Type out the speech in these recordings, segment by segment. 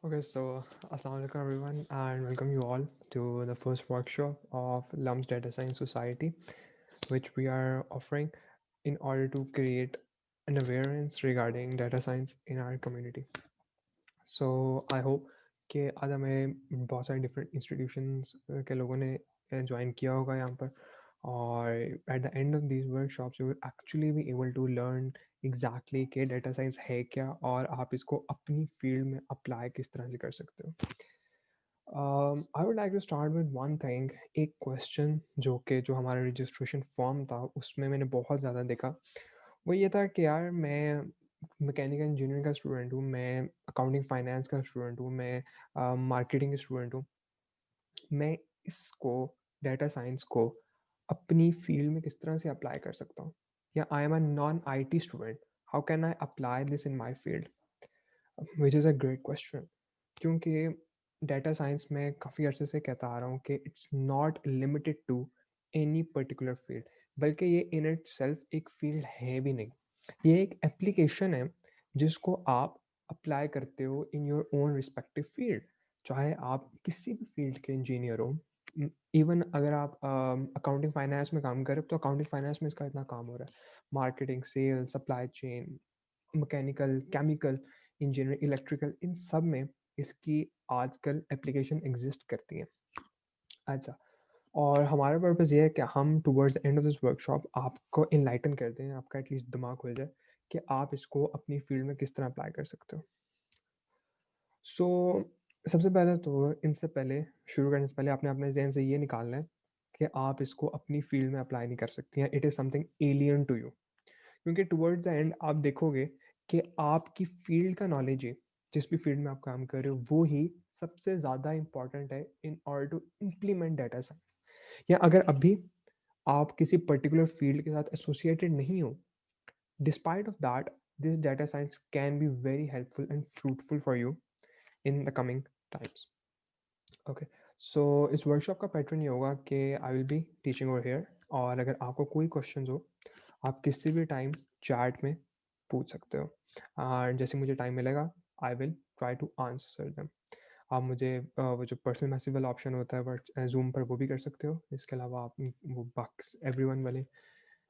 Okay, so Assalamu alaikum everyone, and welcome you all to the first workshop of LUMS Data Science Society, which we are offering in order to create an awareness regarding data science in our community. So I hope कि आज हमें बहुत सारे different institutions के लोगों ने join किया होगा यहाँ पर, और at the end of these workshops you will actually be able to learn exactly कि डाटा साइंस है क्या और आप इसको अपनी फील्ड में अप्लाई किस तरह से कर सकते हो. I would like to start with one thing. एक क्वेश्चन जो हमारा रजिस्ट्रेशन फॉर्म था उसमें मैंने बहुत ज़्यादा देखा, वो ये था कि यार मैं मैकेनिकल इंजीनियरिंग का स्टूडेंट हूँ, मैं अकाउंटिंग फाइनेंस का स्टूडेंट हूँ, मैं मार्केटिंग स्टूडेंट हूँ. मैं इसको डाटा साइंस को अपनी फील्ड में किस तरह से अप्लाई कर सकता हूँ, या I am a non I T student, how can I apply this in my field, which is a great question. क्योंकि डाटा साइंस में काफ़ी अर्से से कहता आ रहा हूँ कि it's not limited to any particular field, बल्कि ये इन इट सेल्फ एक फील्ड है भी नहीं. ये एक एप्लीकेशन है जिसको आप अप्लाई करते हो in your own respective field. चाहे आप किसी भी फील्ड के इंजीनियर हो, इवन अगर आप अकाउंटिंग फाइनेंस में काम करें तो अकाउंटिंग फाइनेंस में इसका इतना काम हो रहा है. Marketing, sale, supply chain, mechanical, chemical engineering, electrical, इन सब में इसकी आजकल एप्लीकेशन एग्जिस्ट करती हैं. अच्छा, और हमारा पर्पज़ ये है कि हम towards the end of this workshop आपको इनलाइटन कर दें, आपका एटलीस्ट दिमाग खुल जाए कि आप इसको अपनी फील्ड में किस तरह अप्लाई कर सकते हो. सो सबसे पहले तो इनसे पहले शुरू करने से पहले आपने अपने जहन से ये निकालना है कि आप इसको अपनी फील्ड में अप्लाई नहीं कर सकती हैं. It is something alien to you. क्योंकि टुवर्ड्स द एंड आप देखोगे कि आपकी फील्ड का नॉलेज ही, जिस भी फील्ड में आप काम कर रहे हो, वो ही सबसे ज़्यादा इंपॉर्टेंट है in order to implement data science. या अगर अभी आप किसी पर्टिकुलर फील्ड के साथ एसोसिएटेड नहीं हो, despite of that this data science can be very helpful and fruitful for you in the coming times. Okay, so इस वर्कशॉप का पैटर्न ये होगा कि I will be teaching over here, और अगर आपको कोई क्वेश्चंस हो आप किसी भी टाइम चैट में पूछ सकते हो, और जैसे मुझे टाइम मिलेगा I will try to answer them. आप मुझे वो जो पर्सनल मैसेज वाला ऑप्शन होता है वर्क जूम पर, वो भी कर सकते हो. इसके अलावा आप वो बाक्स एवरीवन वाले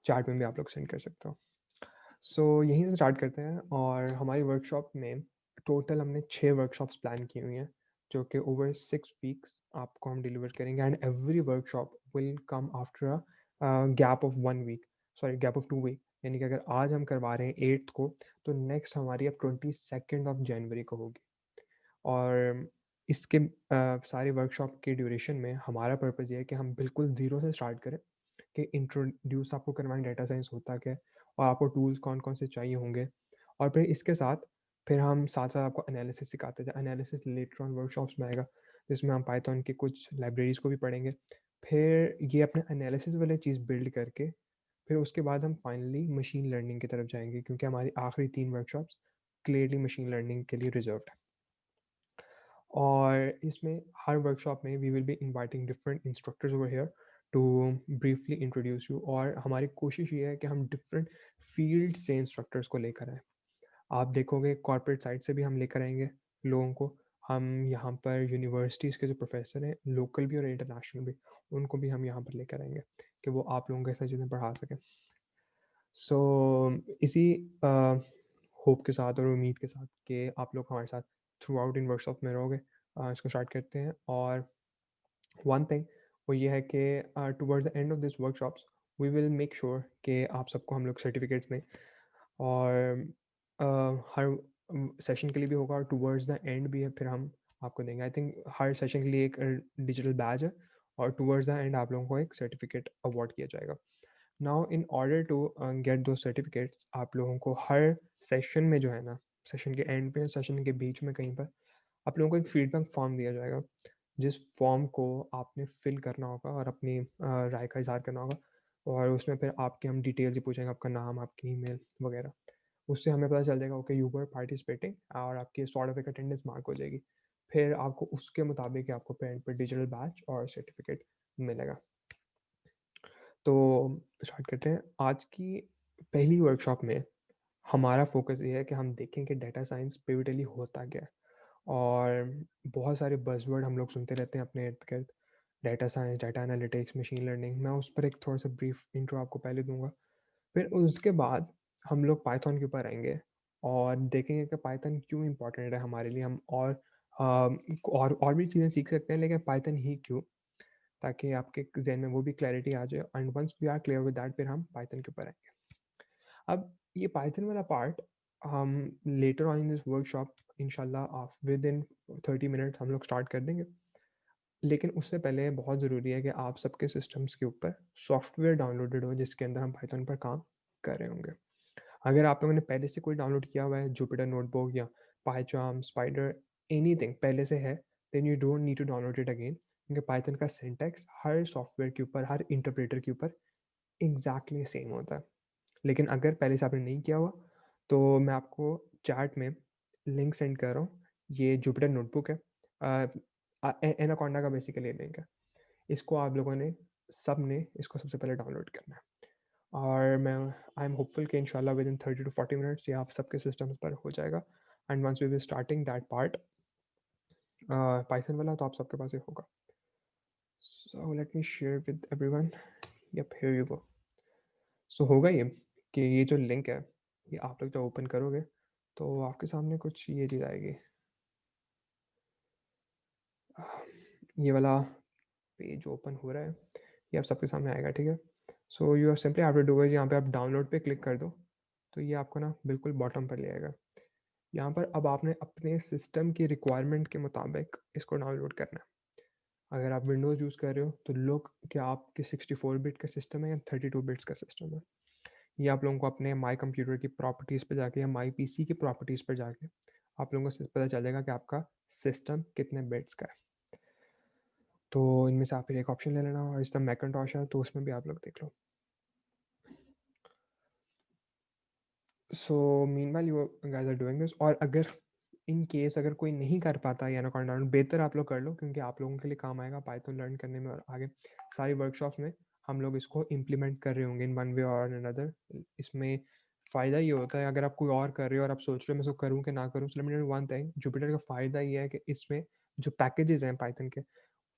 चैट में भी आप लोग सेंड कर सकते हो. सो यहीं से स्टार्ट करते हैं, और हमारी वर्कशॉप में टोटल हमने 6 वर्कशॉप्स प्लान की हुई हैं, जो कि ओवर 6 वीक्स आपको हम डिलीवर करेंगे. And every workshop will come after a gap of 1 week, sorry gap of 2 week. यानी कि अगर आज हम करवा रहे हैं 8th को, तो नेक्स्ट हमारी अब 22 जनवरी को होगी. और इसके सारे वर्कशॉप के ड्यूरेशन में हमारा पर्पज़ ये है कि हम बिल्कुल ज़ीरो से स्टार्ट करें, कि इंट्रोड्यूस आपको करवाएं डाटा साइंस होता क्या है, और आपको टूल्स कौन कौन से चाहिए होंगे. और फिर इसके साथ फिर हम साथ साथ आपको एनालिसिस सिखाते हैं. एनालिसिस लेटर ऑन वर्कशॉप्स में आएगा, जिसमें हम पाइथन की कुछ लाइब्रेरीज को भी पढ़ेंगे. फिर ये अपने एनालिसिस वाले चीज़ बिल्ड करके फिर उसके बाद हम फाइनली मशीन लर्निंग की तरफ जाएंगे, क्योंकि हमारी आखिरी 3 वर्कशॉप्स क्लियरली मशीन लर्निंग के लिए रिजर्व्ड है. और इसमें हर वर्कशॉप में we will be inviting different instructors over here to briefly introduce you. और हमारी कोशिश ये है कि हम डिफरेंट फील्ड से इंस्ट्रक्टर्स को लेकर आएँ. आप देखोगे कॉर्पोरेट साइड से भी हम लेकर आएंगे लोगों को. हम यहाँ पर यूनिवर्सिटीज़ के जो प्रोफेसर हैं, लोकल भी और इंटरनेशनल भी, उनको भी हम यहाँ पर लेकर आएंगे कि वो आप लोगों को ऐसा चीज़ें पढ़ा सकें. सो इसी होप के साथ और उम्मीद के साथ कि आप लोग हमारे साथ थ्रू आउट इन वर्कशॉप में रहोगे, इसको स्टार्ट करते हैं. और वन थिंग वो ये है कि towards the end of this workshops we will make sure कि आप सबको हम लोग सर्टिफिकेट्स दें. और हर सेशन के लिए भी होगा, और टुवर्ड्स द एंड भी है फिर हम आपको देंगे. आई थिंक हर सेशन के लिए एक डिजिटल बैज है, और टुवर्ड्स द एंड आप लोगों को एक सर्टिफिकेट अवार्ड किया जाएगा. Now in order to get दो सर्टिफिकेट्स, आप लोगों को हर सेशन में जो है ना, सेशन के एंड पे, सेशन के बीच में कहीं पर आप लोगों को एक फीडबैक फॉर्म दिया जाएगा, जिस फॉर्म को आपने फिल करना होगा और अपनी राय का इजहार करना होगा. और उसमें फिर आपके हम डिटेल्स ही पूछेंगे, आपका नाम, आपकी ईमेल वगैरह. उससे हमें पता चल जाएगा ओके यू वर पार्टिसिपेटिंग, और आपकी सॉर्ट ऑफ एक अटेंडेंस मार्क हो जाएगी. फिर आपको उसके मुताबिक आपको पेरेंट पर डिजिटल बैच और सर्टिफिकेट मिलेगा. तो स्टार्ट करते हैं. आज की पहली वर्कशॉप में हमारा फोकस ये है कि हम देखें कि डाटा साइंस पिवटली होता क्या है, और बहुत सारे बज़वर्ड हम लोग सुनते रहते हैं अपने इर्द-गिर्द, data science, data analytics, machine learning. मैं उस पर एक थोड़ा-सा ब्रीफ इंट्रो आपको पहले दूँगा। फिर उसके बाद हम लोग पाइथन के ऊपर आएँगे और देखेंगे कि पाइथन क्यों इम्पोर्टेंट है हमारे लिए। हम और भी चीज़ें सीख सकते हैं, लेकिन पाइथन ही क्यों? ताकि आपके ज़हन में वो भी क्लैरिटी आ जाए, and once we are clear with that, फिर हम पाइथन के ऊपर आएँगे। अब ये पाइथन वाला पार्ट हम later on in this workshop इंशाल्लाह विद इन 30 मिनट्स हम लोग स्टार्ट कर देंगे। लेकिन उससे पहले बहुत ज़रूरी है कि आप सबके सिस्टम्स के ऊपर सॉफ्टवेयर डाउनलोडेड हो जिसके अंदर हम पाइथन पर काम कर रहे होंगे। अगर आप लोगों ने पहले से कोई डाउनलोड किया हुआ है, जुपिटर नोटबुक या पाइचार्म, स्पाइडर, एनीथिंग पहले से है, then you don't need to download it again, क्योंकि पाइथन का सिंटैक्स हर सॉफ्टवेयर के ऊपर, हर इंटरप्रेटर के ऊपर एग्जैक्टली सेम होता है। लेकिन अगर पहले से आपने नहीं किया हुआ, तो मैं आपको चैट में लिंक सेंड कर रहा हूँ। ये जुपिटर नोटबुक है, एनाकोंडा का बेसिकली लिंक है। इसको आप लोगों ने सब ने इसको सबसे पहले डाउनलोड करना है, और मैं आई एम होपफुल कि इंशाल्लाह विद इन 30 टू 40 मिनट्स ये आप सबके सिस्टम्स पर हो जाएगा। And once we will starting that part Python वाला, तो आप सबके पास ये होगा। So let me share with everyone. Yup, here you go. So होगा ये कि ये जो लिंक है, ये आप लोग जब ओपन करोगे तो आपके सामने कुछ ये चीज़ आएगी। ये वाला पेज ओपन हो रहा है, ये आप सबके सामने आएगा, ठीक है। So you are simply have to do is यहाँ पे आप डाउनलोड पे क्लिक कर दो, तो ये आपको ना बिल्कुल बॉटम पर ले आएगा। यहाँ पर अब आपने अपने सिस्टम की रिक्वायरमेंट के मुताबिक इसको डाउनलोड करना है। अगर आप विंडोज़ यूज़ कर रहे हो तो लुक कि आपकी 64 बिट का सिस्टम है या 32 बिट्स का सिस्टम है। ये आप लोगों को अपने माई कंप्यूटर की प्रॉपर्टीज़ पे जाके या माई पीसी की प्रॉपर्टीज़ पर जाके आप लोगों को पता चल जाएगा कि आपका सिस्टम कितने बिट्स का है। तो इनमें से आप फिर एक ऑप्शन ले लेना, और इस तरह मैकिन्टॉश है तो उसमें भी आप लोग देख लो। So meanwhile you guys are doing this, और अगर इन केस अगर कोई नहीं कर पाता या एनाकोंडा, बेहतर आप लोग कर लो, क्योंकि आप लोगों के लिए काम आएगा पाइथन लर्न करने में, और आगे सारी वर्कशॉप्स में हम लोग इसको इम्प्लीमेंट कर रहे होंगे इन वन वे और अनदर। इसमें फ़ायदा ये होता है, अगर आप कोई और कर रहे हो और आप सोच रहे हो मैं इसको करूँ कि ना करूँ, so let me tell you one thing, Jupyter का फ़ायदा ये है कि इसमें जो पैकेजेस हैं पाइथन के,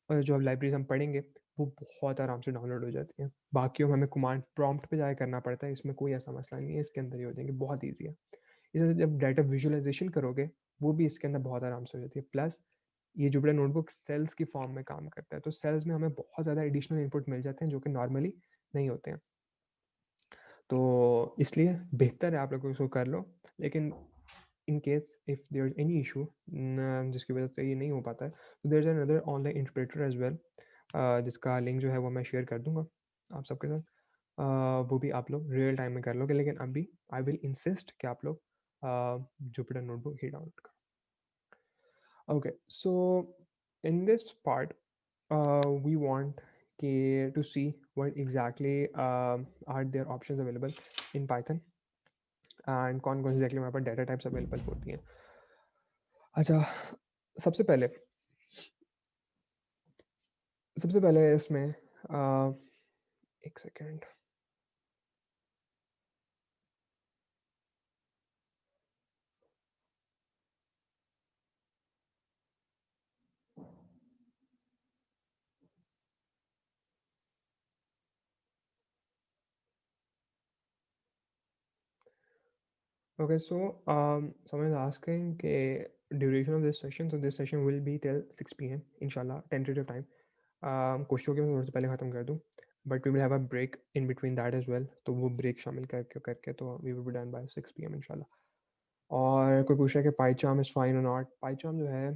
और जो अब लाइब्रेरीज हम पढ़ेंगे, वो बहुत आराम से डाउनलोड हो जाती हैं। बाकी हमें कमांड प्रॉम्प्ट पे जाके करना पड़ता है, इसमें कोई ऐसा मसला नहीं है, इसके अंदर ही हो जाएंगे, बहुत ईजी है। इसे जब डाटा विजुअलाइजेशन करोगे, वो भी इसके अंदर बहुत आराम से हो जाती है। प्लस ये जुपिटर नोटबुक सेल्स की फॉर्म में काम करता है, तो सेल्स में हमें बहुत ज़्यादा एडिशनल इनपुट मिल जाते हैं जो कि नॉर्मली नहीं होते हैं। तो इसलिए बेहतर है आप लोग इसको कर लो। लेकिन in case if there is any issue जिसकी वजह से ये नहीं हो पाता है, तो there is another online interpreter as well, जिसका लिंक जो है वो मैं शेयर कर दूंगा आप सबके साथ। वो भी आप लोग रियल टाइम में कर लोगे, लेकिन अभी आई विल इंसिस्ट कि आप लोग जुपिटर नोटबुक ही डाउनलोड करो। Okay, so in this part we want to see what exactly are their options available in Python, and कौन कौन सी exactly वहाँ पर डेटा टाइप्स अवेलेबल होती हैं। अच्छा, सबसे पहले सबसे पहले इसमें एक second. Okay, so someone is asking the duration of this session. So this session will be till 6 p.m. Inshallah, tentative time. कोशिश होगी मैं थोड़ा सा पहले ख़त्म कर दूँ, but we will have a break in between that as well, तो वो ब्रेक शामिल करके करके तो we will be done by 6 p.m. इंशाल्लाह। और कोई पूछ रहा है कि पाइचार्म इज़ फाइन और नॉट। पाइचार्म जो है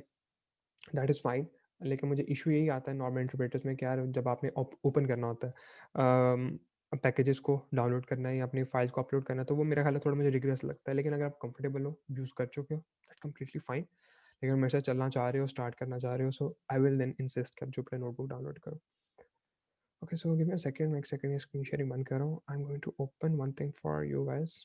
दैट इज़ फाइन, लेकिन मुझे इशू यही आता है नॉर्मल इंटरप्रेटर्स में, क्या जब आपने ओपन करना होता है पैकेजेस को डाउनलोड करना है या अपनी फाइल्स को अपलोड करना है, तो वो मेरा ख्याल है थोड़ा मुझे रिग्रेस लगता है। लेकिन अगर आप कंफर्टेबल हो, यूज़ कर चुके हो, दैट कम्प्लीटली फाइन। लेकिन मेरे साथ चलना चाह रहे हो, स्टार्ट करना चाह रहे हो, सो आई विल देन इंसिस्ट कि आप जुपिटर नोटबुक डाउनलोड करो। Okay, so give me a second, मैं एक सेकंड ये स्क्रीन शेयरिंग बंद कर रहा हूँ। I am going to open one thing for you guys.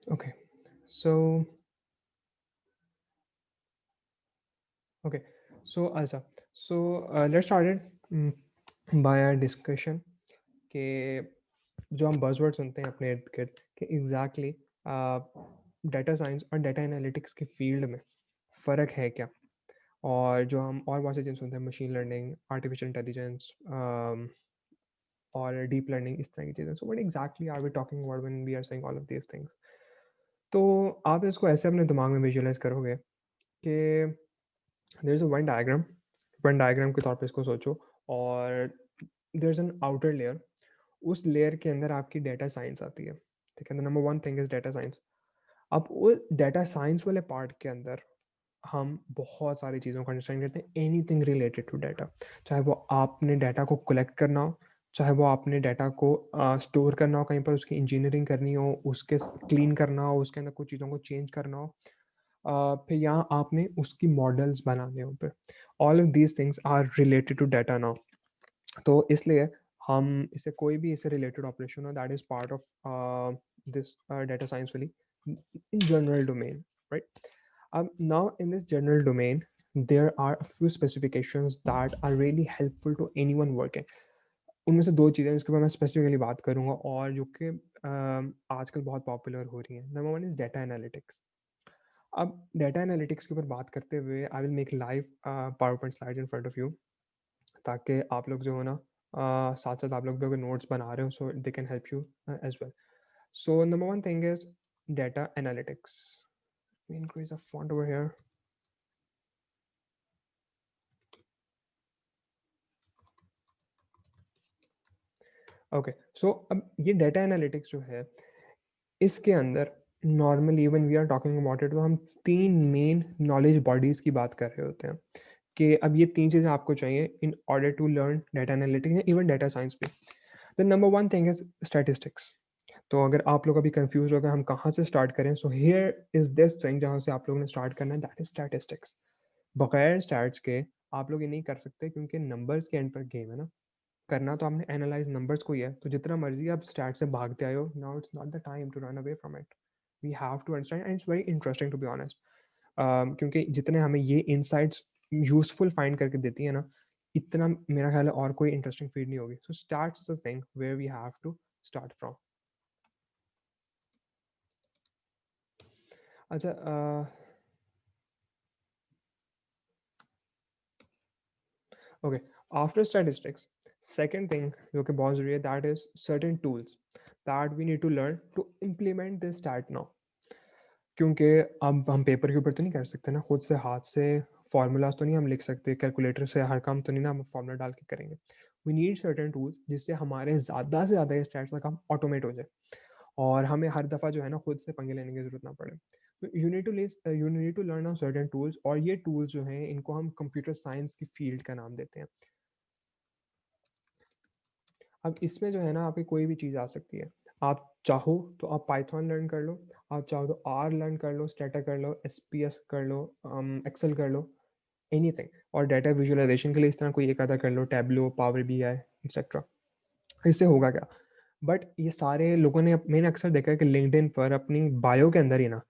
Okay, so okay, so Asa, so let's start it by a discussion कि जो हम बज़वर्ड सुनते हैं अपने इर्द गिर्द कि एग्जैक्टली डाटा साइंस और डाटा एनालिटिक्स के फील्ड में फ़र्क है क्या, और जो हम और बहुत सी चीज़ें सुनते हैं, मशीन लर्निंग, आर्टिफिशियल इंटेलिजेंस और डीप लर्निंग, इस तरह की चीज़ें। So what exactly are we talking about when we are saying all of these things? तो आप इसको ऐसे अपने दिमाग में विजुअलाइज करोगे कि there is a one diagram के तौर पे इसको सोचो, और there is an outer layer. उस लेयर के अंदर आपकी डेटा साइंस आती है, ठीक है? The number one thing is data science. अब वो डेटा साइंस वाले पार्ट के अंदर हम बहुत सारी चीज़ों को अंडरस्टैंड करते हैं, एनीथिंग रिलेटेड टू डाटा। चाहे वो आपने डाटा को कलेक्ट करना हो, चाहे वो आपने डाटा को स्टोर करना हो कहीं पर, उसकी इंजीनियरिंग करनी हो, उसके क्लीन करना हो, उसके अंदर कुछ चीज़ों को चेंज करना हो, फिर यहाँ आपने उसकी मॉडल्स बनाने हो, फिर all of these things are related to data now. तो इसलिए हम इसे कोई भी इससे रिलेटेड ऑपरेशन हो, that is part of this data science वाली in general domain, right? Now in this general domain, there are a few specifications that are really helpful to anyone working. उनमें से दो चीज़ें जिसके ऊपर मैं स्पेसिफिकली बात करूंगा और जो कि आजकल बहुत पॉपुलर हो रही हैं। Number one is data analytics. अब डाटा एनालिटिक्स के ऊपर बात करते हुए I will make live power point slide in front of you, ताकि आप लोग जो हो ना साथ साथ आप लोग भी अगर नोट्स बना रहे हो, so they can help you as well. So number one thing is data analytics. Increase the font over here. Okay, so अब ये डाटा एनालिटिक्स जो है, इसके अंदर normally when we are talking about it, तो हम तीन मेन नॉलेज बॉडीज की बात कर रहे होते हैं कि अब ये तीन चीज़ें आपको चाहिए in order to learn data analytics या इवन डाटा साइंस भी। The number one thing is statistics. तो अगर आप लोग अभी कंफ्यूज हो गए हम कहाँ से स्टार्ट करें, so here is this thing जहाँ से आप लोगों ने स्टार्ट करना है, दैट इज स्टैटिस्टिक्स। बगैर स्टैट्स के आप लोग ये नहीं कर सकते, क्योंकि नंबर्स के एंड पर गेम है ना। करना तो आपने एनालाइज नंबर्स को ही है, तो जितना मर्जी आप स्टैट से भागते आए हो, now it's not the time to run away from it. We have to understand, and it's very interesting to be honest, क्योंकि जितने हमें ये इनसाइट्स यूजफुल फाइंड करके देती है ना, इतना मेरा ख्याल है और कोई इंटरेस्टिंग फीड नहीं होगी। So stats is the thing where we have to start from. अच्छा, okay, after statistics second thing जो कि बहुत जरूरी है, that is certain tools that we need to learn to implement this stat now. क्योंकि अब हम पेपर के ऊपर तो नहीं कर सकते ना, खुद से हाथ से फार्मूलाज तो नहीं हम लिख सकते, कैलकुलेटर से हर काम तो नहीं ना हम फार्मूला डाल के करेंगे। वी नीड सर्टेन टूल्स जिससे हमारे ज़्यादा से ज़्यादा ये स्टैट्स का काम ऑटोमेट हो जाए, और हमें हर दफ़ा जो है ना खुद से पंगे लेने की ज़रूरत ना पड़े। तो you need to learn on certain tools, और ये टूल्स जो हैं इनको हम कंप्यूटर साइंस की फील्ड का नाम देते हैं। अब इसमें जो है ना आपकी कोई भी चीज़ आ सकती है। आप चाहो तो आप पाइथन लर्न कर लो, आप चाहो तो आर लर्न कर लो, स्टेटा कर लो, एसपीएस कर लो, एक्सेल कर लो, एनीथिंग। और डाटा विजुअलाइजेशन के लिए इस तरह कोई एक आधा कर लो, टैबलो, पावर बीआई, एक्सेट्रा। इससे होगा क्या, बट ये सारे लोगों ने, मैंने अक्सर देखा है कि लिंक्डइन पर अपनी बायो के अंदर ही ना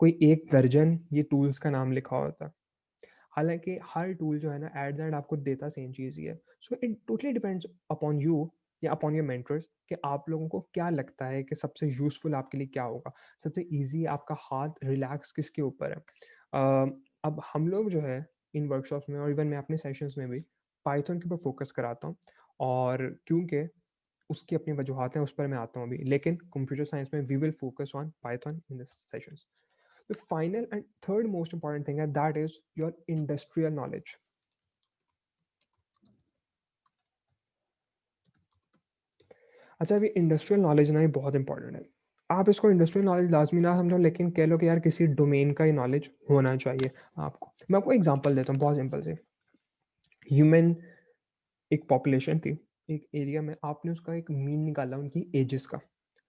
कोई एक दर्जन ये टूल्स का नाम लिखा होता है। हालांकि हर टूल जो है ना एट द एंड आपको देता सेम चीज़ ही है। So it totally depends upon you या अपॉन योर मेंटर्स कि आप लोगों को क्या लगता है कि सबसे यूजफुल आपके लिए क्या होगा, सबसे इजी आपका हाथ रिलैक्स किसके ऊपर है। अब हम लोग जो है इन वर्कशॉप्स में और इवन मैं अपने सेशंस में भी पाइथन के ऊपर फोकस कराता हूँ, और क्योंकि उसकी अपनी वजूहत हैं, उस पर मैं आता हूँ अभी, लेकिन कंप्यूटर साइंस में we will focus on Python in this sessions. The final and third most important thing, and that is your industrial knowledge. अच्छा, अभी इंडस्ट्रियल नॉलेज ना ये बहुत इंपॉर्टेंट है। आप इसको इंडस्ट्रियल नॉलेज लाजमी ना समझो, लेकिन कह लो कि यार किसी डोमेन का ही नॉलेज होना चाहिए आपको। मैं आपको एग्जांपल देता हूँ बहुत सिंपल से। ह्यूमन एक पॉपुलेशन थी एक एरिया में, आपने उसका एक मीन निकाला उनकी एजेस का,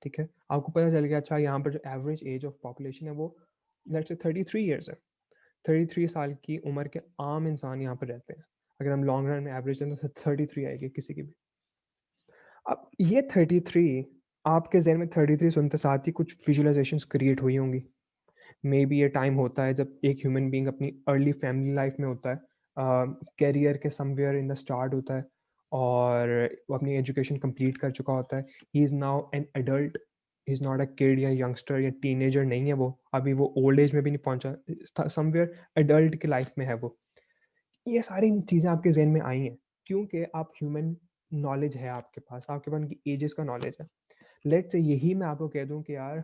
ठीक है? आपको पता चल गया अच्छा यहाँ पर जो एवरेज एज ऑफ पॉपुलेशन है वो लेट्स से 33 ईयर्स है। 33 साल की उम्र के आम इंसान यहाँ पर रहते हैं। अगर हम लॉन्ग रन में एवरेज लें तो 33 आएगी किसी की भी। अब ये 33 आपके जहन में 33 सुनते साथ ही कुछ विजुअलाइजेशंस क्रिएट हुई होंगी। मे बी ये टाइम होता है जब एक ह्यूमन बीइंग अपनी अर्ली फैमिली लाइफ में होता है, कैरियर के समवेयर इन द स्टार्ट होता है, और वो अपनी एजुकेशन कंप्लीट कर चुका होता है। He is now an adult, he is not a kid या यंगस्टर या टीनेजर नहीं है वो, अभी वो ओल्ड एज में भी नहीं पहुंचा, समवेयर एडल्ट की लाइफ में है वो। ये सारी चीज़ें आपके ज़हन में आई हैं क्योंकि आप ह्यूमन नॉलेज है आपके पास उनकी एजेस का नॉलेज है। लेट्स से यही मैं आपको कह दूं कि यार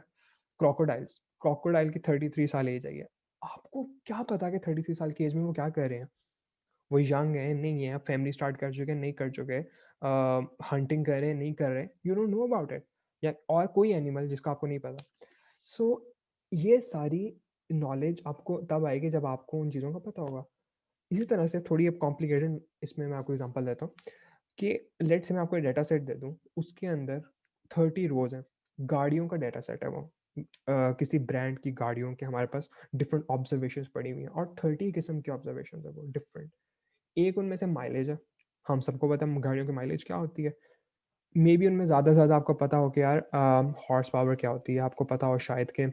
क्रोकोडाइल की 33 साल एज आई है, आपको क्या पता कि 33 साल की एज में वो क्या कर रहे हैं? वो यंग है नहीं है, फैमिली स्टार्ट कर चुके हैं नहीं कर चुके, हंटिंग कर रहे हैं नहीं कर रहे, you don't know about it. या और कोई एनिमल जिसका आपको नहीं पता। सो ये सारी नॉलेज आपको तब आएगी जब आपको उन चीज़ों का पता होगा। इसी तरह से थोड़ी अब कॉम्प्लिकेटेड इसमें मैं आपको एग्जांपल देता हूँ कि लेट्स से मैं आपको एक डाटा सेट दे दूँ, उसके अंदर 30 रोज हैं, गाड़ियों का डाटा सेट है वो, किसी ब्रांड की गाड़ियों के हमारे पास डिफरेंट ऑब्जर्वेशंस पड़ी हुई हैं, और 30 किस्म की ऑब्जर्वेशन है वो डिफरेंट। एक उनमें से माइलेज है, हम सबको पता है गाड़ियों की माइलेज क्या होती है। मे बी उनमें ज़्यादा से ज़्यादा आपको पता हो कि यार हॉर्स पावर क्या होती है, आपको पता हो शायद के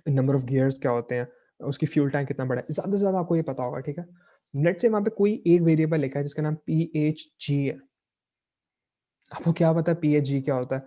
नंबर ऑफ गियर्स क्या होते हैं, उसकी फ्यूल टैंक कितना बड़ा है, ज़्यादा से ज़्यादा आपको ये पता होगा, ठीक है। लेट्स से वहाँ पे कोई एक वेरिएबल लिखा है जिसका नाम PHG है, आपको क्या पता PHG क्या होता है?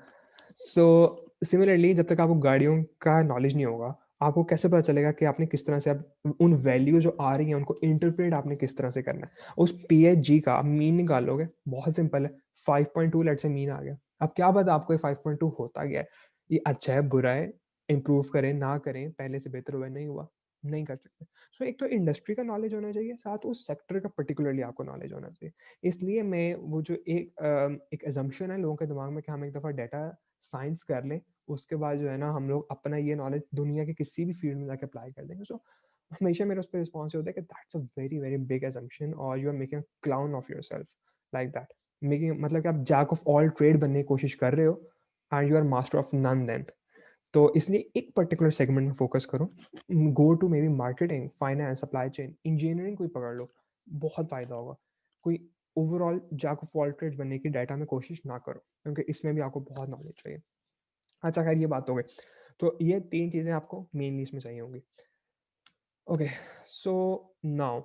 सो सिमिलरली जब तक आपको गाड़ियों का नॉलेज नहीं होगा, आपको कैसे पता चलेगा कि आपने किस तरह से अब उन वैल्यू जो आ रही है उनको इंटरप्रेट आपने किस तरह से करना है। उस PHG का आप मीन निकालोगे, बहुत सिंपल है, 5.2 लेट से मीन आ गया। अब क्या पता आपको ये 5.2 होता क्या है, ये अच्छा है बुरा है, इम्प्रूव करें ना करें, पहले से बेहतर हुआ नहीं हुआ, नहीं कर सकते। सो एक तो इंडस्ट्री का नॉलेज होना चाहिए, साथ उस सेक्टर का पर्टिकुलरली आपको नॉलेज होना चाहिए। इसलिए मैं वो जो एक एजम्पशन है लोगों के दिमाग में कि हम एक दफ़ा डाटा साइंस कर लें, उसके बाद जो है ना हम लोग अपना ये नॉलेज दुनिया के किसी भी फील्ड में जाके अप्लाई कर देंगे। सो हमेशा मेरा उस पर रिस्पॉन्स होता है कि that's a very very big assumption, और you are making clown of yourself like that. Making मतलब कि आप जैक ऑफ ऑल ट्रेड बनने की कोशिश कर रहे हो and you are master of none then. तो इसलिए एक पर्टिकुलर सेगमेंट में फोकस करो, go to maybe marketing, finance, supply chain, engineering कोई पकड़ लो, बहुत फायदा होगा। कोई overall jack of all trades बनने की डाटा में कोशिश ना करो, क्योंकि इसमें भी आपको बहुत नॉलेज चाहिए। अच्छा खैर ये बात हो गई, तो ये 3 चीज़ें आपको मेनली इसमें चाहिए होंगी। ओके, सो नाउ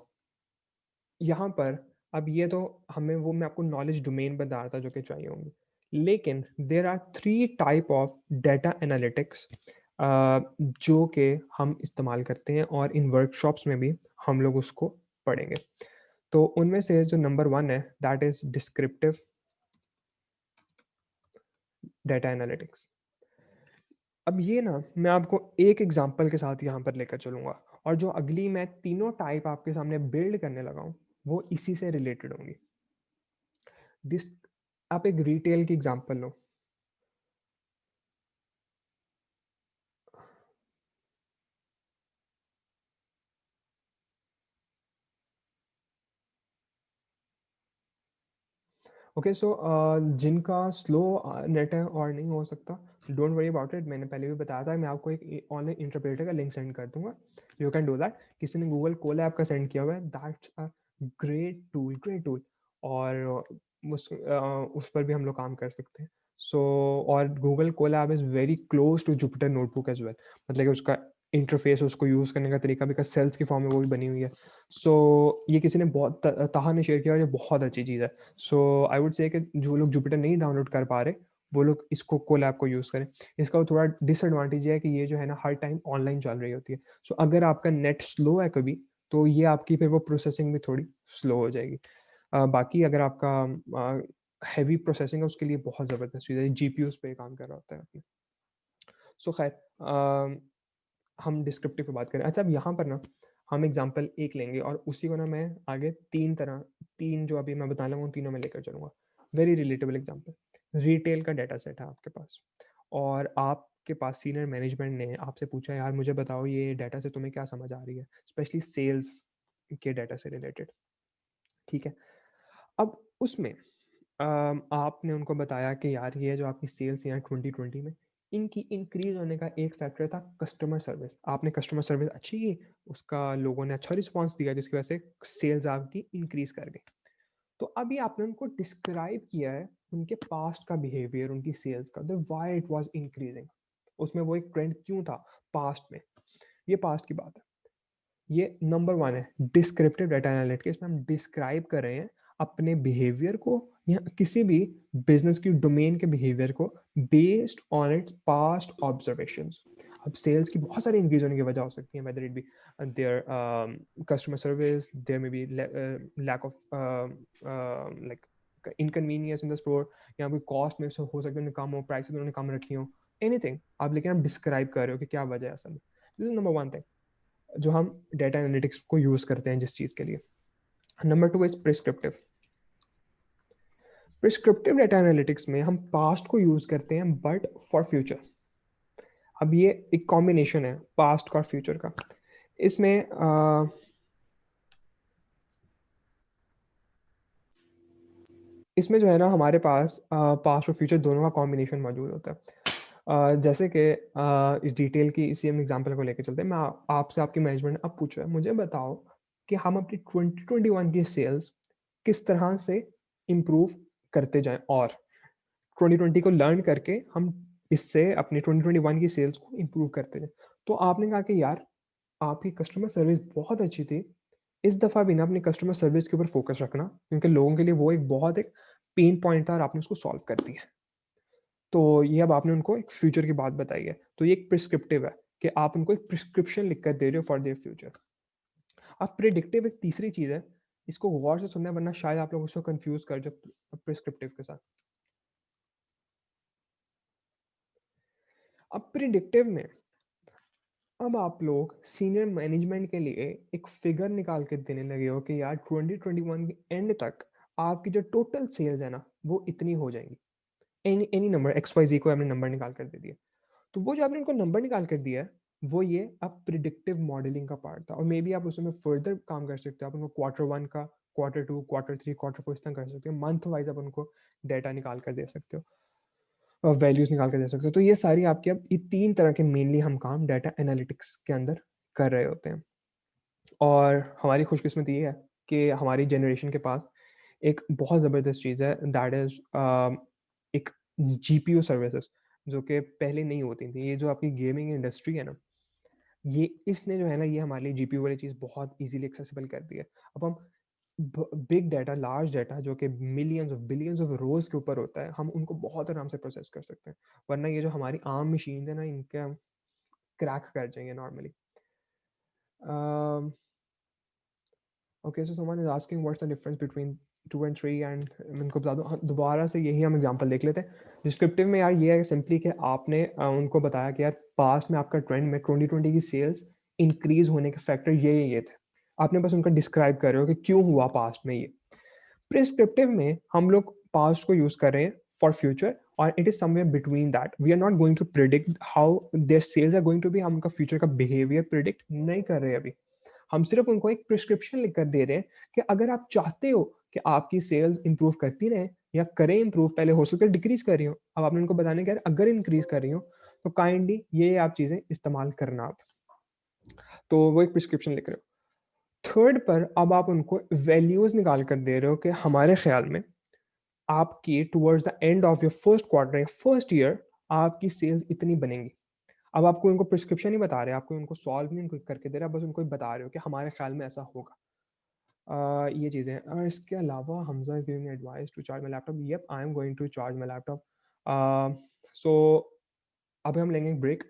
यहाँ पर अब ये तो हमें वो मैं आपको नॉलेज डोमेन बता रहा था जो कि चाहिए होंगी। लेकिन there are 3 type of data analytics जो कि हम इस्तेमाल करते हैं, और इन वर्कशॉप्स में भी हम लोग उसको पढ़ेंगे। तो उनमें से जो नंबर 1 है that is descriptive data analytics. अब ये ना मैं आपको एक एग्जांपल के साथ यहाँ पर लेकर चलूँगा, और जो अगली मैं तीनों टाइप आपके सामने बिल्ड करने लगा हूँ, वो इसी से रिलेटेड होंगी। डिस आप एक रिटेल की एग्जांपल लो। ओके, सो जिनका स्लो नेट है और नहीं हो सकता, डोंट वरी अबाउट इट, मैंने पहले भी बताया था, मैं आपको एक ऑनलाइन इंटरप्रेटर का लिंक सेंड कर दूंगा, यू कैन डू दैट। किसी ने गूगल कोलैब का सेंड किया हुआ है, that's a great tool, great tool. और उस पर भी हम लोग काम कर सकते हैं। सो और Google Colab is very close to Jupyter notebook as well, मतलब कि उसका इंटरफेस, उसको यूज़ करने का तरीका भी सेल्स की फॉर्म में वो भी बनी हुई है। सो ये किसी ने बहुत ताहा ने शेयर किया, और ये बहुत अच्छी चीज़ है। सो आई वुड से कि जो लोग जुपिटर नहीं डाउनलोड कर पा रहे, वो लोग इसको कोलैब को यूज़ करें। इसका थोड़ा डिसएडवांटेज है कि ये जो है ना हर टाइम ऑनलाइन चल रही होती है। सो अगर आपका नेट स्लो है कभी, तो ये आपकी फिर वो प्रोसेसिंग भी थोड़ी स्लो हो जाएगी। बाकी अगर आपका हैवी प्रोसेसिंग है, उसके लिए बहुत ज़बरदस्त चीज़ है, जीपीयूज़ पे काम कर रहा होता है अपने। सो खैर हम डिस्क्रिप्टिव पे बात करें। अच्छा अब यहाँ पर ना हम एग्जांपल एक लेंगे, और उसी को ना मैं आगे 3 जो अभी मैं बताने लगा हूँ तीनों में लेकर चलूँगा। वेरी रिलेटेबल एग्जांपल, रिटेल का डाटा सेट है आपके पास, और आपके पास सीनियर मैनेजमेंट ने आपसे पूछा यार मुझे बताओ ये डाटा से तुम्हें क्या समझ आ रही है, स्पेशली सेल्स के डाटा से रिलेटेड, ठीक है। अब उसमें आपने उनको बताया कि यार ये जो आपकी सेल्स यहाँ 2020 में इनकी इंक्रीज होने का एक फैक्टर था कस्टमर सर्विस। आपने कस्टमर सर्विस अच्छी की, उसका लोगों ने अच्छा रिस्पांस दिया, जिसकी वजह से सेल्स आपकी इंक्रीज कर गई। तो अभी आपने उनको डिस्क्राइब किया है उनके पास्ट का बिहेवियर, उनकी सेल्स का, व्हाई इट वाज इंक्रीजिंग, उसमें वो एक ट्रेंड क्यों था पास्ट में, ये पास्ट की बात है। ये नंबर वन है डिस्क्रिप्टिव डाटा एनालिटिक्स में हम डिस्क्राइब कर रहे हैं अपने बिहेवियर को या किसी भी बिजनेस की डोमेन के बिहेवियर को based on its past observations. अब सेल्स की बहुत सारी इंक्रीज होने की वजह हो सकती है, whether it be their customer service, there may be lack of like inconvenience in the store, या कोई कॉस्ट में हो सकता है कम हो, प्राइसेस उन्होंने कम रखी हो, एनीथिंग आप, लेकिन आप डिस्क्राइब कर रहे हो कि क्या वजह है असल में। This is number one thing जो हम डेटा एनालिटिक्स को यूज करते हैं जिस चीज के लिए। Number two is prescriptive. Prescriptive data analytics में हम पास्ट को यूज करते हैं बट फॉर फ्यूचर। अब ये एक कॉम्बिनेशन है पास्ट का और फ्यूचर का। इसमें इसमें जो है ना हमारे पास पास्ट और फ्यूचर दोनों का कॉम्बिनेशन मौजूद होता है। जैसे कि डिटेल की इसी हम एग्जांपल को लेकर चलते हैं। मैं आपसे, आपकी मैनेजमेंट अब पूछा है, मुझे बताओ कि हम अपनी 2021 की सेल्स किस तरह से इम्प्रूव करते जाएं, और 2020 को लर्न करके हम इससे अपनी 2021 की सेल्स को इम्प्रूव करते जाएं। तो आपने कहा कि यार आपकी कस्टमर सर्विस बहुत अच्छी थी, इस दफ़ा भी ना अपनी कस्टमर सर्विस के ऊपर फोकस रखना, क्योंकि लोगों के लिए वो एक बहुत एक पेन पॉइंट था और आपने उसको सॉल्व कर दिया। तो ये अब आपने उनको एक फ्यूचर की बात बताई है, तो ये एक प्रिस्क्रिप्टिव है कि आप उनको एक प्रिस्क्रिप्शन लिख कर दे रहे हो फॉर देयर फ्यूचर। अब प्रिडिक्टिव एक तीसरी चीज है, इसको गौर से सुनना वरना शायद आप लोग उसको कंफ्यूज कर जाओ प्रिस्क्रिप्टिव के साथ। अब प्रिडिक्टिव में अब आप लोग सीनियर मैनेजमेंट के लिए एक फिगर निकाल के देने लगे हो कि यार 2021 के एंड तक आपकी जो टोटल सेल्स है ना वो इतनी हो जाएंगी। Any any number X Y Z को आपने नंबर निकाल कर दे दिया। तो वो जो आपने उनको नंबर निकाल कर दिया है वो ये अब प्रिडिक्टिव मॉडलिंग का पार्ट था, और मे बी आप उसमें फर्दर काम कर सकते हो। आप उनको क्वार्टर वन का, quarter two, quarter three, quarter four इस तरह कर सकते हो, मंथ वाइज आप उनको डाटा निकाल कर दे सकते हो और वैल्यूज निकाल कर दे सकते हो। तो ये सारी आपकी, अब ये तीन तरह के मेनली हम काम डाटा एनालिटिक्स के अंदर कर रहे होते हैं। और हमारी खुशकिस्मती ये है कि हमारी जनरेशन के पास एक बहुत ज़बरदस्त चीज़ है, दैट इज़ एक जीपीयू सर्विसेज जो कि पहले नहीं होती थी। ये जो आपकी गेमिंग इंडस्ट्री है ना, ये इसने जो है ना ये हमारे लिए जीपीयू वाली चीज़ बहुत इजीली एक्सेसिबल कर दी है। अब हम बिग डाटा, लार्ज डाटा जो कि मिलियंस ऑफ बिलियंस ऑफ रोज के ऊपर होता है, हम उनको बहुत आराम से प्रोसेस कर सकते हैं। वरना ये जो हमारी आम मशीन है ना, इनके हम क्रैक कर जाएंगे normally. Okay, so someone is asking what's the difference between 2 and 3, and मैं इनको बता दूं, दोबारा से यही हम एग्जांपल देख लेते हैं। डिस्क्रिप्टिव में यार ये है सिंपली कि आपने उनको बताया कि यार पास्ट में आपका ट्रेंड में 2020 की सेल्स इंक्रीज होने के फैक्टर ये थे। आपने बस उनका डिस्क्राइब कर रहे हो कि क्यों हुआ पास्ट में ये। प्रिस्क्रिप्टिव में हम लोग पास्ट को यूज कर रहे हैं फॉर फ्यूचर, और it is somewhere between that. We are not going to predict how their sales are going to be. हम उनका फ्यूचर का बिहेवियर प्रिडिक्ट नहीं कर रहे अभी। हम सिर्फ उनको एक प्रिस्क्रिप्शन लिख कर दे रहे हैं कि अगर आप चाहते हो कि आपकी सेल्स इंप्रूव करती रहे या करें इंप्रूव, पहले हो सकता है डिक्रीज कर रही हो, अब आपने उनको बताने के अगर इंक्रीज कर रही हो तो काइंडली ये आप चीजें इस्तेमाल करना आप। तो वो एक प्रिस्क्रिप्शन लिख रहे हो। थर्ड पर अब आप उनको वैल्यूज निकाल कर दे रहे हो कि हमारे ख्याल में आपकी towards the end of your first quarter या फर्स्ट ईयर आपकी सेल्स इतनी बनेंगी। अब आपको उनको प्रिस्क्रिप्शन नहीं बता रहे, आपको उनको सॉल्व नहीं करके दे रहे, बस उनको बता रहे हो कि हमारे ख्याल में ऐसा होगा। ये चीज़ें हैं। और इसके अलावा Hamza is giving advice to charge my laptop. Yup, I am going to charge my laptop. So अभी हम लेंगे ब्रेक,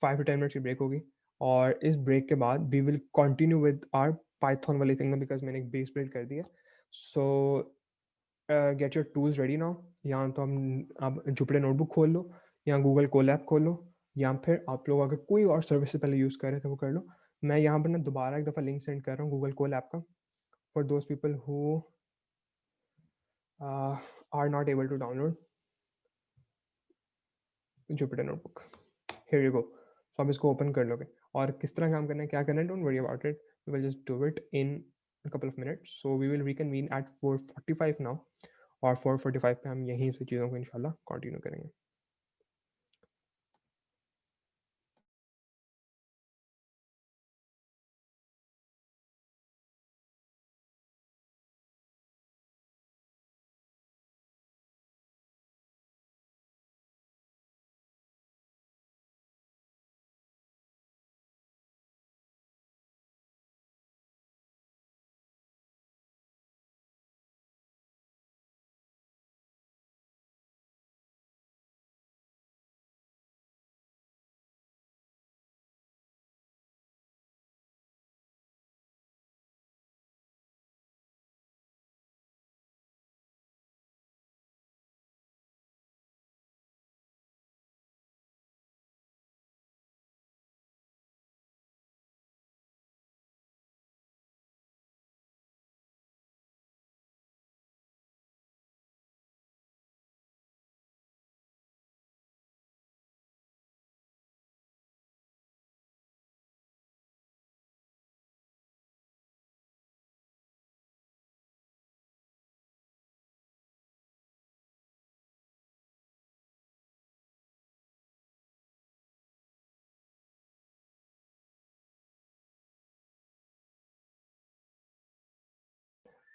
5 to 10 मिनट्स की ब्रेक होगी, और इस ब्रेक के बाद we will continue with our Python वाली थिंग में, बिकॉज मैंने एक बेस बिल्ड कर दिया। So get your tools ready now. या तो हम आप जुपिटर नोटबुक खोल लो, या गूगल कोलैब खोल लो, या फिर आप लोग अगर कोई और सर्विस से पहले यूज़ कर रहे थे वो कर लो। मैं यहाँ पर ना दोबारा एक दफ़ा लिंक सेंड कर रहा हूँ गूगल कोलैब का, for those people who are not able to download Jupyter notebook. Here you go. So आप इसको ओपन कर लोगे, और किस तरह काम करना है, क्या करना है, don't worry about it, we will just do it in a couple of minutes. So we will reconvene at 4:45 now, और 4:45 पे हम यहीं से चीज़ों को इंशाल्लाह कंटिन्यू करेंगे।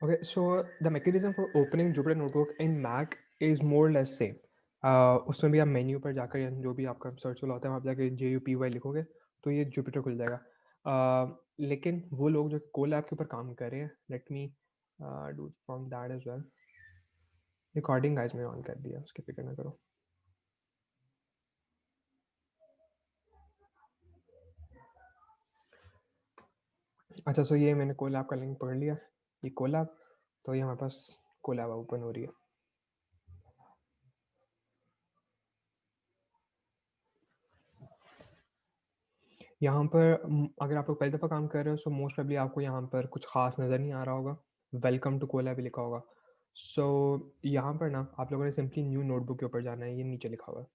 Okay, so the mechanism for opening Jupyter Notebook in Mac is more or less same. उसमें भी आप मेन्यू पर जाकर या जो भी आपका सर्च टूल होता है वहाँ पर जाकर JUPY लिखोगे तो ये जुपिटर खुल जाएगा. लेकिन वो लोग जो कोलैब के ऊपर काम कर रहे हैं, let me do from that as well. Recording guys मैंने ऑन कर दिया, उसकी फिक्र ना करो. अच्छा, सो ये मैंने कोलैब का लिंक पढ़ लिया. ये कोलैब, तो ये हमारे पास कोलैब ओपन हो रही है. यहाँ पर अगर आप लोग पहली दफ़ा काम कर रहे हो सो मोस्ट प्रोबेबली आपको यहाँ पर कुछ ख़ास नज़र नहीं आ रहा होगा. वेलकम टू कोलैब लिखा होगा. सो यहाँ पर ना आप लोगों ने सिंपली न्यू नोटबुक के ऊपर जाना है. ये नीचे लिखा हुआ है.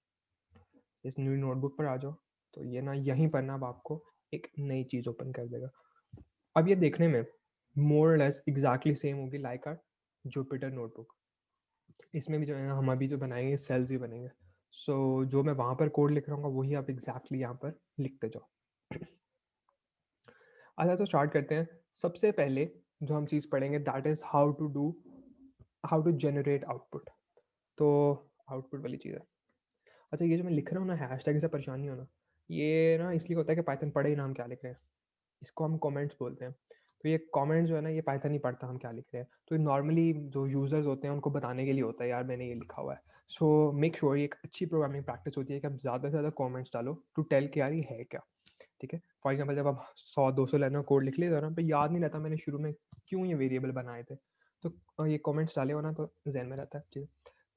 इस न्यू नोटबुक पर आ जाओ. तो ये ना यहीं पर ना अब आपको एक नई चीज़ ओपन कर देगा. अब ये देखने में मोर लेस एग्जैक्टली सेम होगी लाइक आर जुपिटर नोटबुक. इसमें भी जो है ना हम अभी जो बनाएंगे सेल्स ही बनेंगे. सो जो मैं वहाँ पर कोड लिख रहा हूँ वही आप एग्जैक्टली यहाँ पर लिखते जाओ. अच्छा, तो स्टार्ट करते हैं. सबसे पहले जो हम चीज़ पढ़ेंगे that is how to generate output. तो आउटपुट वाली चीज़ है. अच्छा, ये जो मैं लिख रहा हूँ ना हैश टैग से परेशान नहीं होना. ये ना इसलिए होता है कि पाइथन पढ़े ही ना हम क्या लिख रहे हैं. इसको हम कमेंट्स बोलते हैं. तो ये कमेंट जो है ना ये पाइथन नहीं पढ़ता हम क्या लिख रहे हैं. तो नॉर्मली जो यूज़र्स होते हैं उनको बताने के लिए होता है यार मैंने ये लिखा हुआ है. सो मेक श्योर ये एक अच्छी प्रोग्रामिंग प्रैक्टिस होती है कि आप ज़्यादा से ज़्यादा कमेंट्स डालो टू टेल कि यार ये है क्या. ठीक है. फॉर एग्जाम्पल जब आप 100-200 लाइन में कोड लिख लेते हो ना, पे याद नहीं रहता मैंने शुरू में क्यों ये वेरिएबल बनाए थे. तो ये कमेंट्स डाले हो ना तो जहन में रहता है चीज़.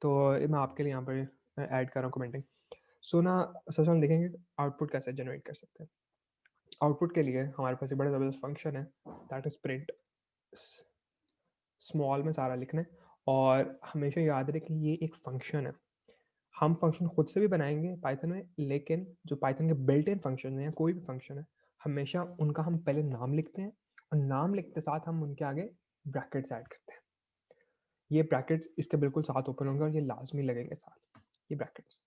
तो मैं आपके लिए यहाँ पर ऐड कर रहा हूँ कमेंटिंग. सो ना सबसे हम देखेंगे आउटपुट कैसे जनरेट कर सकते हैं. आउटपुट के लिए हमारे पास एक बड़ा ज़बरदस्त फंक्शन है दैट इज़ प्रिंट. स्मॉल में सारा लिखना है. और हमेशा याद रखें कि ये एक फंक्शन है. हम फंक्शन खुद से भी बनाएंगे पाइथन में, लेकिन जो पाइथन के बिल्ट इन फंक्शन है या कोई भी फंक्शन है हमेशा उनका हम पहले नाम लिखते हैं और नाम लिखते साथ हम उनके आगे ब्रैकेट्स ऐड करते हैं. ये ब्रैकेट्स इसके बिल्कुल साथ ओपन होंगे और ये लाजमी लगेंगे साथ, ये ब्रैकेट्स.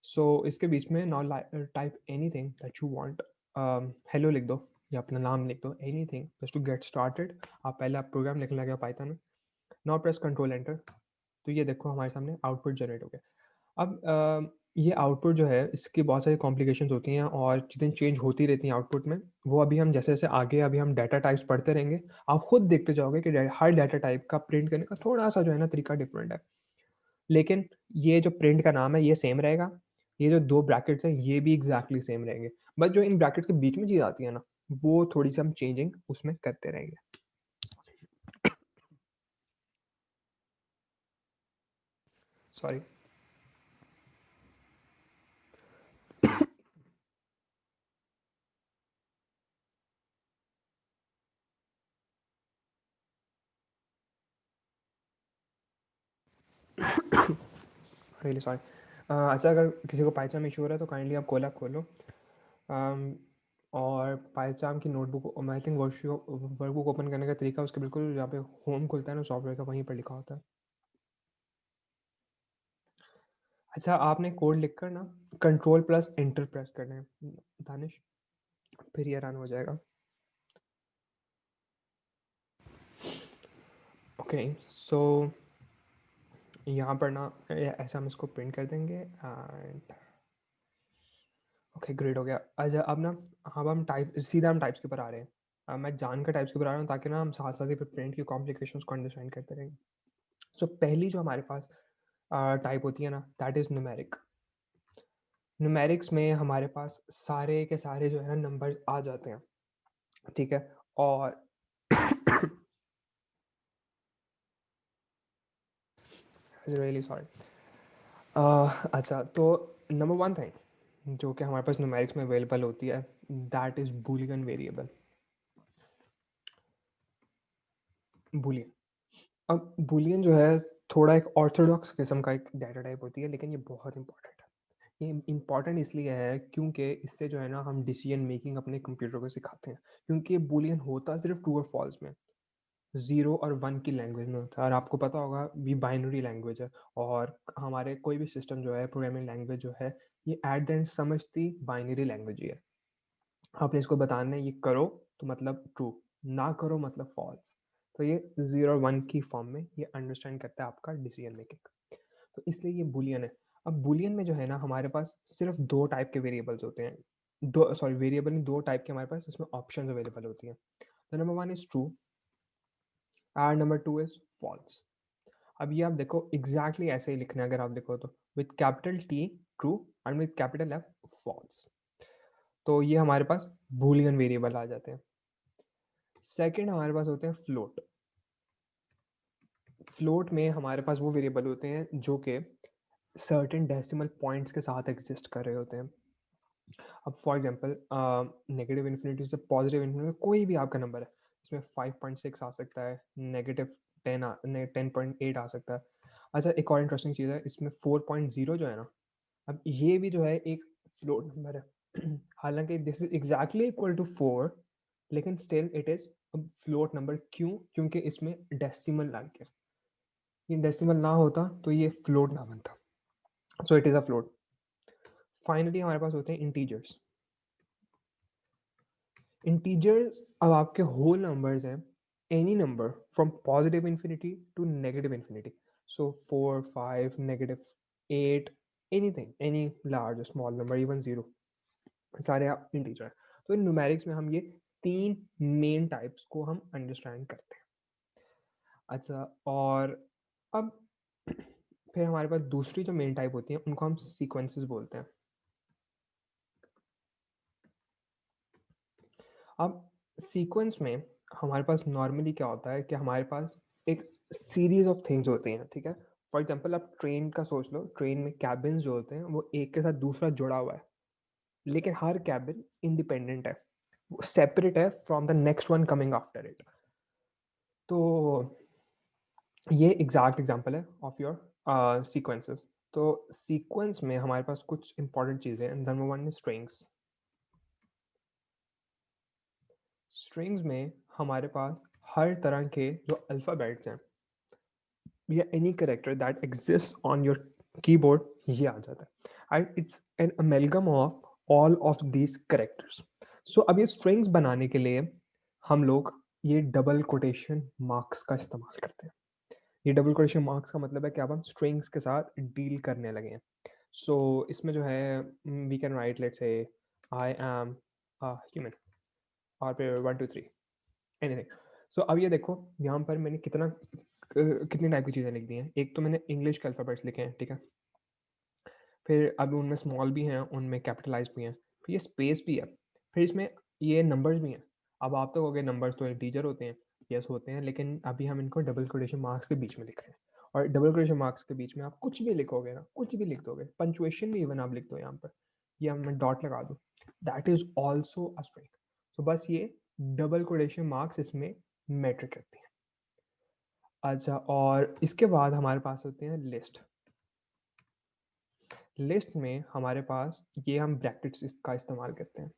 सो इसके बीच में now type anything that you want. Hello लिख दो या अपना नाम लिख दो, anything just to get started. आप पहले आप प्रोग्राम लिखने लगे पाइथन में. Now press control enter. तो ये देखो हमारे सामने आउटपुट जनरेट हो गया. अब ये आउटपुट जो है इसकी बहुत सारी कॉम्प्लिकेशंस होती हैं और चीज़ें चेंज होती रहती हैं आउटपुट में. वो अभी हम जैसे जैसे आगे अभी हम डाटा टाइप्स पढ़ते रहेंगे आप खुद देखते जाओगे कि हर डाटा टाइप का प्रिंट करने का थोड़ा सा जो है ना तरीका डिफरेंट है. लेकिन ये जो प्रिंट का नाम है ये सेम रहेगा. ये जो दो ब्रैकेट्स हैं ये भी एग्जैक्टली सेम रहेंगे. बस जो इन ब्रैकेट्स के बीच में चीज़ आती है ना वो थोड़ी सी हम चेंजिंग उसमें करते रहेंगे. सॉरी. Really sorry. अच्छा, अगर किसी को पाइथन में इशू हो रहा है तो काइंडली आप कोलैब खोलो. और पाइथन की notebook I think workbook open करने का तरीका उसके बिल्कुल यहाँ पे होम खुलता है ना सॉफ्टवेयर का वहीं पर लिखा होता है. अच्छा, आपने कोड लिखकर ना कंट्रोल प्लस एंटर प्रेस करना है दानिश, फिर ये रन हो जाएगा. ओके, सो यहाँ पर ना ऐसा हम इसको प्रिंट कर देंगे एंड ओके ग्रेट हो गया. अच्छा, अब ना हम टाइप सीधा हम टाइप्स के ऊपर आ रहे हैं. मैं जानकर टाइप्स के ऊपर आ रहा हूँ ताकि ना हम साथ साथ ही फिर प्रिंट की कॉम्प्लिकेशंस को अंडरस्टैंड करते रहेंगे. सो पहली जो हमारे पास टाइप होती है ना दैट इज़ न्यूमेरिक. न्यूमेरिक्स में हमारे पास सारे के सारे जो है ना नंबर्स आ जाते हैं. ठीक है. और रियली सॉरी. अच्छा, तो नंबर वन थिंग जो कि हमारे पास न्यूमेरिक्स में अवेलेबल होती है that is Boolean variable. Boolean. अब बूलियन जो है थोड़ा एक ऑर्थोडॉक्स किस्म का एक डाटा टाइप होती है, लेकिन ये बहुत इंपॉर्टेंट है. ये इंपॉर्टेंट इसलिए है क्योंकि इससे जो है ना हम डिसीजन मेकिंग अपने कंप्यूटर को सिखाते हैं. क्योंकि ये बूलियन होता सिर्फ ट्रू और फॉल्स में, ज़ीरो और वन की लैंग्वेज में होता है. और आपको पता होगा ये बाइनरी लैंग्वेज है. और हमारे कोई भी सिस्टम जो है प्रोग्रामिंग लैंग्वेज जो है ये एट द एंड समझती बाइनरी लैंग्वेज ही है. आपने इसको बताना है ये करो तो मतलब ट्रू, ना करो मतलब फॉल्स. तो ये 0 और 1 की फॉर्म में ये अंडरस्टैंड करता है आपका डिसीजन मेकिंग। तो इसलिए ये बुलियन है। अब बुलियन में जो है ना हमारे पास सिर्फ दो टाइप के वेरिएबल्स होते हैं, दो सॉरी वेरिएबल नहीं, दो टाइप के हमारे पास इसमें ऑप्शंस अवेलेबल होती हैं। तो number 1 is true and number 2 is false. अब ये आप देखो एग्जैक्टली ऐसे ही लिखना है, अगर आप देखो तो with capital T true and with capital F false. तो ये हमारे पास बुलियन वेरिएबल आ जाते हैं। सेकंड हमारे पास होते हैं फ्लोट। फ्लोट में हमारे पास वो वेरिएबल होते हैं जो कि सर्टेन डेसिमल पॉइंट्स के साथ एग्जिस्ट कर रहे होते हैं। अब फॉर एग्जांपल नेगेटिव इन्फिनिटी से पॉजिटिव इन्फिनिटी, कोई भी आपका नंबर है, इसमें 5.6 आ सकता है, नेगेटिव 10.8 आ सकता है। अच्छा, एक और इंटरेस्टिंग चीज़ है इसमें 4.0 जो है ना, अब ये भी जो है एक फ्लोट नंबर है। हालांकि this is exactly equal to 4, लेकिन still it is float number. क्यों? क्योंकि इसमें डेसिमल लग गया। ये डेसिमल ना होता तो ये फ्लोट ना बनता, so it is a float. Finally हमारे पास होते हैं इंटीजर्स। इंटीजर्स अब आपके होल नंबर्स हैं, any number from positive infinity to negative infinity. So 4, 5, negative 8, anything, any large small number, even 0, सारे आप इंटीजर हैं। तो इन न्यूमेरिक्स में हम ये तीन मेन टाइप्स को हम अंडरस्टैंड करते हैं। अच्छा, और अब फिर हमारे पास दूसरी जो मेन टाइप होती है उनको हम सीक्वेंसेस बोलते हैं। अब सीक्वेंस में हमारे पास नॉर्मली क्या होता है कि हमारे पास एक सीरीज ऑफ थिंग्स होती हैं, ठीक है। फॉर एग्जांपल आप ट्रेन का सोच लो, ट्रेन में कैबिन्स जो होते हैं वो एक के साथ दूसरा जुड़ा हुआ है, लेकिन हर कैबिन इंडिपेंडेंट है, सेपरेट है from the next one coming after it. तो ये एग्जैक्ट एग्जांपल है ऑफ योर सीक्वेंसेस। तो सीक्वेंस में हमारे पास कुछ इंपॉर्टेंट चीज़ें हैं। नंबर 1 है स्ट्रिंग्स। स्ट्रिंग्स में हमारे पास हर तरह के जो अल्फ़ाबेट्स हैं या any character that exist on your keyboard, ये आ जाता है, and it's an amalgam of all of these characters. So अब ये स्ट्रिंग्स बनाने के लिए हम लोग ये डबल कोटेशन मार्क्स का इस्तेमाल करते हैं। ये डबल कोटेशन मार्क्स का मतलब है कि अब हम स्ट्रिंग्स के साथ डील करने लगे हैं। सो इसमें जो है we can write let's say I am human, और फिर 1 2 3 एनीथिंग। सो अब ये देखो यहाँ पर मैंने कितनी टाइप की चीज़ें लिख दी हैं। एक तो मैंने इंग्लिश के अल्फ़ाबेट्स लिखे हैं, ठीक है। फिर अब उनमें स्मॉल भी हैं, उनमें कैपिटलाइज भी हैं, फिर ये स्पेस भी है, फिर इसमें ये नंबर्स भी हैं। अब आप तो कहोगे नंबर्स तो इंटीजर होते हैं, यस होते हैं, लेकिन अभी हम इनको डबल कोटेशन मार्क्स के बीच में लिख रहे हैं। और डबल कोटेशन मार्क्स के बीच में आप कुछ भी लिखोगे ना, कुछ भी लिख दोगे, पंचुएशन भी इवन आप लिख दो यहाँ पर, या मैं डॉट लगा दूँ, that is also a string. तो बस ये डबल कोटेशन मार्क्स इसमें मैटर करती हैं। अच्छा, और इसके बाद हमारे पास होते हैं लिस्ट। लिस्ट में हमारे पास ये हम ब्रैकेट्स का इस्तेमाल करते हैं,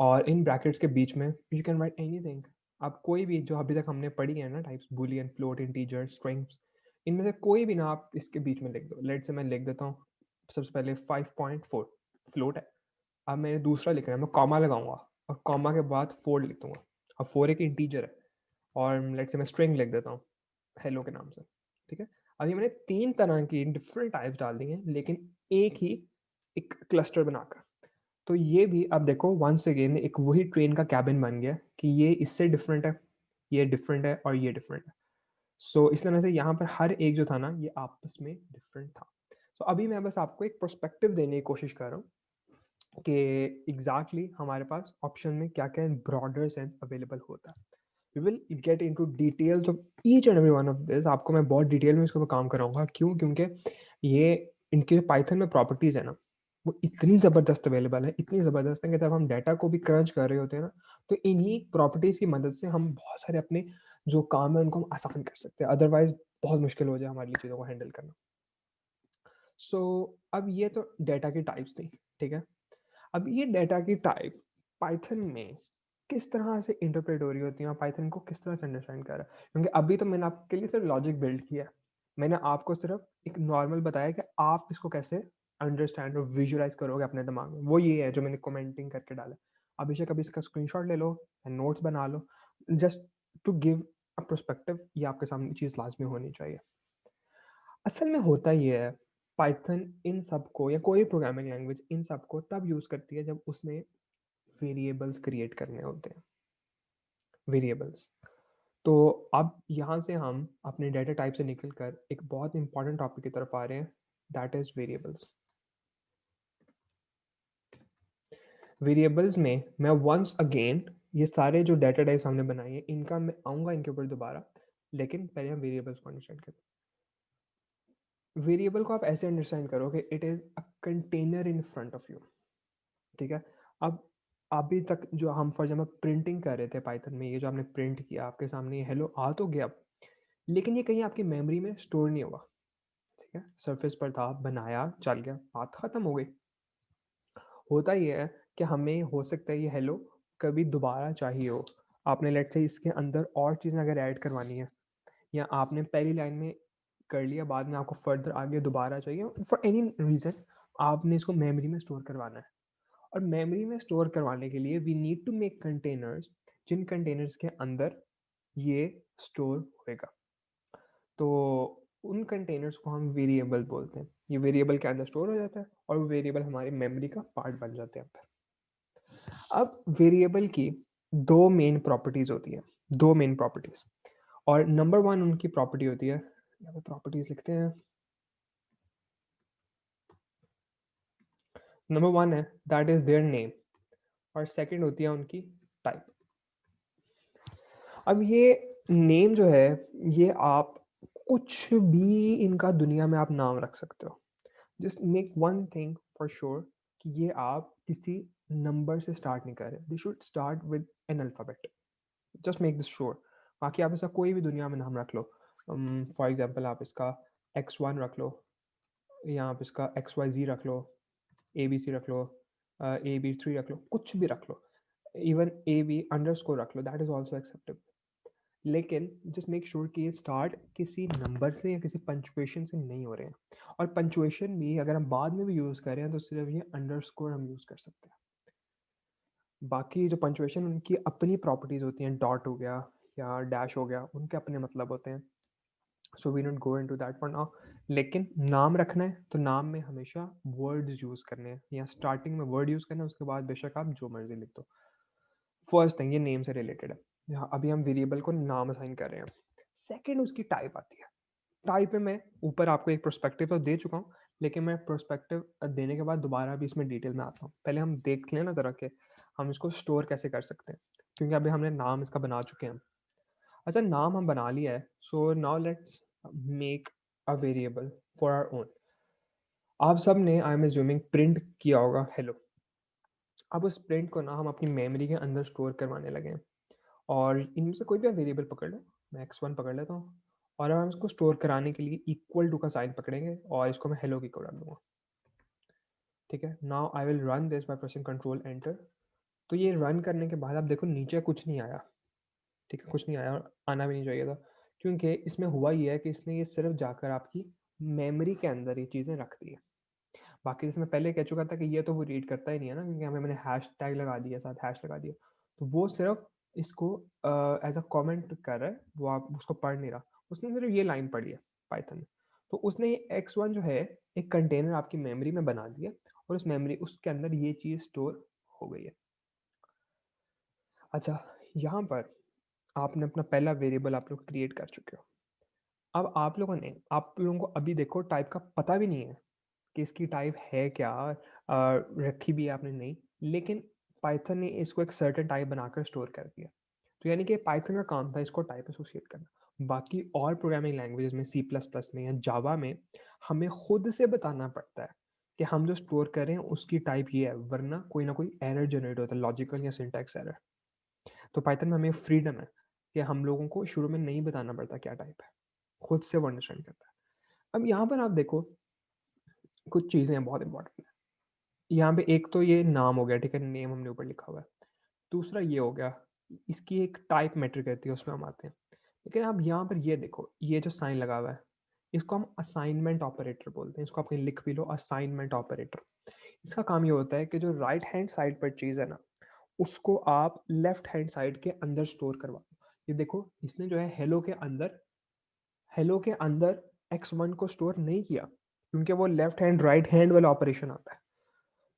और इन ब्रैकेट्स के बीच में यू कैन राइट एनीथिंग। आप कोई भी जो अभी तक हमने पढ़ी है ना types, Boolean, float, integer, strings, इनमें से कोई भी ना आप इसके बीच में लिख दो। लेट से मैं लिख देता हूँ सबसे पहले 5.4 फ्लोट है। अब मैंने दूसरा लिखना है, मैं कॉमा लगाऊंगा और कॉमा के बाद 4 लिख दूंगा। अब 4 एक इंटीजर है, और लेट से मैं स्ट्रिंग लिख देता हूँ हेलो के नाम से, ठीक है। अभी मैंने 3 तरह की डिफरेंट टाइप्स डाल दी हैं, लेकिन एक ही एक क्लस्टर बनाकर। तो ये भी अब देखो वंस अगेन एक वही ट्रेन का कैबिन बन गया कि ये इससे डिफरेंट है, ये डिफरेंट है, और ये डिफरेंट है। सो इस तरह से यहाँ पर हर एक जो था ना ये आपस में डिफरेंट था। तो अभी मैं बस आपको एक पर्सपेक्टिव देने की कोशिश कर रहा हूँ कि एग्जैक्टली हमारे पास ऑप्शन में क्या क्या इन ब्रॉडर सेंस अवेलेबल होता है। We will get into details of each and every one of this. आपको मैं बहुत डिटेल में इसके ऊपर काम कराऊंगा। क्यों? क्योंकि ये इनके पाइथन में प्रॉपर्टीज है ना, वो इतनी ज़बरदस्त अवेलेबल है, इतनी ज़बरदस्त है कि जब हम डाटा को भी क्रंच कर रहे होते हैं ना, तो इन्हीं प्रॉपर्टीज़ की मदद से हम बहुत सारे अपने जो काम है उनको हम आसान कर सकते हैं। अदरवाइज बहुत मुश्किल हो जाए हमारे लिए चीज़ों को हैंडल करना। सो अब ये तो डाटा की टाइप्स थी, ठीक है। अब ये डाटा की टाइप पाइथन में किस तरह से इंटरप्रेट हो रही होती है, और पाइथन को किस तरह से अंडरस्टैंड कर रहा है। क्योंकि अभी तो मैंने आपके लिए सिर्फ लॉजिक बिल्ड किया है, मैंने आपको सिर्फ एक नॉर्मल बताया कि आप इसको कैसे अंडरस्टैंड और विजुअलाइज करोगे अपने दिमाग में। वो ये है जो मैंने कमेंटिंग करके डाला। अभिषेक अभी इसका स्क्रीनशॉट ले लो, नोट्स बना लो, जस्ट टू गिव अब प्रोस्पेक्टिव ये आपके सामने चीज़ लाजमी होनी चाहिए। असल में होता ये है, पाइथन इन सब को या कोई प्रोग्रामिंग लैंग्वेज इन सब को तब यूज़ करती है जब उसमें वेरिएबल्स क्रिएट करने होते हैं। वेरिएबल्स, तो अब यहाँ से हम अपने डेटा टाइप से निकल कर एक बहुत इंपॉर्टेंट टॉपिक की तरफ आ रहे हैं, दैट इज़ वेरिएबल्स। वेरिएबल्स में मैं वंस अगेन ये सारे जो डेटा टाइप्स हमने बनाए हैं इनका मैं आऊँगा इनके ऊपर दोबारा, लेकिन पहले हम वेरिएबल्स को अंडरस्टैंड करें। वेरिएबल को आप ऐसे अंडरस्टैंड करो कि it is a container in front of you, ठीक है। अब अभी तक जो हम फॉर एग्जाम्पल प्रिंटिंग कर रहे थे पाइथन में, ये जो आपने प्रिंट किया आपके सामने ये हेलो आ तो गया, लेकिन ये कहीं आपकी मेमोरी में स्टोर नहीं हुआ, ठीक है। सरफेस पर था, बनाया, चल गया, बात खत्म हो गई। होता ये है कि हमें हो सकता है ये हेलो कभी दोबारा चाहिए हो, आपने लेट्स से इसके अंदर और चीज़ें अगर ऐड करवानी है, या आपने पहली लाइन में कर लिया, बाद में आपको फर्दर आगे दोबारा चाहिए फॉर एनी रीज़न, आपने इसको मेमोरी में स्टोर करवाना है। और मेमोरी में स्टोर करवाने के लिए we need to make containers, जिन कंटेनर्स के अंदर ये स्टोर होएगा। तो उन कंटेनर्स को हम वेरिएबल बोलते हैं। ये वेरिएबल के अंदर स्टोर हो जाता है और वो वेरिएबल हमारी मेमोरी का पार्ट बन जाते हैं। अब वेरिएबल की दो मेन प्रॉपर्टीज होती है, दो मेन प्रॉपर्टीज, और नंबर वन उनकी प्रॉपर्टी होती है, यहाँ पे प्रॉपर्टीज लिखते हैं, नंबर वन है दैट इज देयर नेम, और सेकंड होती है उनकी टाइप। अब ये नेम जो है, ये आप कुछ भी इनका दुनिया में आप नाम रख सकते हो, just make one thing for sure कि ये आप किसी नंबर से स्टार्ट नहीं कर रहे, they should start with N alphabet, just make this sure. बाकी आप इसका कोई भी दुनिया में नाम रख लो, फॉर एग्जांपल आप इसका x1 रख लो, या आप इसका XYZ रख लो, ABC रख लो, AB3 रख लो, कुछ भी रख लो, इवन AB अंडरस्कोर रख लो, दैट इज ऑल्सो एक्सेप्टेबल। लेकिन जस्ट मेक श्योर कि ये स्टार्ट किसी नंबर से या किसी पंचुएशन से नहीं हो रहे हैं, और पंचुएशन भी अगर हम बाद में भी यूज़ कर रहे हैं तो सिर्फ ये अंडरस्कोर हम यूज़ कर सकते हैं। बाकी जो पंचुएशन उनकी अपनी प्रॉपर्टीज होती हैं, डॉट हो गया या डैश हो गया, उनके अपने मतलब होते हैं, so we don't go into that for now. लेकिन नाम रखना है तो नाम में हमेशा वर्ड्स यूज़ करने हैं, या स्टार्टिंग में वर्ड यूज़ करना है, उसके बाद बेशक आप जो मर्जी लिख दो। फर्स्ट थिंग, ये नेम से रिलेटेड है, यहाँ अभी हम वेरिएबल को नाम असाइन कर रहे हैं। सेकेंड उसकी टाइप आती है। टाइप में मैं ऊपर आपको एक प्रोस्पेक्टिव तो दे चुका हूँ, लेकिन मैं प्रोस्पेक्टिव देने के बाद दोबारा भी इसमें डिटेल में आता हूँ। पहले हम देख लें ना जरा के हम इसको स्टोर कैसे कर सकते हैं, क्योंकि अभी हमने नाम इसका बना चुके हैं। अच्छा, नाम हम बना लिया है, so now let's make a variable for our own. आप सब ने आई एम एज्यूमिंग प्रिंट किया होगा हेलो। अब उस प्रिंट को ना हम अपनी मेमोरी के अंदर स्टोर करवाने लगे हैं, और इनमें से कोई भी आप वेरिएबल पकड़ लो, मैं x1 पकड़ लेता हूँ, और हम इसको स्टोर कराने के लिए इक्वल टू का साइन पकड़ेंगे और इसको मैं हेलो की को डाल दूंगा, ठीक है। Now I will run this by pressing control enter. तो ये रन करने के बाद आप देखो नीचे कुछ नहीं आया, ठीक है, कुछ नहीं आया, और आना भी नहीं चाहिए था, क्योंकि इसमें हुआ ये है कि इसने ये सिर्फ जाकर आपकी मेमोरी के अंदर ये चीज़ें रख दी है। बाकी इसमें पहले कह चुका था कि ये तो वो रीड करता ही नहीं है ना, क्योंकि हमें मैंने हैश टैग लगा दिया, साथ हैश लगा दिया, तो वो सिर्फ इसको एज अ कमेंट कर रहा है, वो आप उसको पढ़ नहीं रहा, उसने सिर्फ ये लाइन पढ़ी है पाइथन में। तो उसने x1 जो है एक कंटेनर आपकी मेमोरी में बना दिया, और उस मेमोरी उसके अंदर ये चीज़ स्टोर हो गई है। अच्छा, यहाँ पर आपने अपना पहला वेरिएबल आप लोग क्रिएट कर चुके हो। अब आप लोगों को अभी देखो टाइप का पता भी नहीं है कि इसकी टाइप है क्या, रखी भी है आपने नहीं, लेकिन पाइथन ने इसको एक सर्टेन टाइप बनाकर स्टोर कर दिया। तो यानी कि पाइथन का काम था इसको टाइप एसोसिएट करना। बाकी और प्रोग्रामिंग लैंग्वेजेस में सी प्लस प्लस में या जावा में हमें खुद से बताना पड़ता है कि हम जो स्टोर कर रहे हैं उसकी टाइप ये है, वरना कोई ना कोई एरर जनरेट होता है, लॉजिकल या सिंटैक्स एरर। तो पाइथन में हमें फ्रीडम है कि हम लोगों को शुरू में नहीं बताना पड़ता क्या टाइप है, खुद से वो अंडरस्टैंड करता है। अब यहाँ पर आप देखो कुछ चीज़ें हैं बहुत इंपॉर्टेंट है। यहाँ पे एक तो ये नाम हो गया, ठीक है, नेम हमने ऊपर लिखा हुआ है। दूसरा ये हो गया, इसकी एक टाइप मेट्रिक रहती है, उसमें हम आते हैं। लेकिन आप यहाँ पर ये देखो, ये जो साइन लगा हुआ है इसको हम असाइनमेंट ऑपरेटर बोलते हैं, इसको आप कहीं लिख भी लो, असाइनमेंट ऑपरेटर। इसका काम ये होता है कि जो राइट हैंड साइड पर चीज़ है ना, उसको आप लेफ्ट हैंड साइड के अंदर स्टोर करवा दो। ये देखो इसने जो है हेलो के अंदर x1 को स्टोर नहीं किया, क्योंकि वो लेफ्ट हैंड राइट हैंड वाला ऑपरेशन आता है।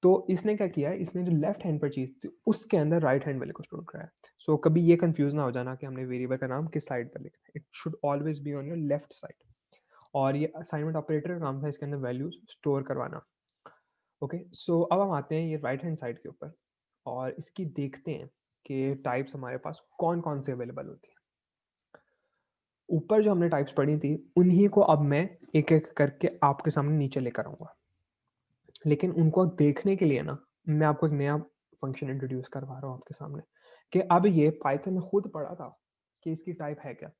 तो इसने क्या किया है, इसने जो लेफ्ट हैंड पर चीज थी उसके अंदर राइट हैंड वाले को स्टोर कराया। सो कभी ये कंफ्यूज ना हो जाना कि हमने वेरिएबल का नाम किस साइड पर लिखना है, it should always be on your left side. और ये असाइनमेंट ऑपरेटर का काम था इसके अंदर वैल्यूज स्टोर करवाना। ओके, सो अब हम आते हैं ये राइट हैंड साइड के ऊपर और इसकी देखते हैं कि टाइप्स हमारे पास कौन कौन से अवेलेबल होती है। ऊपर जो हमने टाइप्स पढ़ी थी उन्हीं को अब मैं एक एक करके आपके सामने नीचे लेकर आऊंगा, लेकिन उनको देखने के लिए ना मैं आपको एक नया फंक्शन इंट्रोड्यूस करवा रहा हूँ आपके सामने, कि अब ये पाइथन ने खुद पढ़ा था कि इसकी टाइप है क्या।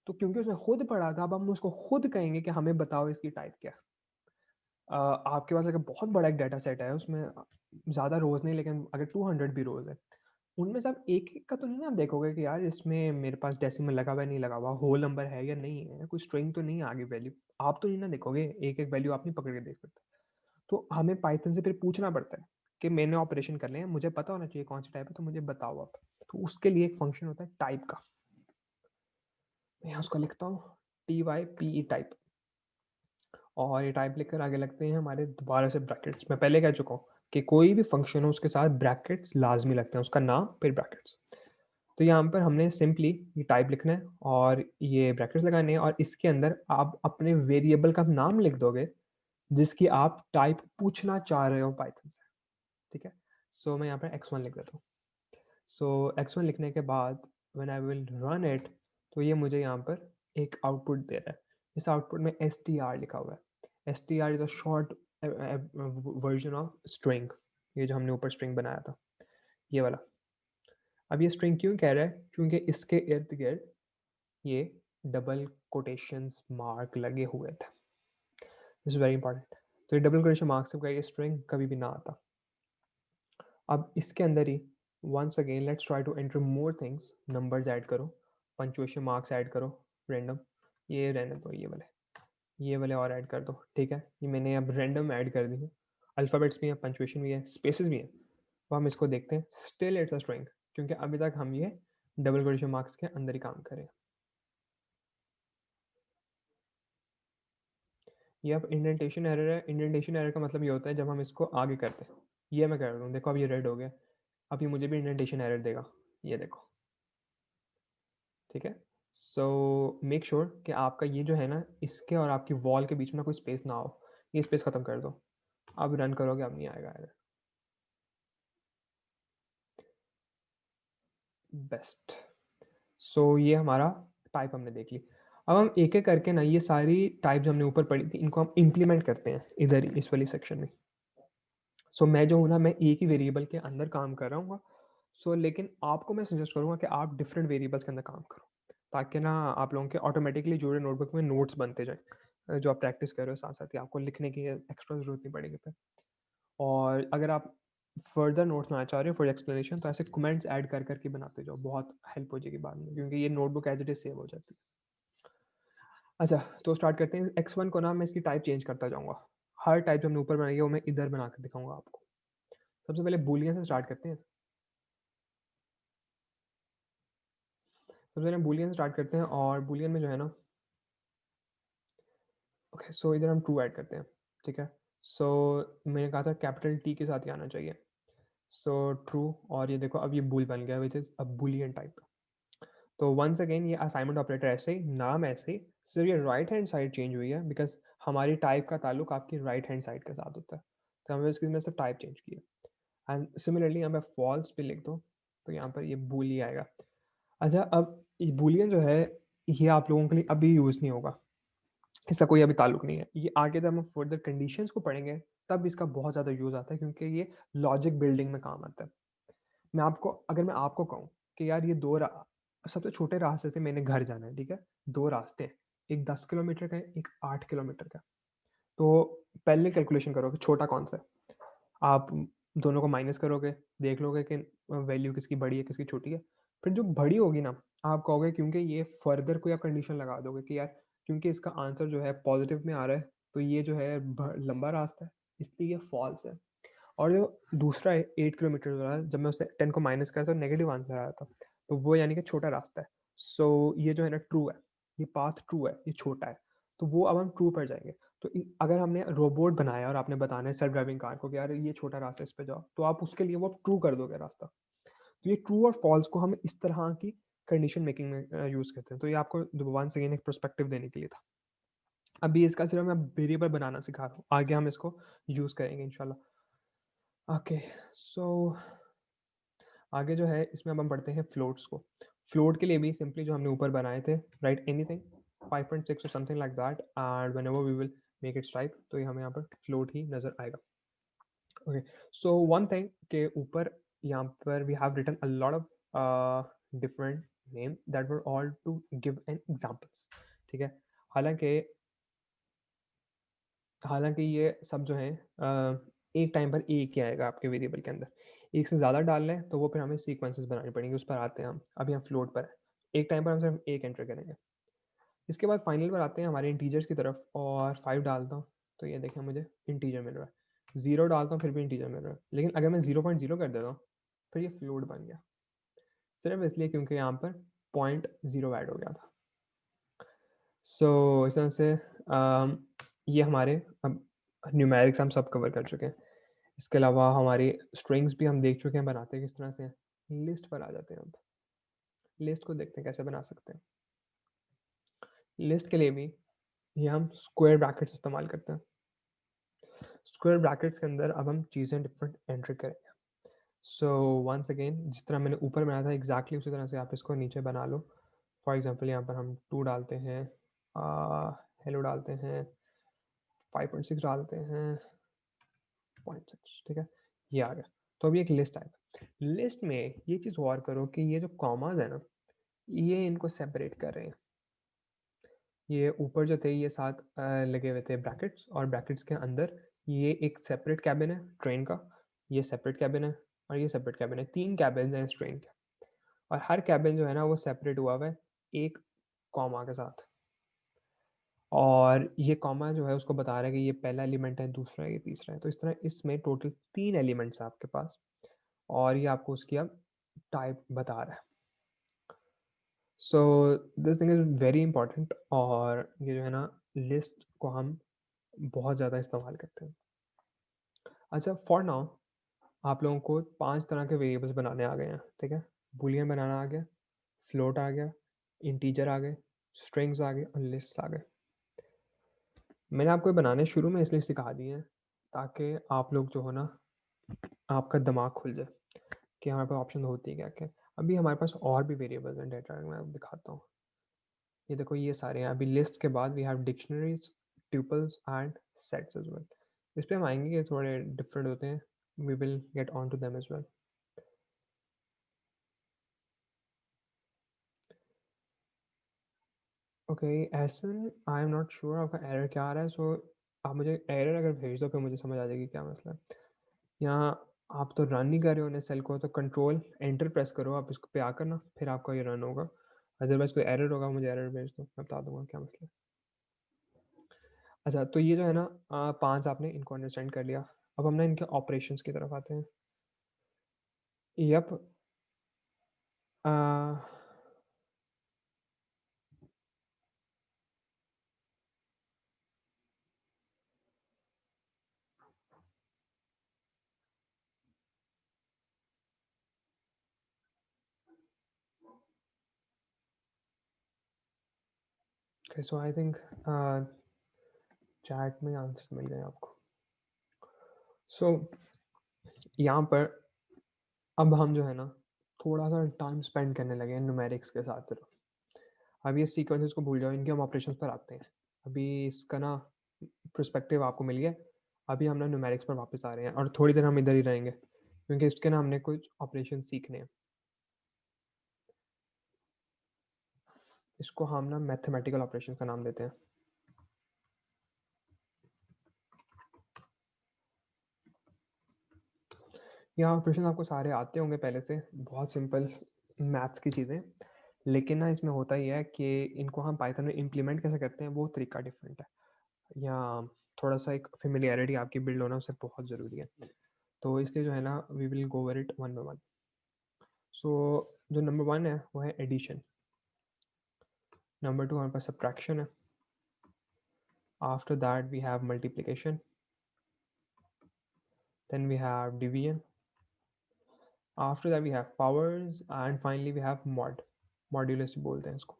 तो क्योंकि उसने खुद पढ़ा था, अब हम उसको खुद कहेंगे कि हमें बताओ इसकी टाइप क्या है। आपके पास अगर बहुत बड़ा एक डाटा सेट है, उसमें ज़्यादा रोज नहीं, लेकिन अगर 200 भी रोज है, उनमें से आप एक एक का तो नहीं आप देखोगे कि यार इसमें मेरे पास डेसिमल लगा हुआ है नहीं लगा हुआ, होल नंबर है या नहीं है, कोई स्ट्रिंग तो नहीं है आगे वैल्यू, आप तो नहीं ना देखोगे, एक एक वैल्यू आप नहीं पकड़ के देख सकते। तो हमें पाइथन से फिर पूछना पड़ता है कि मैंने ऑपरेशन कर लिया, मुझे पता होना चाहिए कौन सी टाइप है, तो मुझे बताओ आप। तो उसके लिए एक फंक्शन होता है टाइप का, मैं यहाँ उसको लिखता हूँ TYPE टाइप, और ये टाइप लिखकर आगे लगते हैं हमारे दोबारा से ब्रैकेट्स। मैं पहले कह चुका हूँ कि कोई भी फंक्शन हो उसके साथ ब्रैकेट्स लाजमी लगते हैं, उसका नाम फिर ब्रैकेट्स। तो यहाँ पर हमने सिंपली ये टाइप लिखना है और ये ब्रैकेट्स लगाने हैं, और इसके अंदर आप अपने वेरिएबल का नाम लिख दोगे जिसकी आप टाइप पूछना चाह रहे हो पाइथन से। ठीक है, सो मैं यहाँ पर x1 लिख देता हूँ। सो x1 लिखने के बाद when I will run it, तो ये मुझे यहाँ पर एक आउटपुट दे रहा है। इस आउटपुट में str लिखा हुआ है। str is a short version of string, ये जो हमने ऊपर स्ट्रिंग बनाया था ये वाला। अब ये स्ट्रिंग क्यों कह रहा है, क्योंकि इसके इर्द गिर्द ये डबल कोटेशंस मार्क लगे हुए थे। This is very important. तो ये डबल कोटेशन मार्क से ये स्ट्रिंग कभी भी ना आता। अब इसके अंदर ही once again let's try to enter more things, numbers add करो, पंक्चुएशन मार्क्स ऐड करो, रैंडम, ये रहने दो, ये वाले और ऐड कर दो। ठीक है, ये मैंने अब रैंडम ऐड कर दी है, अल्फ़ाबेट्स भी हैं, पंक्चुएशन भी है, स्पेसेस भी हैं। तो हम इसको देखते हैं, स्टिल इट्स अ स्ट्रिंग, क्योंकि अभी तक हम ये डबल कोटेशन मार्क्स के अंदर ही काम करें। ये अब इंडेंटेशन एरर है। इंडेंटेशन एरर का मतलब ये होता है जब हम इसको आगे करते हैं। ये मैं कर रहा हूँ, देखो अब ये रेड हो गया, अब ये मुझे भी इंडेंटेशन एरर देगा, ये देखो। ठीक है, सो मेक श्योर कि आपका ये जो है ना, इसके और आपकी वॉल के बीच में कोई स्पेस ना हो, ये स्पेस ख़त्म कर दो। अब रन करोगे, अब नहीं आएगा एरर। बेस्ट। सो ये हमारा टाइप हमने देख ली। अब हम एक एक करके ना ये सारी टाइप जो हमने ऊपर पढ़ी थी इनको हम इम्प्लीमेंट करते हैं इधर इस वाली सेक्शन में। सो मैं जो हूँ ना, मैं एक ही वेरिएबल के अंदर काम कर रहा हूँ। सो लेकिन आपको मैं सजेस्ट करूँगा कि आप डिफरेंट वेरिएबल्स के अंदर काम करो, ताकि ना आप लोगों के ऑटोमेटिकली जुड़े नोटबुक में नोट्स बनते जाए, जो आप प्रैक्टिस कर रहे हो साथ साथ ही आपको लिखने की एक्स्ट्रा जरूरत नहीं पड़ेगी फिर। और अगर आप फर्दर नोट्स बनाना चाह रहे हो फॉर एक्सप्लेनेशन, तो ऐसे कमेंट्स ऐड कर करके बनाते जाओ, बहुत हेल्प हो जाएगी बाद में, क्योंकि ये notebook as it is save हो जाती है। अच्छा, तो स्टार्ट करते हैं। x1 को ना मैं इसकी टाइप चेंज करता जाऊंगा, हर टाइप जो हमने ऊपर बनाई है वो मैं इधर बना कर दिखाऊंगा आपको। सबसे पहले बूलियन से स्टार्ट करते हैं। सबसे पहले बूलियन स्टार्ट करते हैं, और बूलियन में जो है ना, ओके, सो इधर हम ट्रू ऐड करते हैं। ठीक है, सो मैंने कहा था कैपिटल टी के साथ ही आना चाहिए, सो ट्रू। और ये देखो अब ये बूल बन गया which is a Boolean type. तो वंस अगेन ये असाइनमेंट ऑपरेटर ऐसे ही, नाम ऐसे ही, सिर्फ ये राइट हैंड साइड चेंज हुई है बिकॉज हमारी टाइप का ताल्लुक आपकी राइट हैंड साइड के साथ होता है, तो हमें इसकी में से टाइप चेंज की है। एंड सिमिलरली यहाँ पे फॉल्स पे लिख दो, तो यहाँ पर ये बूल ही आएगा। अच्छा, अब ये बूलियन जो है ये आप लोगों के लिए अभी यूज़ नहीं होगा, इसका कोई अभी ताल्लुक नहीं है। ये आगे जब हम फर्दर कंडीशंस को पढ़ेंगे तब इसका बहुत ज़्यादा यूज़ आता है, क्योंकि ये लॉजिक बिल्डिंग में काम आता है। अगर मैं आपको कहूँ कि यार ये सबसे छोटे रास्ते से मैंने घर जाना है, ठीक है, दो रास्ते हैं, एक 10 किलोमीटर का है, एक 8 किलोमीटर का। तो पहले कैलकुलेशन करो कि छोटा कौन सा है, आप दोनों को माइनस करोगे, देख लोगे कि वैल्यू किसकी बड़ी है किसकी छोटी है। फिर जो बड़ी होगी ना, आप कहोगे, क्योंकि ये फर्दर कोई आप कंडीशन लगा दोगे कि यार क्योंकि इसका आंसर जो है पॉजिटिव में आ रहा है, तो ये जो है लंबा रास्ता है, इसलिए ये फॉल्स है। और जो दूसरा है 8 किलोमीटर वाला, जब मैं उससे 10 को माइनस करता तो नेगेटिव आंसर आया था, तो वो यानी कि छोटा रास्ता है। सो ये जो है ना ट्रू है, ये पाथ ट्रू है, ये छोटा है, तो वो अब हम ट्रू पर जाएंगे। तो अगर हमने रोबोट बनाया और आपने बताना है सेल्फ ड्राइविंग कार को कि यार ये छोटा रास्ता इस पे जाओ, तो आप उसके लिए वो ट्रू कर दोगे रास्ता। तो ये ट्रू और फॉल्स को हम इस तरह की कंडीशन मेकिंग में यूज करते हैं। तो ये आपको वंस अगेन एक पर्सपेक्टिव देने के लिए था। अभी इसका सिर्फ मैं वेरिएबल बनाना सिखा रहा हूँ, आगे हम इसको यूज करेंगे इंशाल्लाह। ओके, सो आगे जो है इसमें अब हम पढ़ते हैं फ्लोट्स को। फ्लोट के लिए भी सिंपली जो हमने ऊपर बनाए थे, राइट एनीथिंग 5.6 और something like that, and whenever we will make it type, तो ये हमें यहाँ पर फ्लोट ही नजर आएगा। ओके, सो वन थिंग के ऊपर यहाँ पर we have written a lot of different name that were all to give an examples. ठीक है, हालांकि हालांकि ये सब जो है एक टाइम पर एक ही आएगा आपके वेरिएबल के अंदर। एक से ज़्यादा डाल लें तो वो फिर हमें सीक्वेंसेस बनानी पड़ेंगे, उस पर आते हैं हम। अभी हम फ्लोट पर है, एक टाइम पर हम सिर्फ एक एंटर करेंगे। इसके बाद फाइनल पर आते हैं हमारे इंटीजर्स की तरफ, और 5 डालता हूँ तो ये देखें मुझे इंटीजर मिल रहा है। 0 डालता हूँ फिर भी इंटीजर मिल रहा है, लेकिन अगर मैं 0.0 कर देता हूँ फिर ये फ्लोट बन गया, सिर्फ इसलिए क्योंकि यहाँ पर 0.0 ऐड हो गया था। इस तरह से ये हमारे अब न्यूमेरिक्स हम सब कवर कर चुके हैं। इसके अलावा हमारी स्ट्रिंग्स भी हम देख चुके हैं बनाते किस तरह से हैं। लिस्ट पर आ जाते हैं। अब लिस्ट को देखते हैं कैसे बना सकते हैं। लिस्ट के लिए भी ये हम स्क्वायर ब्रैकेट्स इस्तेमाल करते हैं। स्क्वायर ब्रैकेट्स के अंदर अब हम चीज़ें डिफरेंट एंटर करेंगे। वंस अगेन जिस तरह मैंने ऊपर बनाया था एग्जैक्टली उसी तरह से आप इसको नीचे बना लो। फॉर एग्जाम्पल यहाँ पर हम 2 डालते हैं, हेलो डालते हैं, 5.6 डालते हैं, 0.6। ठीक है, ये आ गया। तो अभी एक लिस्ट आएगा। लिस्ट में ये चीज़ गौर करो कि ये जो कॉमाज है ना, ये इनको सेपरेट कर रहे हैं। ये ऊपर जो थे ये साथ लगे हुए थे ब्रैकेट्स, और ब्रैकेट्स के अंदर ये एक सेपरेट कैबिन है ट्रेन का, ये सेपरेट कैबिन है, और ये सेपरेट कैबिन है। 3 कैबिन हैं इस ट्रेन के, और हर कैबिन जो है ना वो सेपरेट हुआ हुआ है एक कॉमा के साथ। और ये कॉमा जो है उसको बता रहा है कि ये पहला एलिमेंट है, दूसरा है, ये तीसरा है। तो इस तरह इसमें टोटल 3 एलिमेंट्स है आपके पास, और ये आपको उसकी अब टाइप बता रहा है। So this thing is very important, और ये जो है ना लिस्ट को हम बहुत ज़्यादा इस्तेमाल करते हैं। अच्छा, फॉर नाउ आप लोगों को 5 तरह के वेरिएबल्स बनाने आ गए हैं। ठीक है, बूलियन बनाना आ गया, फ्लोट आ गया, इंटीजर आ गए, स्ट्रिंग्स आ गए, और लिस्ट आ गए। मैंने आपको ये बनाने शुरू में इसलिए सिखा दिए हैं ताकि आप लोग जो हो ना, आपका दिमाग खुल जाए कि हमारे पास ऑप्शन होती है क्या क्या। अभी हमारे पास और भी वेरिएबल्स हैं डेटा में, मैं दिखाता हूँ। ये देखो ये सारे हैं। अभी लिस्ट के बाद we have dictionaries, tuples and sets as well. इस पे हम आएंगे, ये थोड़े डिफरेंट होते हैं, we will get on to them as well. Okay, Ehsan I am not sure आपका एरर क्या आ रहा है। आप मुझे एरर अगर भेज दो फिर मुझे समझ आ जाएगी क्या मसला है। यहाँ आप तो रन नहीं कर रहे हो ना सेल को, तो कंट्रोल एंटर प्रेस करो आप इसको पे आकर ना, फिर आपका ये रन होगा। अदरवाइज कोई एरर होगा मुझे एरर भेज दो, मैं बता दूंगा क्या मसला है। अच्छा, तो ये जो है ना 5 आपने इनको अंडरस्टैंड कर लिया। अब हम ना इनके ऑपरेशंस की तरफ आते हैं। Yup, so I think chat में आंसर मिल गए आपको। सो यहाँ पर अब हम जो है ना थोड़ा सा टाइम स्पेंड करने लगे हैं न्यूमेरिक्स के साथ सिर्फ। अब ये सीक्वेंसेस को भूल जाओ, इनके हम ऑपरेशंस पर आते हैं। अभी इसका ना पर्सपेक्टिव आपको मिल गया। अभी हम ना न्यूमेरिक्स पर वापस आ रहे हैं, और थोड़ी देर हम इधर ही रहेंगे क्योंकि इसके ना हमने कुछ ऑपरेशन सीखने हैं। इसको हम ना मैथमेटिकल ऑपरेशन का नाम देते हैं। यहाँ ऑपरेशन आपको सारे आते होंगे पहले से, बहुत सिंपल मैथ्स की चीज़ें। लेकिन ना इसमें होता ही है कि इनको हम पाइथन में इम्प्लीमेंट कैसे करते हैं वो तरीका डिफरेंट है। या थोड़ा सा एक फेमिलियरिटी आपकी बिल्ड होना उससे बहुत ज़रूरी है। तो इसलिए जो है ना we will go over it one by one. So जो नंबर 1 है वो है एडिशन। नंबर 2 हमारे पास सब्ट्रैक्शन है. After that we have multiplication, then we have division, after that we have powers, and finally we have modulus बोलते हैं इसको.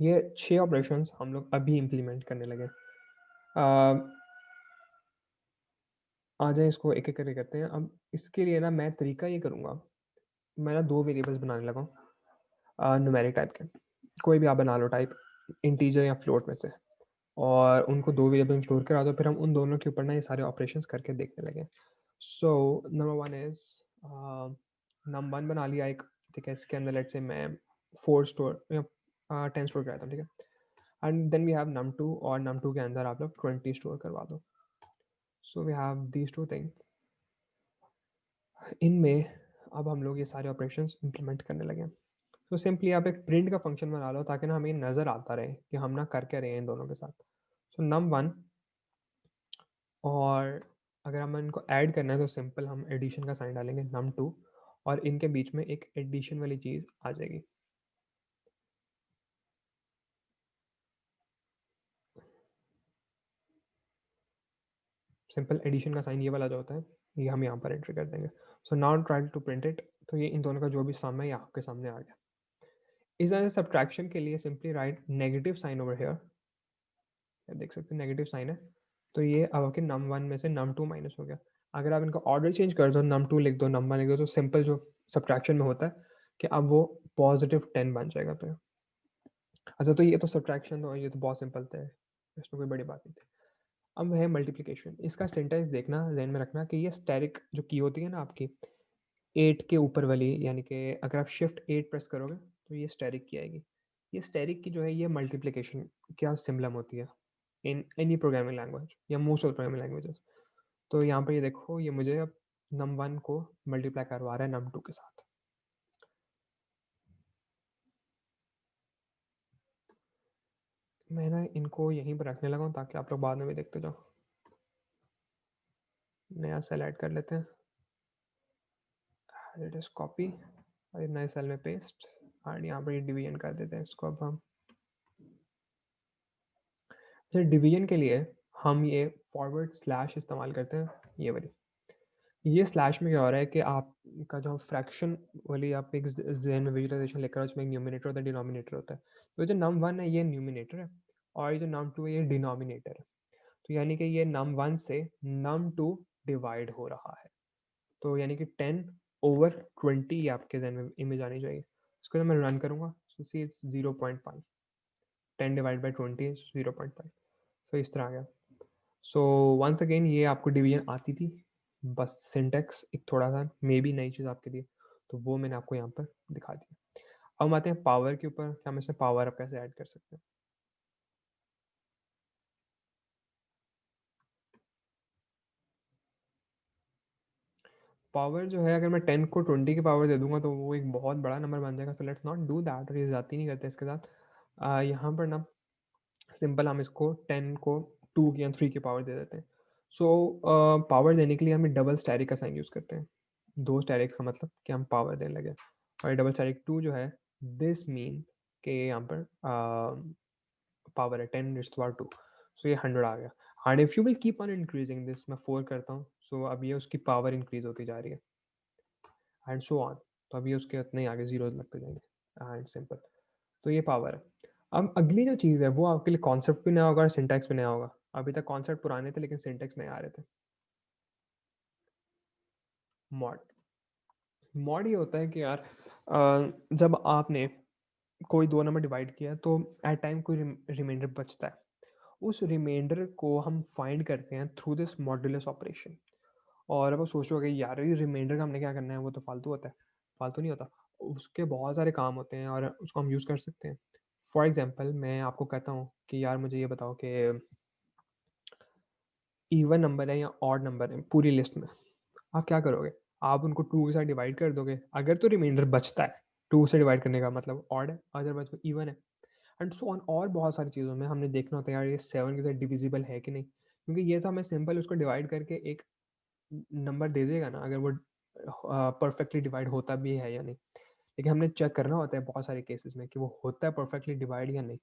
ये 6 ऑपरेशंस हम लोग अभी इम्प्लीमेंट करने लगे. आ जाए इसको एक एक करके करते हैं. अब इसके लिए ना मैं तरीका ये करूँगा, मैं ना 2 वेरिएबल्स बनाने लगा हूँ न्यूमेरिक टाइप के. कोई भी आप बना लो टाइप, इंटीजर या फ्लोट में से, और उनको 2 वेरिएबल में स्टोर करा दो. फिर हम उन दोनों के ऊपर ना ये सारे ऑपरेशंस करके देखने लगे. सो नंबर 1 इज num1 बना लिया एक. ठीक है, इसके अंदर लेट्स से मैं 4 स्टोर या 10 स्टोर कराता हूँ. ठीक है, and then we have num2, और num2 के अंदर आप लोग 20 स्टोर करवा दो. So we have these 2 things. इनमें अब हम लोग ये सारे ऑपरेशंस इंप्लीमेंट करने लगे. तो सिंपली आप एक प्रिंट का फंक्शन बना लो ताकि ना हमें नज़र आता रहे कि हम ना कर क्या रहे हैं इन दोनों के साथ. सो num1, और अगर हमें इनको ऐड करना है तो सिंपल हम एडिशन का साइन डालेंगे num2, और इनके बीच में एक एडिशन वाली चीज़ आ जाएगी. सिंपल एडिशन का साइन ये वाला जो होता है, ये हम यहाँ पर एंट्री कर देंगे. So now try to print it. तो ये इन दोनों का जो भी सम है ये आपके सामने आ गया. इस तरह से सब्ट्रैक्शन के लिए simply write negative sign over here. देख सकते हैं नेगेटिव साइन है, तो ये अब आपके num1 में से num2 माइनस हो गया. अगर आप इनका ऑर्डर चेंज कर दो, num2 लिख दो, num1 लिख दो, तो सिंपल जो सब्ट्रैक्शन में होता है कि अब वो +10 बन जाएगा. तो अच्छा, तो ये तो सब्ट्रैक्शन, तो ये तो बहुत सिंपल था, इसमें कोई बड़ी बात नहीं थी. अब है मल्टीप्लिकेशन. इसका सेंटेंस देखना, ध्यान में रखना कि ये स्टेरिक जो की होती है ना आपकी 8 के ऊपर वाली, यानी कि अगर आप शिफ्ट 8 प्रेस करोगे तो ये स्टेरिक की आएगी. ये स्टेरिक की जो है ये मल्टीप्लिकेशन क्या सिम्बलम होती है इन एनी प्रोग्रामिंग लैंग्वेज या मोस्ट ऑफ प्रोग्रामिंग लैंग्वेजेस. तो यहाँ पर ये देखो, ये मुझे अब num1 को मल्टीप्लाई करवा रहा है num2 के साथ. मैं ना इनको यहीं पर रखने लगा हूँ ताकि आप लोग बाद में भी देखते जाओ. नया सेल ऐड कर लेते हैं. इट इज कॉपी, और नए सेल में पेस्ट, और यहाँ पर डिवीजन कर देते हैं इसको. अब हम जैसे डिवीजन के लिए हम ये फॉरवर्ड स्लैश इस्तेमाल करते हैं. ये वाली, ये स्लैश में क्या हो रहा है कि आपका जो फ्रैक्शन वाली आप एक जहन में विजुअलाइजेशन लेकर, उसमें एक न्यूमिनेटर होता है, डिनोमिनेटर होता है. तो जो num1 है ये न्यूमिनेटर है, और ये जो num2 है ये डिनोमिनेटर है. तो यानी कि ये num1 से num2 डिवाइड हो रहा है. तो यानी कि 10/20 ये आपके जहन में इमेज आनी चाहिए. इसको जब मैं रन करूँगा तो सी इट्स 0.5. 10/20 इज 0.5. सो इस तरह आ गया. सो वंस अगेन ये आपको डिवीजन आती थी, बस सिंटेक्स एक थोड़ा सा मे बी नई चीज़ आपके लिए, तो वो मैंने आपको यहाँ पर दिखा दिया. अब हम आते हैं पावर के ऊपर कि हम इसमें पावर अप कैसे ऐड कर सकते हैं. पावर जो है, अगर मैं 10 को 20 की पावर दे दूंगा तो वो एक बहुत बड़ा नंबर बन जाएगा. So let's not do that, और ये ज़्यादा नहीं करते इसके साथ. यहाँ पर ना सिंपल हम इसको 10 को 2 की या 3 की पावर दे देते हैं. सो पावर देने के लिए हमें डबल स्टैरिक का साइन यूज़ करते हैं. 2 स्टैरिक का मतलब कि हम पावर देने लगे. और डबल स्टैरिक 2 जो है, दिस मीन कि यहाँ पर पावर है 10^2, सो ये 100 आ गया. And if you will keep on increasing this, मैं 4 करता हूँ, सो अब ये उसकी पावर इंक्रीज होती जा रही है, एंड सो ऑन. तो अभी उसके उतने ही आगे जीरो लगते जाएंगे, एंड सिंपल. तो ये पावर है. अब अगली जो चीज़ है वो आपके लिए कॉन्सेप्ट भी नया होगा और सिंटैक्स भी नया होगा. अभी तक कॉन्सेप्ट पुराने थे लेकिन सिंटैक्स नए आ रहे थे. मॉड. मॉड ये होता है कि यार जब आपने कोई दो नंबर डिवाइड किया तो एट टाइम कोई रिमाइंडर बचता है. उस रिमाइंडर को हम फाइंड करते हैं थ्रू दिस मॉड्यूलस ऑपरेशन. और अब आप सोचोगे यार ये रिमाइंडर का हमने क्या करना है, वो तो फालतू होता है. फालतू नहीं होता, उसके बहुत सारे काम होते हैं और उसको हम यूज़ कर सकते हैं. फॉर एग्जाम्पल मैं आपको कहता हूँ कि यार मुझे ये बताओ कि इवन नंबर है या ऑड नंबर है पूरी लिस्ट में, आप क्या करोगे? आप उनको 2 के साथ डिवाइड कर दोगे. अगर तो रिमाइंडर बचता है, 2 से डिवाइड करने का मतलब ऑड है, अदरवाइज वो इवन है, एंड सो ऑन. और बहुत सारी चीज़ों में हमने देखना होता है यार ये 7 के साथ डिविजिबल है कि नहीं, क्योंकि ये तो हमें सिंपल उसको डिवाइड करके एक नंबर दे देगा ना, अगर वो परफेक्टली डिवाइड होता भी है या नहीं. लेकिन हमने चेक करना होता है बहुत सारे केसेस में कि वो होता है परफेक्टली डिवाइड या नहीं।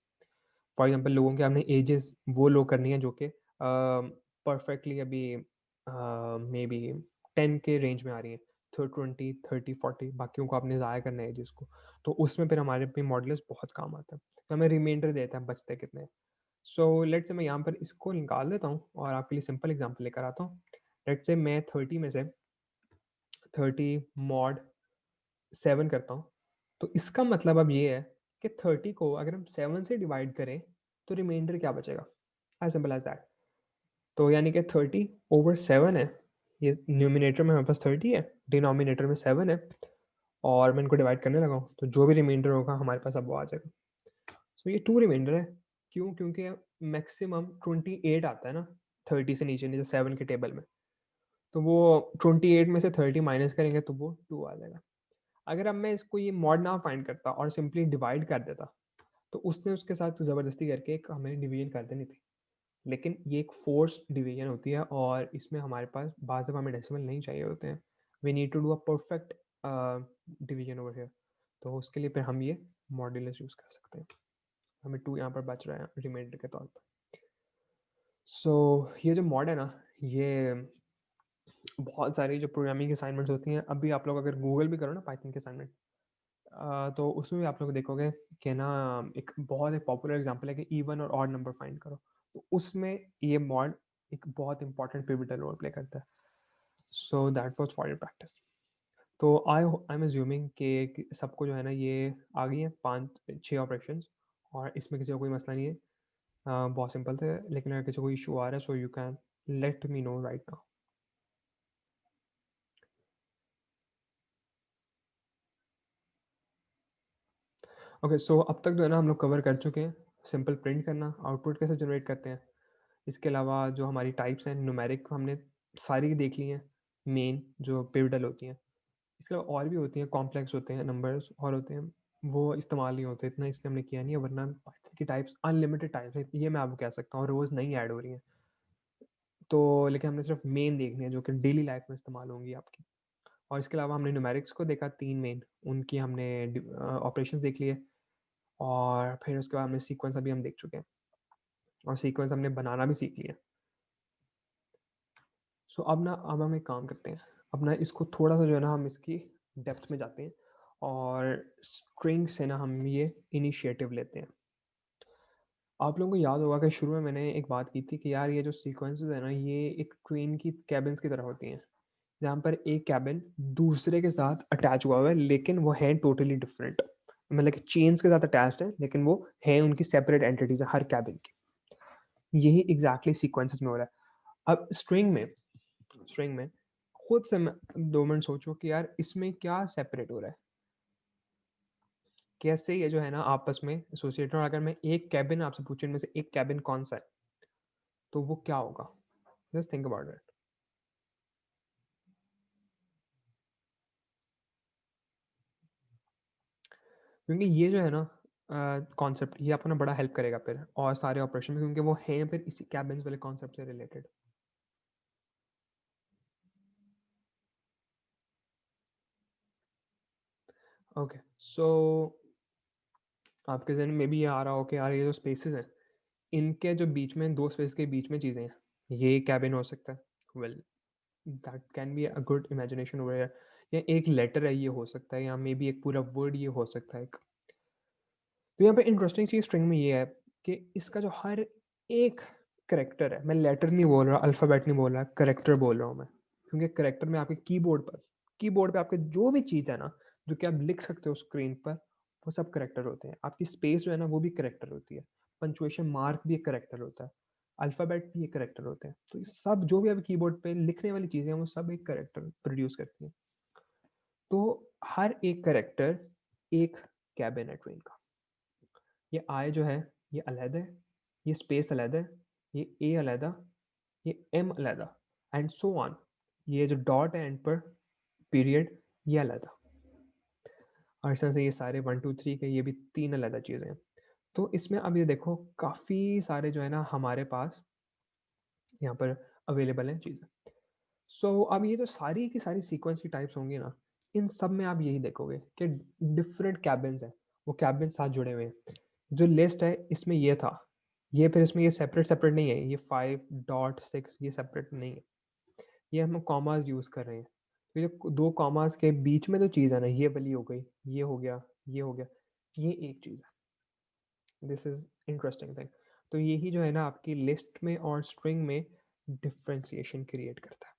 फॉर एग्जांपल लोगों के हमने एजेस वो लो करनी है जो कि परफेक्टली अभी मे बी 10 के रेंज में आ रही है, 20, 30, 40, बाकियों को आपने ज़ाया करना है एजेस को। तो उसमें फिर हमारे पे मॉडल्स बहुत काम आता है, तो हमें रिमाइंडर देता है बचते कितने। सो लेट्स से मैं यहाँ पर इसको निकाल देता हूँ और आपके लिए सिंपल एग्जांपल लेकर आता हूँ। लेट्स से मैं 30 में से 30 मॉड 7 करता हूँ। तो इसका मतलब अब ये है कि 30 को अगर हम 7 से डिवाइड करें तो रिमाइंडर क्या बचेगा, एज सिंपल एज दैट। तो यानी कि 30/7 है, ये न्यूमिनेटर में हमारे पास 30 है, डिनोमिनेटर में 7 है, और मैं इनको डिवाइड करने लगा हूँ, तो जो भी रिमाइंडर होगा हमारे पास अब वो आ जाएगा। सो ये 2 रिमाइंडर है। क्यों? क्योंकि मैक्सिमम 28 आता है ना 30 से नीचे नीचे 7 के टेबल में, तो वो 28 में से 30 माइनस करेंगे तो वो 2 आ जाएगा। अगर अब मैं इसको ये मॉड ना फाइंड करता और सिंपली डिवाइड कर देता, तो उसने उसके साथ तो ज़बरदस्ती करके एक हमें डिवीजन कर देनी थी। लेकिन ये एक फोर्स्ड डिवीजन होती है और इसमें हमारे पास बाज़ दफ़ा हमें डेसिमल नहीं चाहिए होते हैं। We need to do a perfect division over here. तो उसके लिए फिर हम ये मॉड्यूलस यूज़ कर सकते हैं। हमें 2 यहाँ पर बच रहा है रिमाइंडर के तौर पर। सो ये जो मॉड है ना, ये बहुत सारी जो प्रोग्रामिंग की असाइनमेंट्स होती हैं, अभी आप लोग अगर गूगल भी करो ना पाइथन के असाइनमेंट, तो उसमें भी आप लोग देखोगे कि ना एक बहुत एक पॉपुलर एग्जांपल है कि इवन और ऑड नंबर फाइंड करो, तो उसमें ये मॉड एक बहुत इंपॉर्टेंट पिवटल रोल प्ले करता है। So that was for your practice. तो आई एम अज्यूमिंग कि सबको जो है ना ये आ गई है 5-6 ऑपरेशंस, और इसमें किसी का कोई मसला नहीं है। बहुत सिंपल थे, लेकिन अगर किसी को इशू आ रहा है so you can let me know right now. Okay, so अब तक जो है ना हम लोग कवर कर चुके हैं सिंपल प्रिंट करना, आउटपुट कैसे जनरेट करते हैं। इसके अलावा जो हमारी टाइप्स हैं न्यूमेरिक हमने सारी देख ली हैं, मेन जो पिवटल होती हैं। इसके अलावा और भी होती हैं, कॉम्प्लेक्स होते हैं नंबर्स और होते हैं, वो इस्तेमाल नहीं होते इतना, इसलिए हमने किया नहीं है, वरना पाइथन की टाइप्स अनलिमिटेड टाइप्स है, ये मैं आपको कह सकता हूँ, रोज़ नई ऐड हो रही हैं। तो लेकिन हमने सिर्फ मेन देखनी है जो कि डेली लाइफ में इस्तेमाल होंगी आपकी। और इसके अलावा हमने न्यूमेरिक्स को देखा 3 मेन, उनकी हमने ऑपरेशंस देख लिए, और फिर उसके बाद हमने सीक्वेंस अभी हम देख चुके हैं, और सीक्वेंस हमने बनाना भी सीख लिया। सो अब हम एक काम करते हैं, अब ना इसको थोड़ा सा जो है ना हम इसकी डेप्थ में जाते हैं, और स्ट्रिंग से ना हम ये इनिशिएटिव लेते हैं। आप लोगों को याद होगा कि शुरू में मैंने एक बात की थी कि यार ये जो सीक्वेंसेस है ना, ये एक ट्रेन की कैबिन्स की तरह होती हैं, जहाँ पर एक कैबिन दूसरे के साथ अटैच हुआ हुआ है, लेकिन वो है टोटली डिफरेंट, मतलब कि चेन्स के साथ अटैच्ड है, लेकिन वो है उनकी सेपरेट एंटिटीज है हर कैबिन की। यही एग्जैक्टली सीक्वेंसेस में हो रहा है। अब स्ट्रिंग में खुद से 2 मिनट सोचो कि यार इसमें क्या सेपरेट हो रहा है, कैसे ये जो है ना आपस में एसोसिएटेड। और अगर मैं एक कैबिन आपसे पूछूं इनमें से एक कैबिन कौन सा है, तो वो क्या होगा? Just think about it. क्योंकि ये जो है ना कॉन्सेप्ट, ये आपको ना बड़ा हेल्प करेगा फिर और सारे ऑपरेशन में, क्योंकि वो हैं फिर इसी कैबिन्स वाले कॉन्सेप्ट से रिलेटेड। ओके, सो आपके जहन में भी ये आ रहा हो कि यार ये जो स्पेसेस हैं, इनके जो बीच में, दो स्पेस के बीच में चीज़ें हैं, ये कैबिन हो सकता है। Well, that can be a good imagination over here. या एक लेटर है ये हो सकता है, या मे बी एक पूरा वर्ड ये हो सकता है एक। तो यहाँ पे इंटरेस्टिंग चीज़ स्ट्रिंग में ये है कि इसका जो हर एक करेक्टर है, मैं लेटर नहीं बोल रहा, अल्फ़ाबेट नहीं बोल रहा, करेक्टर बोल रहा हूँ मैं। क्योंकि करेक्टर में आपके कीबोर्ड पे आपके जो भी चीज़ है ना, जो कि आप लिख सकते हो स्क्रीन पर, वो सब करेक्टर होते हैं। आपकी स्पेस जो है ना वो भी करेक्टर होती है, पंचुएशन मार्क भी एक करेक्टर होता है, अल्फ़ाबेट भी एक करेक्टर होते हैं। तो ये सब जो भी आप कीबोर्ड पे लिखने वाली चीज़ें हैं वो सब एक करेक्टर प्रोड्यूस करती हैं। तो हर एक करेक्टर एक कैबिन है ट्रेन का। ये आई जो है ये अलग है, ये स्पेस अलग है, ये ए अलग, ये एम अलग, एंड सो ऑन। ये जो डॉट है एंड पर, पीरियड, ये अलग। और इस तरह से ये सारे 1 2 3 के ये भी 3 अलग चीज़ें हैं। तो इसमें अब ये देखो काफ़ी सारे जो है ना हमारे पास यहाँ पर अवेलेबल हैं चीज़ें। सो अब ये जो सारी की सारी सीक्वेंस की टाइप्स होंगी ना, इन सब में आप यही देखोगे कि डिफरेंट कैबिन्स हैं, वो कैबिन साथ जुड़े हुए हैं। जो लिस्ट है इसमें ये था, ये फिर इसमें ये सेपरेट सेपरेट नहीं है, ये 5.6 ये सेपरेट नहीं है, ये हम कॉमास यूज कर रहे हैं। तो ये दो कॉमास के बीच में तो चीज़ है ना, ये वाली हो गई, ये हो गया, ये हो गया, ये एक चीज़ है। This is interesting thing. तो यही जो है ना आपकी लिस्ट में और स्ट्रिंग में डिफ्रेंसिएशन क्रिएट करता है।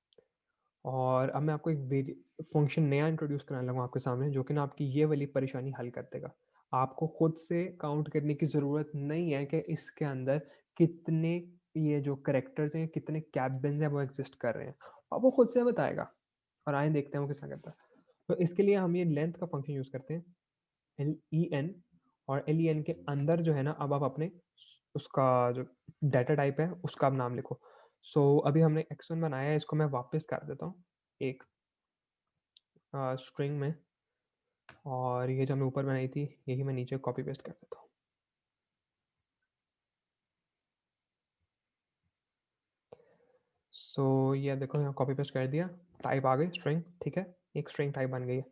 और अब मैं आपको एक फंक्शन नया इंट्रोड्यूस कराने लगा आपके सामने, जो कि ना आपकी ये वाली परेशानी हल कर देगा। आपको खुद से काउंट करने की ज़रूरत नहीं है कि इसके अंदर कितने ये जो करेक्टर्स हैं, कितने कैबिन्स हैं वो एग्जिस्ट कर रहे हैं, अब वो खुद से बताएगा। और आए देखते हैं वो कितना करता है। तो इसके लिए हम ये लेंथ का फंक्शन यूज़ करते हैं, len, और len के अंदर जो है ना अब आप अपने उसका जो डाटा टाइप है उसका आप नाम लिखो। सो अभी हमने x1 बनाया है, इसको मैं वापस कर देता हूँ एक स्ट्रिंग में, और ये जो हमने ऊपर बनाई थी यही मैं नीचे कॉपी पेस्ट कर देता हूँ। सो ये देखो यहाँ कॉपी पेस्ट कर दिया, टाइप आ गई स्ट्रिंग, ठीक है, एक स्ट्रिंग टाइप बन गई है।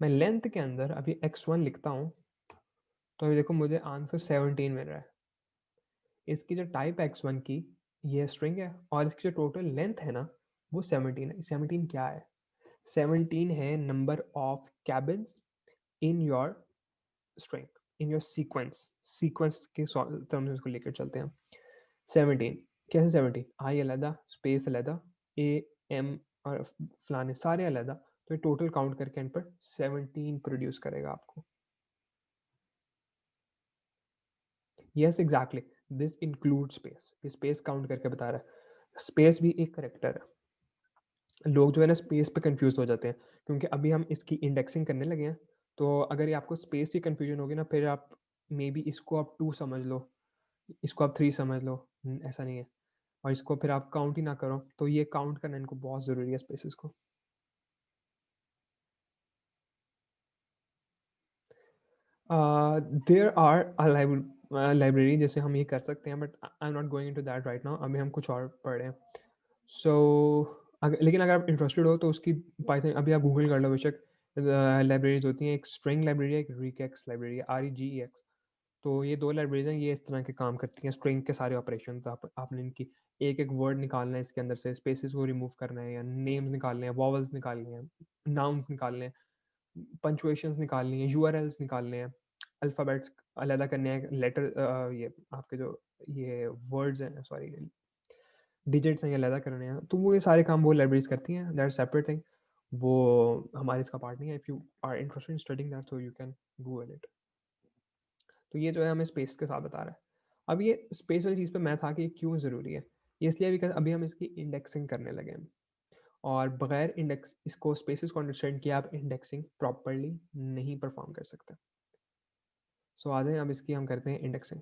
मैं लेंथ के अंदर अभी x1 लिखता हूँ, तो अभी देखो मुझे आंसर 17 मिल रहा है। इसकी जो टाइप है x1 की, ये स्ट्रिंग है, और इसकी जो टोटल लेंथ है ना वो 17 है। 17 क्या है? 17 है number of cabins in your string, in your sequence के टर्म्स में इसको लेकर चलते हैं हम। 17 कैसे? 17 आई अलहदा, स्पेस अलहदा, ए एम और फलाने सारे अलहदा, तो ये टोटल काउंट करके एंड पर 17 प्रोड्यूस करेगा आपको। Yes exactly, this include space, ये स्पेस काउंट करके बता रहा है। स्पेस भी एक करेक्टर है। लोग जो है ना स्पेस पे कंफ्यूज हो जाते हैं, क्योंकि अभी हम इसकी इंडेक्सिंग करने लगे हैं। तो अगर ये आपको स्पेस की कंफ्यूजन होगी ना, फिर आप मे बी इसको आप 2 समझ लो, इसको आप 3 समझ लो, ऐसा नहीं है। और इसको फिर आप काउंट ही ना करो, तो ये काउंट करना इनको बहुत ज़रूरी है स्पेसिस को। देयर आर लाइब्रेरी जैसे हम ये कर सकते हैं, but I am not going into that right now, अभी हम कुछ और पढ़ रहे हैं। सो लेकिन अगर आप इंटरेस्टेड हो तो उसकी पाइथन अभी आप गूगल कर लो बेशक। लाइब्रेरीज होती हैं, एक स्ट्रिंग लाइब्रेरी है, एक रिगेक्स लाइब्रेरी है, REGEX। तो ये दो लाइब्रेरीज हैं, ये इस तरह के काम करती हैं, स्ट्रिंग के सारे ऑपरेशन आपने इनकी एक एक वर्ड निकालना है इसके अंदर से, स्पेसिस को रिमूव करना है, या नेम्स निकालने हैं, वॉवल्स निकालने हैं, नाउन्स निकालने हैं, पंचुएशंस निकालनी है, URLs निकालने हैं, अल्फ़ाबेट्स अलग करने हैं, लेटर ये आपके जो ये वर्ड्स हैं, सॉरी डिजिट्स हैं, ये अलग करने हैं। तो वो ये सारे काम वो लाइब्रेरीज करती हैं, दैट सेपरेट थिंग। वो हमारे इसका पार्ट नहीं है। If you are interested in studying that, so you can Google it. तो ये जो है हमें स्पेस के साथ बता रहा है। अब ये स्पेस वाली चीज़ पे मैं था कि क्यों ज़रूरी है, ये इसलिए बिकॉज अभी हम इसकी इंडेक्सिंग करने लगे हैं, और बगैर इंडेक्स इसको स्पेसिस को अंडरस्टैंड किया आप इंडेक्सिंग प्रॉपरली नहीं परफॉर्म कर सकते। सो आ जाए अब इसकी हम करते हैं indexing.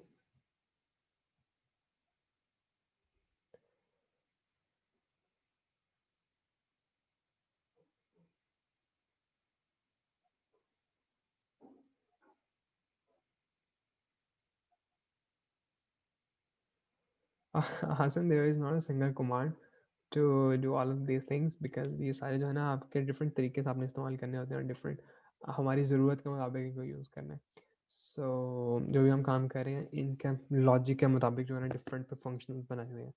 Hasan, there is not a single command to do all of these things, because ये सारे जो है ना आपके डिफरेंट तरीके से आपने इस्तेमाल करने होते हैं, और डिफरेंट हमारी ज़रूरत के मुताबिक इनको यूज़ करना है। सो जो भी हम काम कर रहे हैं इनके लॉजिक के मुताबिक जो है ना डिफरेंट पे फंक्शन बनाए हुए हैं,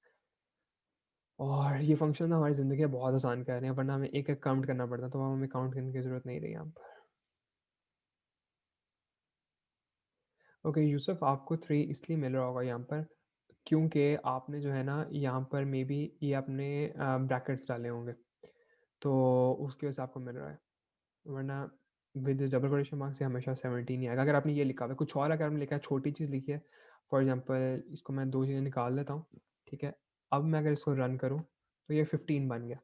और ये फंक्शन हमारी ज़िंदगी बहुत आसान कर रहे हैं, वरना हमें एक एक काउंट करना पड़ता, तो हमें काउंट करने की ज़रूरत नहीं रही यहाँ पर। ओके यूसुफ, आपको 3 इसलिए मिल रहा होगा यहाँ पर क्योंकि आपने जो है ना यहाँ पर मे बी ये आपने ब्रैकेट्स डाले होंगे, तो उसकी वजह से आपको मिल रहा है, वरना विद डबल कोटेशन मार्क्स से हमेशा 17 ही आएगा। अगर आपने ये लिखा हुआ है कुछ और, अगर आपने लिखा है छोटी चीज़ लिखी है, फॉर एग्जांपल इसको मैं 2 चीज़ें निकाल लेता हूँ, ठीक है। अब मैं अगर इसको रन करूँ तो ये 15 बन गया,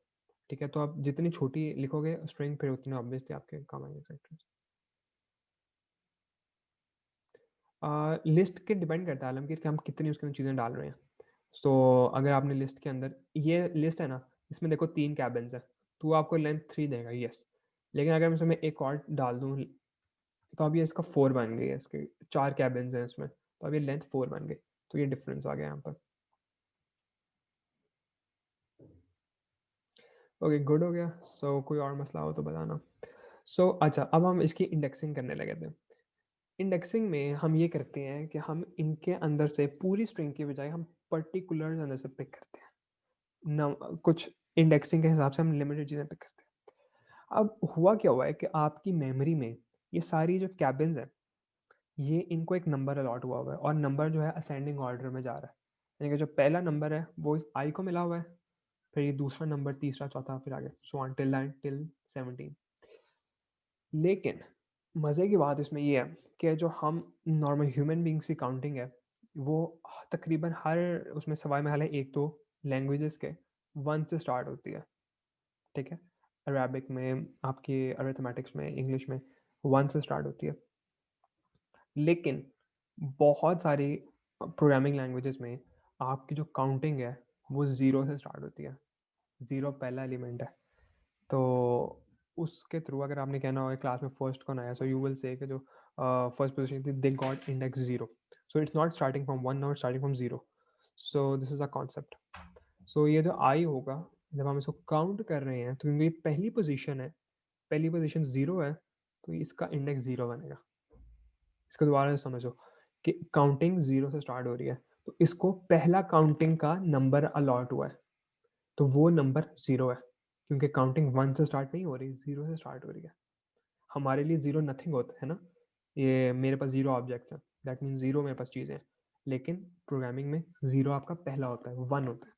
ठीक है। तो आप जितनी छोटी लिखोगे स्ट्रिंग, फिर उतने ऑब्वियसली आपके काम आएंगे सेक्टर्स। लिस्ट के डिपेंड करता है आलमगीर कि हम कितनी उसके अंदर चीज़ें डाल रहे हैं। सो अगर आपने लिस्ट के अंदर, ये लिस्ट है ना, इसमें देखो 3 कैबिन्स है, तो वो आपको लेंथ 3 देगा, यस। लेकिन अगर मैं इसमें एक और डाल दूँ, तो अब ये इसका 4 बन गई है, इसके 4 कैबिन्स हैं इसमें, तो अब ये लेंथ 4 बन गई। तो ये डिफरेंस आ गया यहाँ पर। ओके गुड हो गया। सो कोई और मसला हो तो बताना। अच्छा, अब हम इसकी इंडेक्सिंग करने लगे थे। इंडेक्सिंग में हम ये करते हैं कि हम इनके अंदर से पूरी स्ट्रिंग की बजाय हम पर्टिकुलर्स अंदर से पिक करते हैं। कुछ इंडेक्सिंग के हिसाब से हम लिमिटेड चीज़ें पिक करते हैं। अब हुआ क्या हुआ है कि आपकी मेमोरी में ये सारी जो कैबिन्स हैं, ये इनको एक नंबर अलॉट हुआ है और नंबर जो है असेंडिंग ऑर्डर में जा रहा है। यानी कि जो पहला नंबर है वो इस आई को मिला हुआ है, फिर ये दूसरा नंबर, तीसरा, चौथा, फिर आगे सो ऑन टिल 17। लेकिन मज़े की बात इसमें ये है कि जो हम नॉर्मल ह्यूमन बींग्स की काउंटिंग है, वो तकरीबन हर उसमें सवाए में हाल है एक तो लैंग्वेजेस के 1 से स्टार्ट होती है, ठीक है। अरेबिक में, आपके अरिथमेटिक्स में, इंग्लिश में 1 से स्टार्ट होती है। लेकिन बहुत सारी प्रोग्रामिंग लैंग्वेजेस में आपकी जो काउंटिंग है वो 0 से स्टार्ट होती है। 0 पहला एलिमेंट है। तो उसके थ्रू अगर आपने कहना होगा क्लास में फर्स्ट कौन आया, सो यू विल से कि जो फर्स्ट पोजीशन थी they got index 0। So it's not starting from 1, not starting from 0। So this is a concept. So ये जो आई होगा, जब हम इसको काउंट कर रहे हैं तो क्योंकि ये पहली पोजीशन है, पहली पोजीशन 0 है, तो इसका इंडेक्स 0 बनेगा। इसको दोबारा से समझो कि काउंटिंग 0 से स्टार्ट हो रही है, तो इसको पहला काउंटिंग का नंबर अलॉट हुआ है, तो वो नंबर 0 है, क्योंकि काउंटिंग 1 से स्टार्ट नहीं हो रही, 0 से स्टार्ट हो रही है। हमारे लिए 0 नथिंग होता है ना, ये मेरे पास 0 ऑब्जेक्ट्स हैं, दैट मीन 0 मेरे पास चीज़ें हैं। लेकिन प्रोग्रामिंग में 0 आपका पहला होता है, 1 होता है,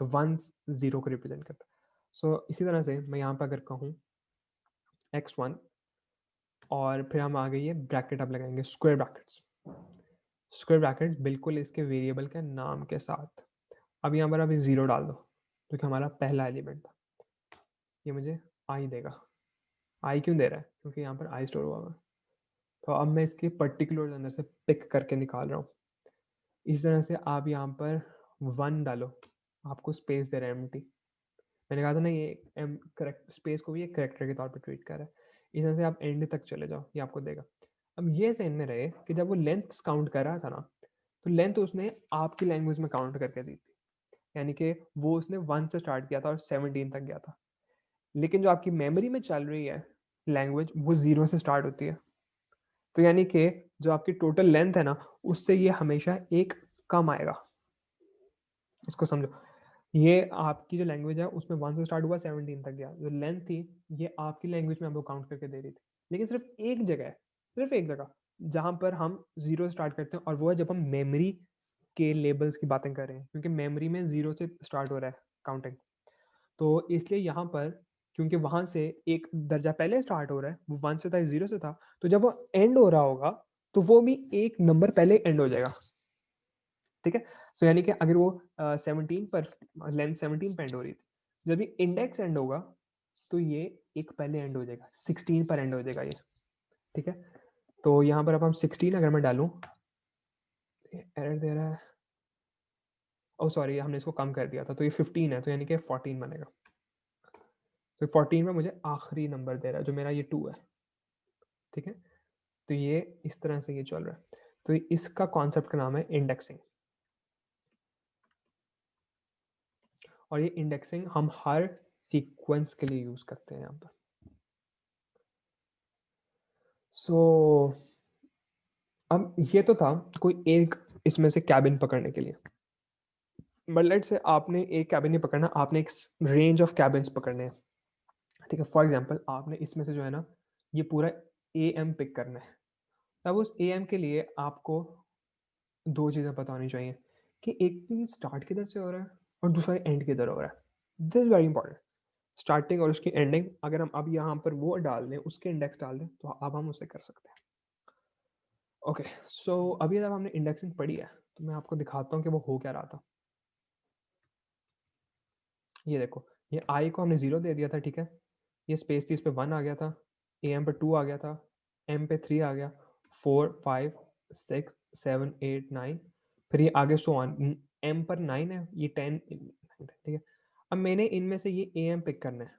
तो 1 0 को रिप्रेजेंट करता है। सो इसी तरह से मैं यहाँ पर अगर कहूँ x1 और फिर हम आगे ये ब्रैकेट अब लगाएंगे, स्क्वायर ब्रैकेट्स। स्क्वायर ब्रैकेट बिल्कुल इसके वेरिएबल के नाम के साथ। अब यहाँ पर अभी 0 डाल दो, जो कि हमारा पहला एलिमेंट था, ये मुझे आई देगा। आई क्यों दे रहा है? क्योंकि यहाँ पर आई स्टोर हुआ है। तो अब मैं इसके पर्टिकुलर अंदर से पिक करके निकाल रहा हूँ। इस तरह से आप यहाँ पर 1 डालो, आपको स्पेस दे रहा है एम्प्टी। मैंने कहा था ना, ये करेक्ट स्पेस को भी एक करेक्टर के तौर पे ट्रीट कर रहा है। इस तरह से आप एंड तक चले जाओ, ये आपको देगा। अब ये ज़हन में रहे कि जब वो लेंथ काउंट कर रहा था ना, तो लेंथ उसने आपकी लैंग्वेज में काउंट करके दी थी, यानी कि वो उसने 1 से स्टार्ट किया था और 17 तक गया था। लेकिन जो आपकी मेमोरी में चल रही है लैंग्वेज, वो 0 से स्टार्ट होती है। तो यानी कि जो आपकी टोटल लेंथ है ना, उससे ये हमेशा एक कम आएगा। इसको समझो, ये आपकी जो लैंग्वेज है उसमें 1 से स्टार्ट हुआ, 17 तक गया। जो लेंथ थी ये आपकी लैंग्वेज में हमको काउंट करके दे रही थी, लेकिन सिर्फ एक जगह है, सिर्फ एक जगह जहां पर हम 0 से स्टार्ट करते हैं, और वो है जब हम मेमोरी के लेबल्स की बातें कर रहे हैं, क्योंकि मेमोरी में 0 से स्टार्ट हो रहा है काउंटिंग। तो इसलिए यहाँ पर, क्योंकि वहां से एक दर्जा पहले स्टार्ट हो रहा है, वो 1 से था, 0 से था, तो जब वो एंड हो रहा होगा तो वो भी एक नंबर पहले एंड हो जाएगा, ठीक है। सो यानी कि अगर वो 17 पर, लेंथ 17 पर एंड हो रही थी, जब ये इंडेक्स एंड होगा तो ये एक पहले एंड हो जाएगा, 16 पर एंड हो जाएगा ये, ठीक है। तो यहाँ पर अब हम 16 अगर मैं डालूं, एरर दे रहा है, ओ सॉरी, हमने इसको कम कर दिया था, तो ये 15 है, तो यानी कि 14 बनेगा। तो 14 में मुझे आखिरी नंबर दे रहा है, जो मेरा ये 2 है, ठीक है। तो ये इस तरह से ये चल रहा है। तो इसका कॉन्सेप्ट का नाम है इंडेक्सिंग। और ये इंडेक्सिंग हम हर सीक्वेंस के लिए यूज करते हैं यहाँ पर। सो अब ये तो था कोई एक इसमें से कैबिन पकड़ने के लिए, बट लेट से आपने एक कैबिन नहीं पकड़ना, आपने एक रेंज ऑफ कैबिन्स पकड़ने हैं, ठीक है। फॉर एग्जांपल आपने इसमें से जो है ना, ये पूरा ए एम पिक करना है। अब उस ए एम के लिए आपको दो चीज़ें पता होनी चाहिए, कि एक भी स्टार्ट किधर से हो रहा है और दूसरा एंड किधर हो रहा है। This is very important. Starting और उसकी एंडिंग अगर हम अब यहाँ पर वो डाल दें, उसके इंडेक्स डाल दें, तो अब हम उसे कर सकते हैं। ओके, सो अभी जब हमने इंडेक्सिंग पढ़ी है, तो मैं आपको दिखाता हूँ कि वो हो क्या रहा था। ये देखो, ये आई को हमने 0 दे दिया था, ठीक है। ये स्पेस थी, इस पे 1 आ गया था, ए एम पे 2 आ गया था, एम पे 3 आ गया, 4 5 6 7 8 9, फिर ये आगे सो ऑन, एम पर 9 है, ये 10 ठीक है। अब मैंने इनमें से ये ए एम पिक करना है,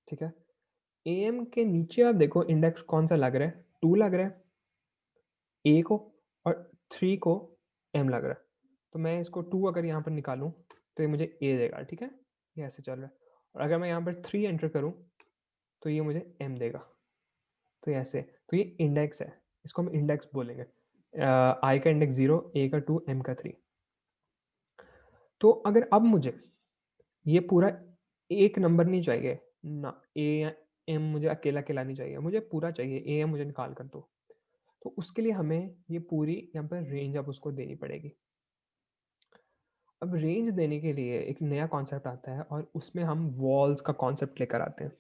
ठीक है। ए एम के नीचे आप देखो इंडेक्स कौन सा लग रहा है, 2 लग रहा है ए को, और 3 को एम लग रहा है। तो मैं इसको 2 अगर यहाँ पर निकालूं तो ये मुझे ए देगा, ठीक है। ये ऐसे चल रहा है। और अगर मैं यहाँ पर 3 एंटर करूँ तो ये मुझे एम देगा। तो ऐसे, तो ये इंडेक्स है, इसको हम इंडेक्स बोलेंगे। आई का इंडेक्स 0, ए का 2, एम का 3। तो अगर अब मुझे ये पूरा एक नंबर नहीं चाहिए ना, ए या एम मुझे अकेला अकेला नहीं चाहिए, मुझे पूरा चाहिए, ए एम मुझे निकाल कर दो। तो उसके लिए हमें ये पूरी यहाँ पर रेंज अब उसको देनी पड़ेगी। अब रेंज देने के लिए एक नया कॉन्सेप्ट आता है और उसमें हम वॉल्स का कॉन्सेप्ट लेकर आते हैं।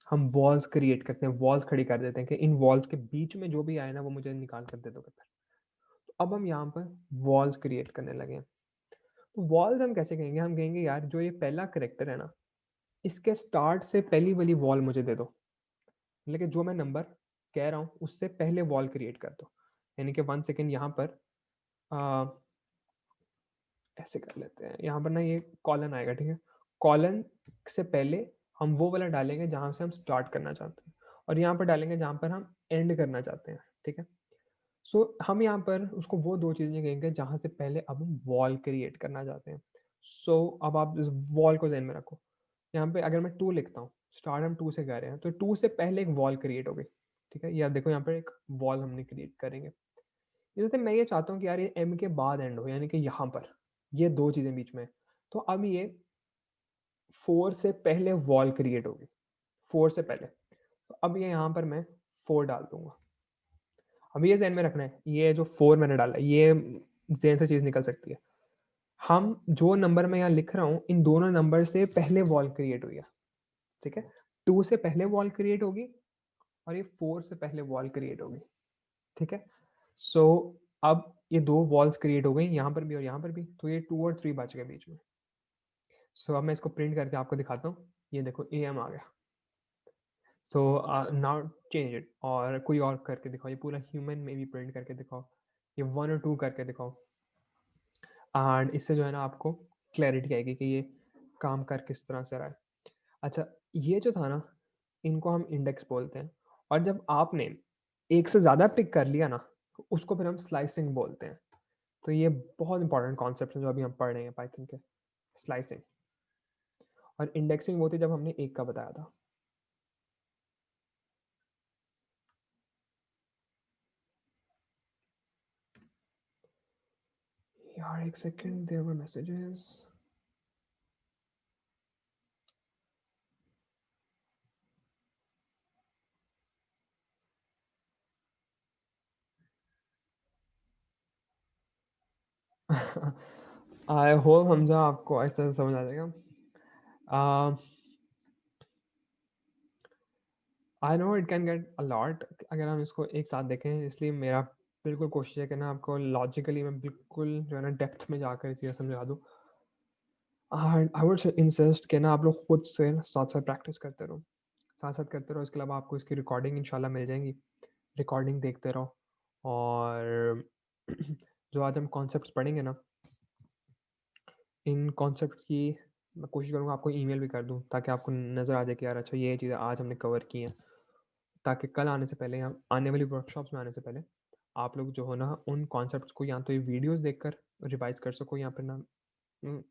हम वॉल्स क्रिएट करते हैं, वॉल्स खड़ी कर देते हैं कि इन वॉल्स के बीच में जो भी आए ना वो मुझे निकाल कर दे दो करके। तो अब हम यहाँ पर वॉल्स क्रिएट करने लगे हैं। तो वॉल्स हम कैसे कहेंगे, हम कहेंगे यार जो ये पहला करेक्टर है ना, इसके स्टार्ट से पहली वाली वॉल मुझे दे दो, लेकिन जो मैं नंबर कह रहा हूँ उससे पहले वॉल क्रिएट कर दो। यानी कि 1 सेकेंड यहाँ पर आ, ऐसे कर लेते हैं, यहाँ पर ना ये कॉलन आएगा, ठीक है। कॉलन से पहले हम वो वाला डालेंगे जहाँ से हम स्टार्ट करना चाहते हैं, और यहाँ पर डालेंगे जहाँ पर हम एंड करना चाहते हैं, ठीक है। सो हम यहाँ पर उसको वो दो चीज़ें कहेंगे जहाँ से पहले अब हम वॉल क्रिएट करना चाहते हैं। सो अब आप इस वॉल को ध्यान में रखो। यहाँ पे अगर मैं 2 लिखता हूँ, स्टार्ट हम 2 से कर रहे हैं, तो 2 से पहले एक वॉल क्रिएट हो गई, ठीक है। या देखो यहाँ पर एक वॉल हमने क्रिएट करेंगे। जैसे मैं ये चाहता हूँ कि यार ये एम के बाद एंड हो, यानी कि यहाँ पर ये दो चीज़ें बीच में। तो अब ये 4 से पहले वॉल क्रिएट होगी, 4 से पहले। तो अब ये यहाँ पर मैं 4 डाल दूंगा। अब ये ध्यान में रखना है, ये जो 4 मैंने डाला ये ध्यान से चीज़ निकल सकती है। हम जो नंबर मैं यहाँ लिख रहा हूँ इन दोनों नंबर से पहले वॉल क्रिएट हुई है, ठीक है। 2 से पहले वॉल क्रिएट होगी और ये 4 से पहले वॉल क्रिएट होगी, ठीक है। सो अब ये दो वॉल्स क्रिएट हो गई यहाँ पर भी और यहाँ पर भी, तो ये 2 और 3 बच गए बीच में। सो अब मैं इसको प्रिंट करके आपको दिखाता हूँ। ये देखो ए एम आ गया। सो नाउ चेंज इट और कोई और करके दिखाओ, ये पूरा ह्यूमन में भी प्रिंट करके दिखाओ, ये 1 और 2 करके दिखाओ। एंड इससे जो है ना आपको क्लैरिटी आएगी कि ये काम कर किस तरह से रहा है। अच्छा, ये जो था ना, इनको हम इंडेक्स बोलते हैं। और जब आपने एक से ज़्यादा पिक कर लिया ना, तो उसको फिर हम स्लाइसिंग बोलते हैं। तो ये बहुत इंपॉर्टेंट कॉन्सेप्ट है जो अभी हम पढ़ रहे हैं पाइथन के, स्लाइसिंग। और इंडेक्सिंग वो थी जब हमने एक का बताया था। यार एक second, there were messages. I hope Hamza आपको ऐसा समझ आ जाएगा। I know it can get a lot अगर हम इसको एक साथ देखें, इसलिए मेरा बिल्कुल कोशिश है कि ना आपको लॉजिकली मैं बिल्कुल जो है ना डेप्थ में जाकर चीज़ें समझा दूँ। आई वुड इंसिस्ट कि ना आप लोग खुद से साथ साथ प्रैक्टिस करते रहो, साथ साथ करते रहो। इसके अलावा आपको इसकी रिकॉर्डिंग इंशाल्लाह मिल जाएंगी, रिकॉर्डिंग देखते रहो। और जो आज हम कॉन्सेप्ट्स पढ़ेंगे ना, इन कॉन्सेप्ट्स की मैं कोशिश करूँगा आपको ईमेल भी कर दूँ, ताकि आपको नज़र आ जाए कि यार अच्छा ये चीज़ें आज हमने कवर की हैं, ताकि कल आने से पहले या आने वाली वर्कशॉप्स में आने से पहले आप लोग जो हो ना उन कॉन्सेप्ट्स को या तो ये वीडियोस देखकर रिवाइज कर सको, या फिर ना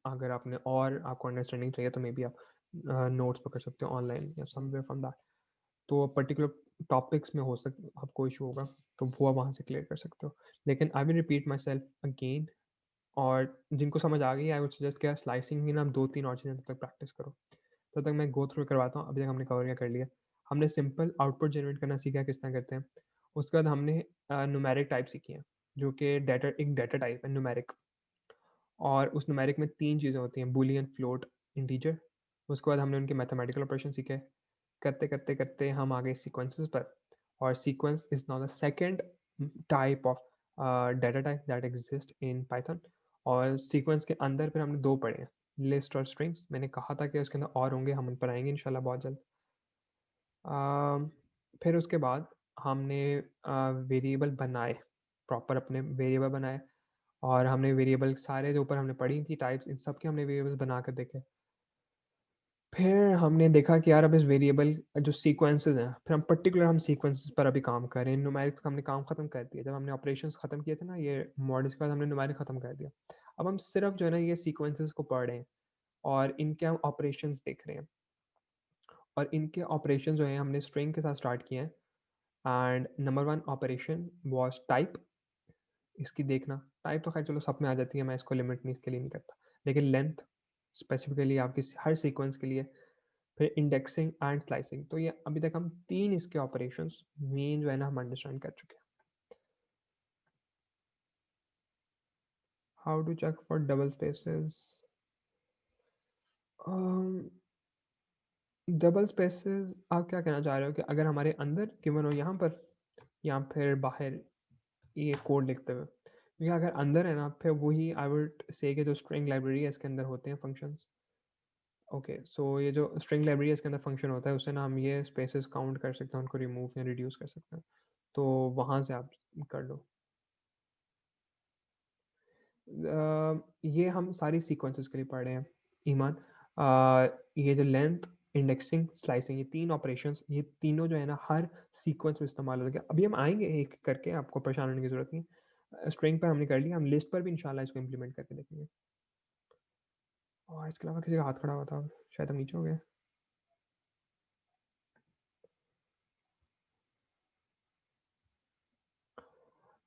अगर आपने और आपको अंडरस्टैंडिंग चाहिए तो मे बी आप नोट्स पकड़ सकते हो ऑनलाइन या समवेयर फ्रॉम दैट। तो पर्टिकुलर टॉपिक्स में हो सक आपको इशू होगा तो वो आप वहाँ से क्लियर कर सकते हो। लेकिन आई will repeat my self again, और जिनको समझ आ गई आई वुड सजेस्ट क्या स्लाइसिंग की ना 2-3 और चीज़ें तब तक प्रैक्टिस करो। तब तक मैं गो थ्रू करवाता हूँ। अभी तक हमने कवर क्या कर लिया, हमने सिंपल आउटपुट जनरेट करना सीखा किस तरह करते हैं। उसके बाद हमने न्यूमेरिक टाइप सीखी है, जो कि डाटा एक डाटा टाइप है न्यूमेरिक। और उस न्यूमेरिक में 3 चीज़ें होती हैं, बूलियन, फ्लोट, इंटीजर। उसके बाद हमने उनके मैथमेटिकल ऑपरेशन सीखे। करते करते करते हम आ गए सीक्वेंसेस पर, और sequence is now the second type of data type that exist in Python. और सीक्वेंस के अंदर फिर हमने दो पढ़े हैं, लिस्ट और स्ट्रिंग्स। मैंने कहा था कि उसके अंदर और होंगे, हम उन पर आएंगे इंशाल्लाह बहुत जल्द। फिर उसके बाद हमने वेरिएबल बनाए, प्रॉपर अपने वेरिएबल बनाए। और हमने वेरिएबल सारे जो ऊपर हमने पढ़ी थी टाइप्स, इन सब के हमने वेरिएबल्स बना कर देखे। फिर हमने देखा कि यार अब इस वेरिएबल जो सीक्वेंसेस हैं, फिर हम पर्टिकुलर हम सीक्वेंसेस पर अभी काम कर रहे हैं। न्यूमेरिक्स का हमने काम खत्म कर दिया, जब हमने ऑपरेशंस खत्म किए थे ना ये मॉडल्स के बाद हमने न्यूमेरिक खत्म कर दिया। अब हम सिर्फ जो है ना ये सीक्वेंसेस को पढ़ रहे हैं और इनके हम ऑपरेशंस देख रहे हैं। और इनके ऑपरेशन जो है हमने स्ट्रिंग के साथ स्टार्ट किए हैं। And number one operation was type. इसकी देखना, टाइप तो खैर चलो सब में आ जाती है, मैं इसको लिमिट नहीं इसके लिए नहीं करता, लेकिन लेंथ स्पेसिफिकली आपकी हर सीक्वेंस के लिए। फिर इंडेक्सिंग एंड स्लाइसिंग। तो ये अभी तक हम तीन इसके ऑपरेशंस मेन जो है ना हम अंडरस्टैंड कर चुके हैं। How to check for double spaces. Double spaces आप क्या कहना चाह रहे हो कि अगर हमारे अंदर गिवन हो यहाँ पर या फिर बाहर ये कोड लिखते हुए, क्योंकि अगर अंदर है ना फिर वही आई वुड से कि जो स्ट्रिंग लाइब्रेरी है इसके अंदर होते हैं फंक्शंस। ओके सो ये जो स्ट्रिंग लाइब्रेरी है इसके अंदर फंक्शन होता है, उससे ना हम ये स्पेसेस काउंट कर सकते हैं, उनको रिमूव या रिड्यूस कर सकते हैं। तो वहाँ से आप कर लो। ये हम सारी सीक्वेंसेस के लिए पढ़ रहे हैं ईमान। ये जो लेंथ, इंडेक्सिंग, स्लाइसिंग, ये तीन ऑपरेशंस, ये तीनों जो है ना हर सीक्वेंस में इस्तेमाल होगा। अभी हम आएंगे एक करके, आपको परेशान होने की जरूरत नहीं। स्ट्रिंग पर हमने कर लिया, हम लिस्ट पर भी इंशाल्लाह इसको इम्प्लीमेंट करके देखेंगे। और इसके अलावा किसी का हाथ खड़ा हुआ था, शायद हम नीचे हो गए।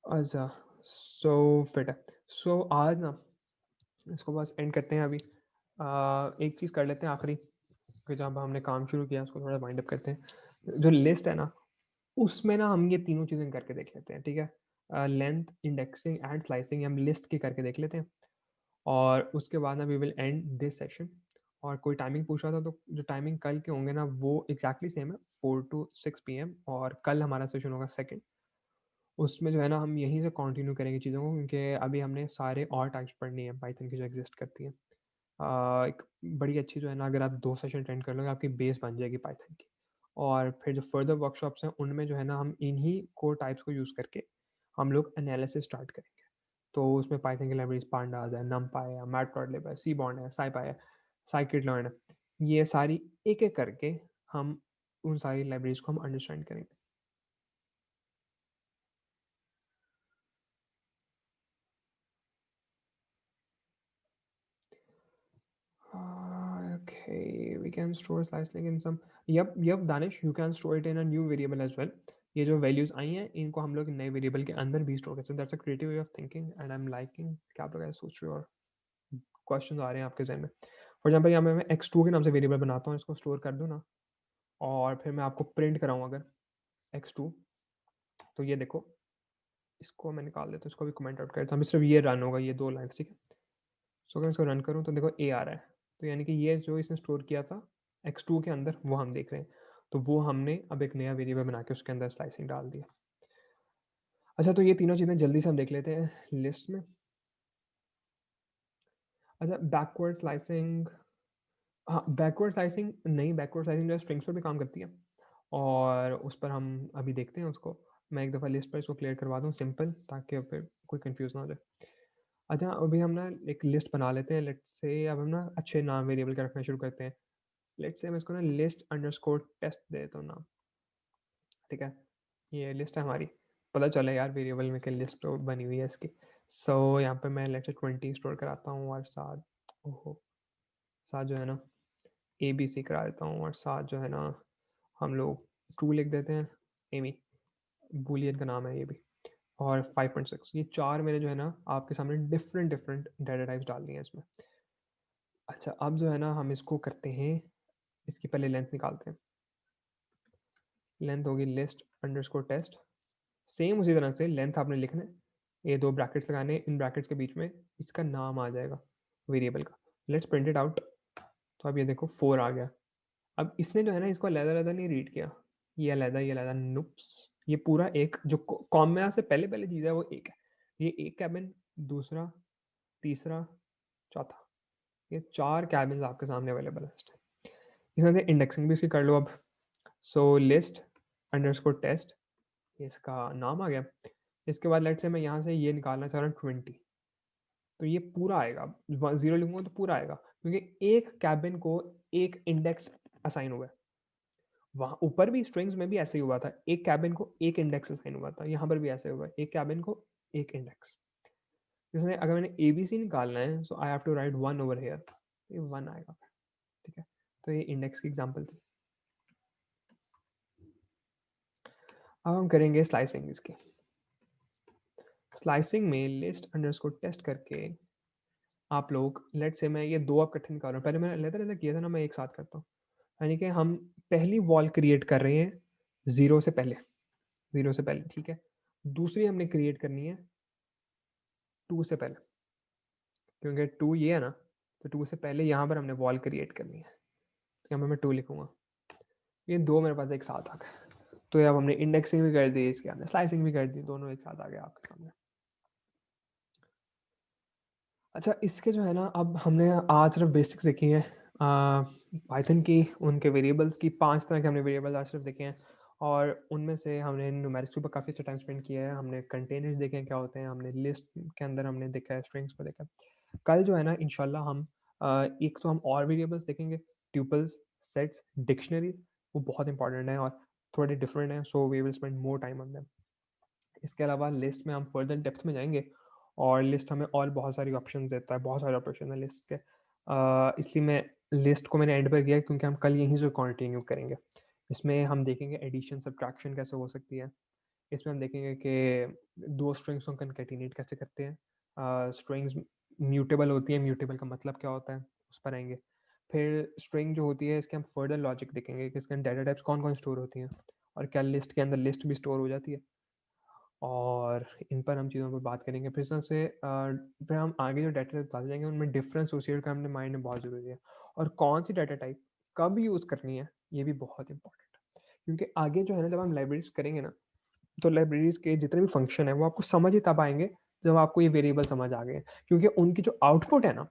अच्छा सो फिट है। सो आज ना इसको बस एंड करते हैं अभी। एक चीज़ कर लेते हैं आखिरी, कि जब हमने काम शुरू किया उसको थोड़ा वाइंड अप करते हैं। जो लिस्ट है ना उसमें ना हम ये तीनों चीज़ें करके देख लेते हैं, ठीक है। लेंथ, इंडेक्सिंग एंड स्लाइसिंग हम लिस्ट की करके देख लेते हैं, और उसके बाद ना we will end this session. और कोई टाइमिंग पूछ रहा था, तो जो टाइमिंग कल के होंगे ना वो एग्जैक्टली सेम है, 4 to 6 PM। और कल हमारा सेशन होगा सेकंड, उसमें जो है ना हम यहीं से कंटिन्यू करेंगे चीज़ों को, क्योंकि अभी हमने सारे और टाइप्स पढ़नी है पाइथन की जो एग्जिस्ट करती है। एक बड़ी अच्छी जो है ना, अगर आप 2 सेशन अटेंड कर लोगे आपकी बेस बन जाएगी पाइथन की। और फिर जो फर्दर वर्कशॉप्स हैं उनमें जो है ना हम इन्हीं कोर टाइप्स को यूज़ करके हम लोग एनालिसिस स्टार्ट करेंगे। तो उसमें पाइथन की लाइब्रेरीज पांडाज है, नमपाई है, मैटप्लॉटलिब है, सी बॉन्ड है, साइपाई है, साइकिट लर्न है, ये सारी एक एक करके हम उन सारी लाइब्रेरीज को हम अंडरस्टैंड करेंगे। Okay, we can store slice link in some. Yep, Danish, you can store it in a new variable as well. ये जो वैल्यूज आई हैं इनको हम लोग नए वेरिएबल के अंदर भी स्टोर कर सकते हैं। That's a creative way of thinking and I am liking कि आप लोग सोच रहे हो और क्वेश्चन आ रहे हैं आपके जहन में। फॉर एग्जाम्पल यहाँ मैं x2 के नाम से वेरिएबल बनाता हूँ, इसको स्टोर कर दूँ ना, और फिर मैं आपको प्रिंट कराऊँ अगर x2, तो ये देखो, इसको मैं निकाल देता हूँ, इसको भी कमेंट आउट करता हूँ, सिर्फ ये रन होगा, ये 2 लाइन्स, ठीक है। सो अगर इसको रन करूँ तो देखो ए आ रहा है, तो यानी कि ये जो इसने स्टोर किया था x2 के अंदर वो हम देख रहे हैं। तो वो हमने अब एक नया वेरिएबल बना के उसके अंदर स्लाइसिंग डाल दिया। अच्छा तो ये तीनों चीज़ें जल्दी से हम देख लेते हैं लिस्ट में। अच्छा बैकवर्ड स्लाइसिंग, हाँ बैकवर्ड स्लाइसिंग नहीं, बैकवर्ड स्लाइसिंग जो स्ट्रिंग्स पर भी काम करती है, और उस पर हम अभी देखते हैं उसको। मैं एक दफ़ा लिस्ट पर इसको क्लियर करवा दूँ सिंपल, ताकि फिर कोई कंफ्यूज ना हो जाए। अच्छा अभी हम ना एक लिस्ट बना लेते हैं, लेट्स से अब हम ना अच्छे नाम वेरिएबल का रखना शुरू करते हैं। लेट्स से मैं इसको ना लिस्ट अंडरस्कोर टेस्ट दे देता हूँ नाम, ठीक है। ये लिस्ट है हमारी, पता चले यार वेरिएबल में क्या लिस्ट बनी हुई है इसकी। सो यहाँ पे मैं लेट्स से 20 स्टोर कराता हूँ, और साथ, ओहो, साथ जो है ना ABC करा देता हूँ, और साथ जो है ना हम लोग ट्रू लिख देते हैं, एमी बूलियन का नाम है ये भी। और 5.6, ये चार मेरे जो है ना आपके सामने डिफरेंट डिफरेंट डाटा टाइप्स डाल दी हैं इसमें। अच्छा अब जो है ना हम इसको करते हैं, इसकी पहले लेंथ निकालते हैं। लेंथ होगी लिस्ट अंडरस्कोर टेस्ट। सेम उसी तरह से लेंथ आपने लिखना है, ये 2 ब्रैकेट्स लगाने हैं, इन ब्रैकेट्स के बीच में इसका नाम आ जाएगा वेरिएबल का। Let's print it out. तो अब ये देखो 4 आ गया। अब इसने जो है ना इसको अलग अलग नहीं रीड किया, ये अलग नुप्स, ये पूरा एक जो कॉमा से पहले पहले चीज़ है वो एक है। ये एक कैबिन, दूसरा, तीसरा, चौथा, ये 4 कैबिन आपके सामने अवेलेबल है इस टाइम। इसमें से इंडेक्सिंग भी इसकी कर लो अब। सो लिस्ट अंडरस्कोर टेस्ट, इसका नाम आ गया। इसके बाद लेट से मैं यहाँ से ये निकालना चाह रहा हूँ 20, तो ये पूरा आएगा, 0 लिखूंगा तो पूरा आएगा, क्योंकि एक कैबिन को एक इंडेक्स असाइन हुआ है। वहाँ ऊपर भी स्ट्रिंग्स में भी ऐसे ही हुआ था, एक कैबिन को एक इंडेक्स असाइन हुआ था, यहाँ पर भी ऐसे हुआ है, एक कैबिन को एक इंडेक्स। इसमें अगर मैंने ABC निकालना है, so I have to write 1 over here, ये 1 आएगा, ठीक है। तो ये इंडेक्स की एग्जांपल थी। अब हम करेंगे स्लाइसिंग इसकी। स्लाइसिंग में लिस्ट अंडरस्कोर टेस्ट करके आप लोग लेट से मैं ये 2 अब इकट्ठे निकाल रहा हूँ। पहले मैंने अलग-अलग किया था ना, मैं एक साथ करता हूँ। यानी कि हम पहली वॉल क्रिएट कर रहे हैं 0 से पहले, 0 से पहले, ठीक है? दूसरी हमने क्रिएट करनी है 2 से पहले, क्योंकि 2 ये है ना, तो 2 से पहले यहाँ पर हमने वॉल क्रिएट करनी है। तो यहाँ पे मैं 2 लिखूँगा। ये 2 मेरे पास एक साथ आ गए। तो अब हमने इंडेक्सिंग भी कर दी, इसके हमने स्लाइसिंग भी कर दी, दोनों एक साथ आ गए आपके सामने। अच्छा, इसके जो है ना, अब हमने आज सिर्फ बेसिक्स देखी हैं पाइथन की, उनके वेरिएबल्स की। 5 तरह के हमने वेरिएबल्स आज सिर्फ देखे हैं, और उनमें से हमने न्यूमेरिक्स के ऊपर काफ़ी अच्छा टाइम स्पेंड किया है। हमने कंटेनर्स देखे हैं क्या होते हैं, हमने लिस्ट के अंदर हमने देखा है, स्ट्रिंग्स को देखा है। कल जो है ना इंशाल्लाह हम एक तो हम और वेरिएबल्स देखेंगे, ट्यूपल्स, सेट्स, डिक्शनरी। वो बहुत इंपॉर्टेंट है और थोड़े डिफरेंट हैं, so we will spend more time on them. इसके अलावा लिस्ट में हम फर्दर डेप्थ में जाएंगे, और लिस्ट हमें और बहुत सारी ऑप्शन देता है, बहुत सारे ऑप्शन है लिस्ट के। इसलिए मैं लिस्ट को मैंने एंड पर किया, क्योंकि हम कल यहीं से कंटिन्यू करेंगे। इसमें हम देखेंगे एडिशन सब्ट्रैक्शन कैसे हो सकती है। इसमें हम देखेंगे कि 2 स्ट्रिंग्स को कंकैटिनेट कैसे करते हैं। स्ट्रिंग्स म्यूटेबल होती है, म्यूटेबल का मतलब क्या होता है, उस पर आएंगे। फिर स्ट्रिंग जो होती है, इसके हम फर्दर लॉजिक देखेंगे कि इसके डाटा टाइप्स कौन कौन स्टोर होती हैं, और क्या लिस्ट के अंदर लिस्ट भी स्टोर हो जाती है, और इन पर हम चीज़ों पर बात करेंगे। फिर सबसे फिर हम आगे जो डाटा टाइप जाएंगे, उनमें डिफरेंस एसोसिएट करना अपने माइंड में बहुत ज़रूरी है, और कौन सी डाटा टाइप कब यूज़ करनी है ये भी बहुत इंपॉर्टेंट है। क्योंकि आगे जो है ना, जब हम लाइब्रेरीज करेंगे ना, तो लाइब्रेरीज के जितने भी फंक्शन है वो आपको समझ ही तब आएंगे जब आपको ये वेरिएबल समझ आ गए, क्योंकि उनकी जो आउटपुट है ना,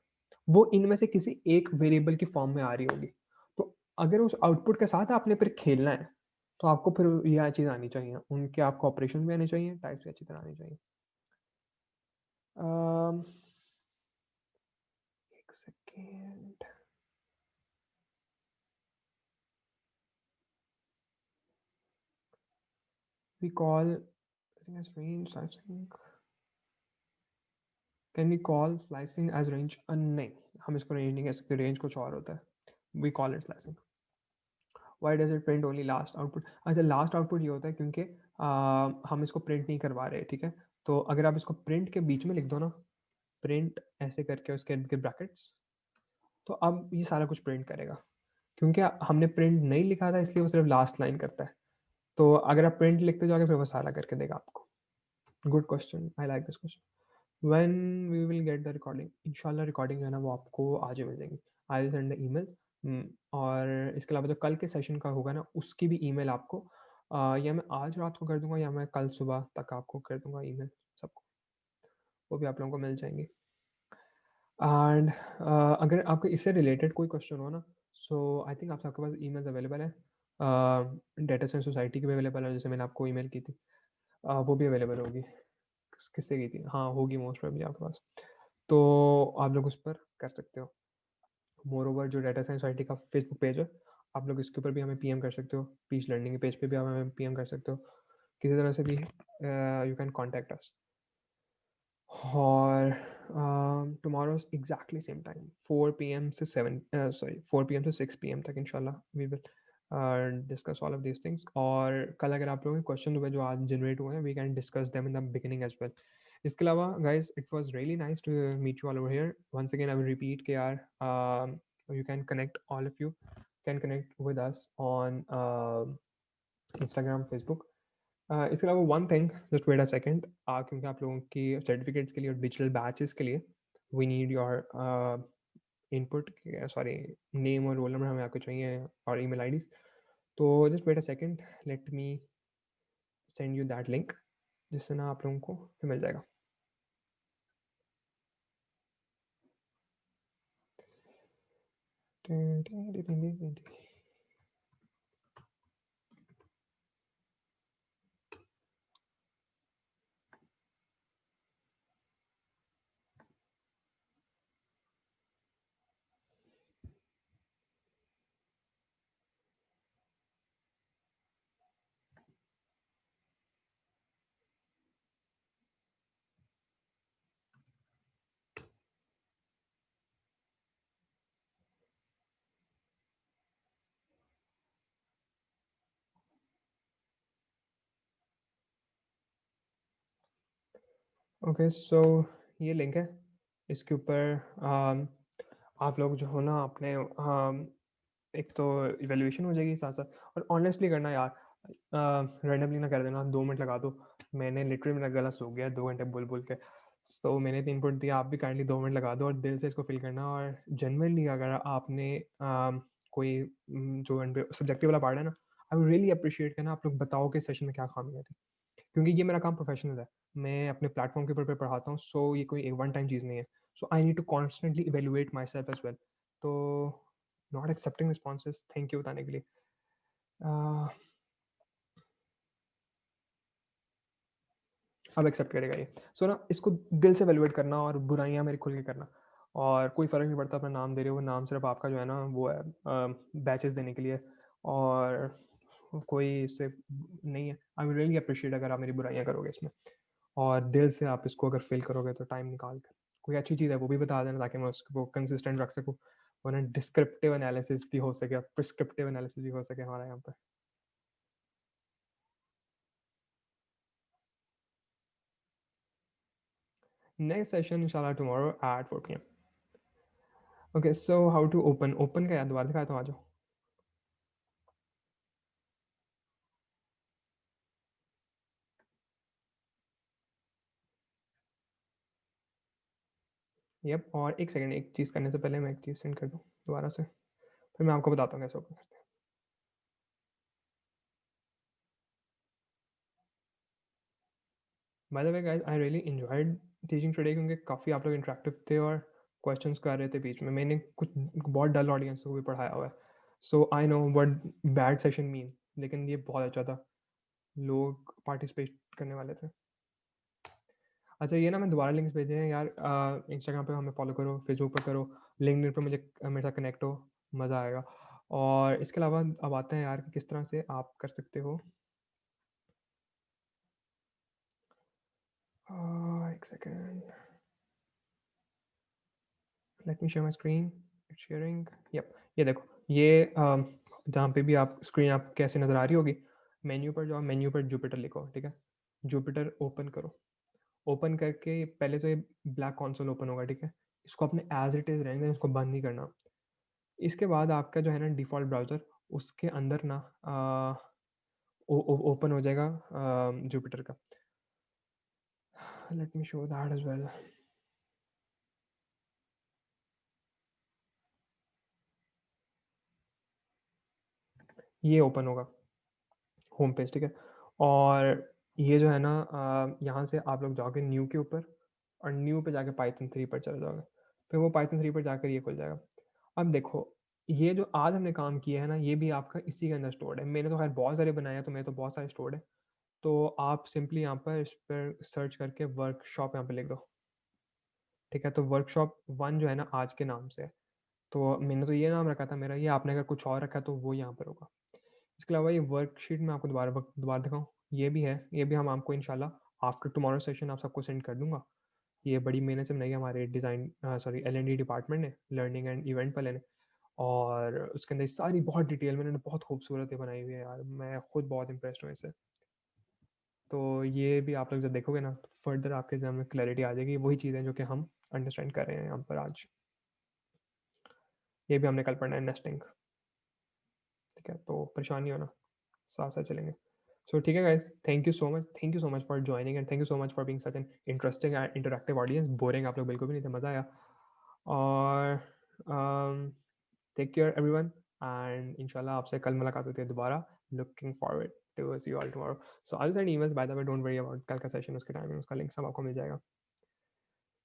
वो इनमें से किसी एक वेरिएबल की फॉर्म में आ रही होगी। तो अगर उस आउटपुट के साथ आपने फिर खेलना है, तो आपको फिर यह चीज़ आनी चाहिए, उनके आपको ऑपरेशन भी आने चाहिए, टाइप्स भी अच्छी तरह आनी चाहिए। अम, एक second. we call as range slicing, can we call slicing as range? नहीं, हम इसको रेंज नहीं कह सकते, रेंज कुछ और होता है। we call it slicing. Why does it print only last output? अच्छा, लास्ट आउटपुट ये होता है क्योंकि हम इसको प्रिंट नहीं करवा रहे, ठीक है? तो अगर आप इसको प्रिंट के बीच में लिख दो ना, प्रिंट ऐसे करके उसके ब्रैकेट्स, तो अब ये सारा कुछ प्रिंट करेगा। क्योंकि हमने प्रिंट नहीं लिखा था, इसलिए वो सिर्फ लास्ट लाइन करता है। तो अगर आप प्रिंट लिखते जाओगे, फिर वो सारा करके देगा आपको। Good question, I like this question. When we will get the recording? इंशाल्लाह रिकॉर्डिंग है ना, वो आपको आज ही मिल जाएंगी। I will send the email. और इसके अलावा जो कल के सेशन का होगा ना, उसकी भी ईमेल आपको या मैं आज रात को कर दूंगा, या मैं कल सुबह तक आपको कर दूंगा ईमेल सबको, वो भी आप लोगों को मिल जाएंगी। एंड अगर आपको इससे रिलेटेड कोई क्वेश्चन हो ना, सो आई थिंक आप सबके पास ईमेल्स अवेलेबल है। डेटा साइंस सोसाइटी की भी अवेलेबल है, जैसे मैंने आपको ईमेल की थी, वो भी अवेलेबल होगी। किससे की थी? हाँ, होगी मोस्ट प्रोबेबली आपके पास। तो आप लोग उस पर कर सकते हो। मोर ओवर, जो डाटा साइंस सोसाइटी का फेसबुक पेज है, आप लोग इसके ऊपर भी हमें पीएम कर सकते हो। पीच लर्निंग के पेज पे भी आप हमें पीएम कर सकते हो, किसी तरह से भी यू कैन कॉन्टैक्ट अस। और tomorrow exactly same time 4 p.m. से 4 p.m. से 6 p.m. तक इंशाल्लाह we will discuss all of these things. और कल अगर आप लोगों के क्वेश्चन हुए जो आज जनरेट हुए हैं, we can discuss them in the beginning as well. इसके अलावा guys, it was really nice to meet you all over here once again. I will repeat के यार, you can connect, all of you can connect with us on Instagram, Facebook. इसके अलावा one thing, just wait a second, क्योंकि आप लोगों की certificates के लिए और डिजिटल बैचेस के लिए we need your input, sorry, name और रोल नंबर हमें आपको चाहिए, और ईमेल आईडीज। तो just wait a second, let me send you that link, जिससे ना आप लोगों को फिर मिल जाएगा। ओके, सो ये लिंक है, इसके ऊपर आप लोग जो हो ना अपने एक तो इवेल्यूएशन हो जाएगी साथ साथ, और ऑनेस्टली करना यार, रैंडमली ना कर देना 2 मिनट लगा दो। मैंने लिटरली मेरा गला सूख गया 2 घंटे बोल बोल के। तो मैंने तो इनपुट दिया, आप भी काइंडली 2 मिनट लगा दो और दिल से इसको फिल करना। और जनरली अगर आपने कोई जो सब्जेक्टिव वाला पार्ट है ना, आई वुड रियली अप्रिशिएट करना आप लोग बताओ कि सेशन में क्या खामियाँ थी, क्योंकि ये मेरा काम प्रोफेशनल है, मैं अपने प्लेटफॉर्म के ऊपर पे पढ़ाता हूँ। सो ये कोई एक वन टाइम चीज़ नहीं है। So I need to constantly evaluate myself as well. तो not accepting responses, thank you बताने के लिए। uh, अब एक्सेप्ट करेगा ये। सो ना इसको दिल से वैल्यूएट करना और बुराइयां मेरी खुल के करना, और कोई फ़र्क नहीं पड़ता अपना नाम दे रहे हो, नाम सिर्फ आपका जो है ना वो है बैचेस देने के लिए, और कोई इससे नहीं है। आई विल रियली अप्रिशिएट अगर आप मेरी बुराइयां करोगे इसमें, और दिल से आप इसको अगर फिल करोगे तो टाइम निकाल कर कोई अच्छी चीज़ है वो भी बता देना, ताकि मैं उसको कंसिस्टेंट रख सकूँ, वरना डिस्क्रिप्टिव एनालिसिस भी हो सके, प्रिस्क्रिप्टिव एनालिसिस भी हो सके हमारा यहाँ पर। नेक्स्ट सेशन इंशाल्लाह tomorrow at 4 p.m. Okay, so how to open, open का यार दोबारा दिखाया था, आ जाओ। यप, और एक सेकंड, एक चीज़ करने से पहले मैं एक चीज़ सेंड कर दूँ दोबारा से, फिर मैं आपको बताता हूँ कैसे ओपन करते हैं। Bye the way guys, I really enjoyed teaching today, क्योंकि काफ़ी आप लोग इंटरेक्टिव थे और क्वेश्चंस कर रहे थे बीच में। मैंने कुछ बहुत डल ऑडियंस को भी पढ़ाया हुआ है, so I know what bad session mean, लेकिन ये बहुत अच्छा था, लोग पार्टिसिपेट करने वाले थे। अच्छा, ये ना मैं दोबारा लिंक्स भेजे हैं यार, इंस्टाग्राम पे हमें फॉलो करो, फेसबुक पे करो, लिंक्डइन पे मुझे मेरे साथ कनेक्ट हो, मज़ा आएगा। और इसके अलावा अब आते हैं यार कि किस तरह से आप कर सकते हो। एक second, let me share my screen, sharing, yup, ये देखो, ये जहाँ पे भी आप स्क्रीन आप कैसे नज़र आ रही होगी, मेन्यू पर जाओ, मेन्यू पर जुपिटर लिखो, ठीक है, जुपिटर ओपन करो। ओपन करके पहले तो ये ब्लैक कंसोल ओपन होगा, ठीक है, इसको अपने एज इट इज़ रहने दें, इसको बंद नहीं करना। इसके बाद आपका जो है ना डिफ़ॉल्ट ब्राउज़र, उसके अंदर ना ओपन हो जाएगा जुपिटर का। Let me show that as well. ये ओपन होगा होम पेज, ठीक है, और ये जो है ना यहाँ से आप लोग जाओगे न्यू के ऊपर, और न्यू पे जाके पाइथन 3 पर चले जाओगे, फिर वो पाइथन 3 पर जाकर ये खुल जाएगा। अब देखो, ये जो आज हमने काम किया है ना, ये भी आपका इसी के अंदर स्टोर्ड है। मैंने तो खैर बहुत सारे बनाए हैं, तो मेरे तो बहुत सारे स्टोर्ड है। तो आप सिंपली यहाँ पर इस पर सर्च करके वर्कशॉप यहाँ पे लिख दो, ठीक है, तो वर्कशॉप 1 जो है ना आज के नाम से है, तो मैंने तो ये नाम रखा था मेरा, ये आपने अगर कुछ और रखा है तो वो यहाँ पर होगा। इसके अलावा ये वर्कशीट मैं आपको दोबारा दिखाऊँ, ये भी है, ये भी हम आपको इंशाल्लाह आफ्टर टुमारो सेशन आप सबको सेंड कर दूंगा। ये बड़ी मेहनत से बनाई है हमारे डिज़ाइन सॉरी L&D डिपार्टमेंट ने, लर्निंग एंड इवेंट वाले ने, और उसके अंदर सारी बहुत डिटेल में उन्होंने बहुत खूबसूरत ये बनाई हुई है यार, मैं खुद बहुत इंप्रेस्ड हूँ इससे। तो ये भी आप लोग जब देखोगे ना, तो फर्दर आपके एग्जाम में क्लैरिटी आ जाएगी, वही चीज़ें जो कि हम अंडरस्टैंड कर रहे हैं यहाँ पर आज। ये भी हमने कल पढ़ना है, नेस्टिंग, ठीक है, तो परेशान नहीं होना, साथ साथ चलेंगे। सो ठीक है guys, thank you so much for joining, and thank you so much for being such an interesting and interactive audience. Boring आप लोग बिल्कुल भी नहीं थे, मज़ा आया। और टेक केयर एवरीवन, एंड इंशाल्लाह आपसे कल मुलाकात होती है दोबारा। Looking forward to see you all tomorrow. So I will send emails, by the way, don't worry about कल का सेशन, उसके टाइमिंग, उसका लिंक सब आपको मिल जाएगा।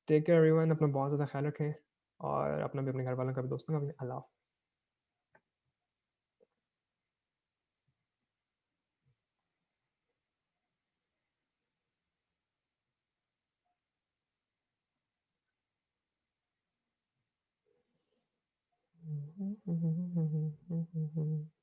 टेक केयर एवरीवन, अपना बहुत ज़्यादा ख्याल रखें, और अपना भी, अपने घर वालों का भी, दोस्तों का भी। अल्लाह हाफ़िज़।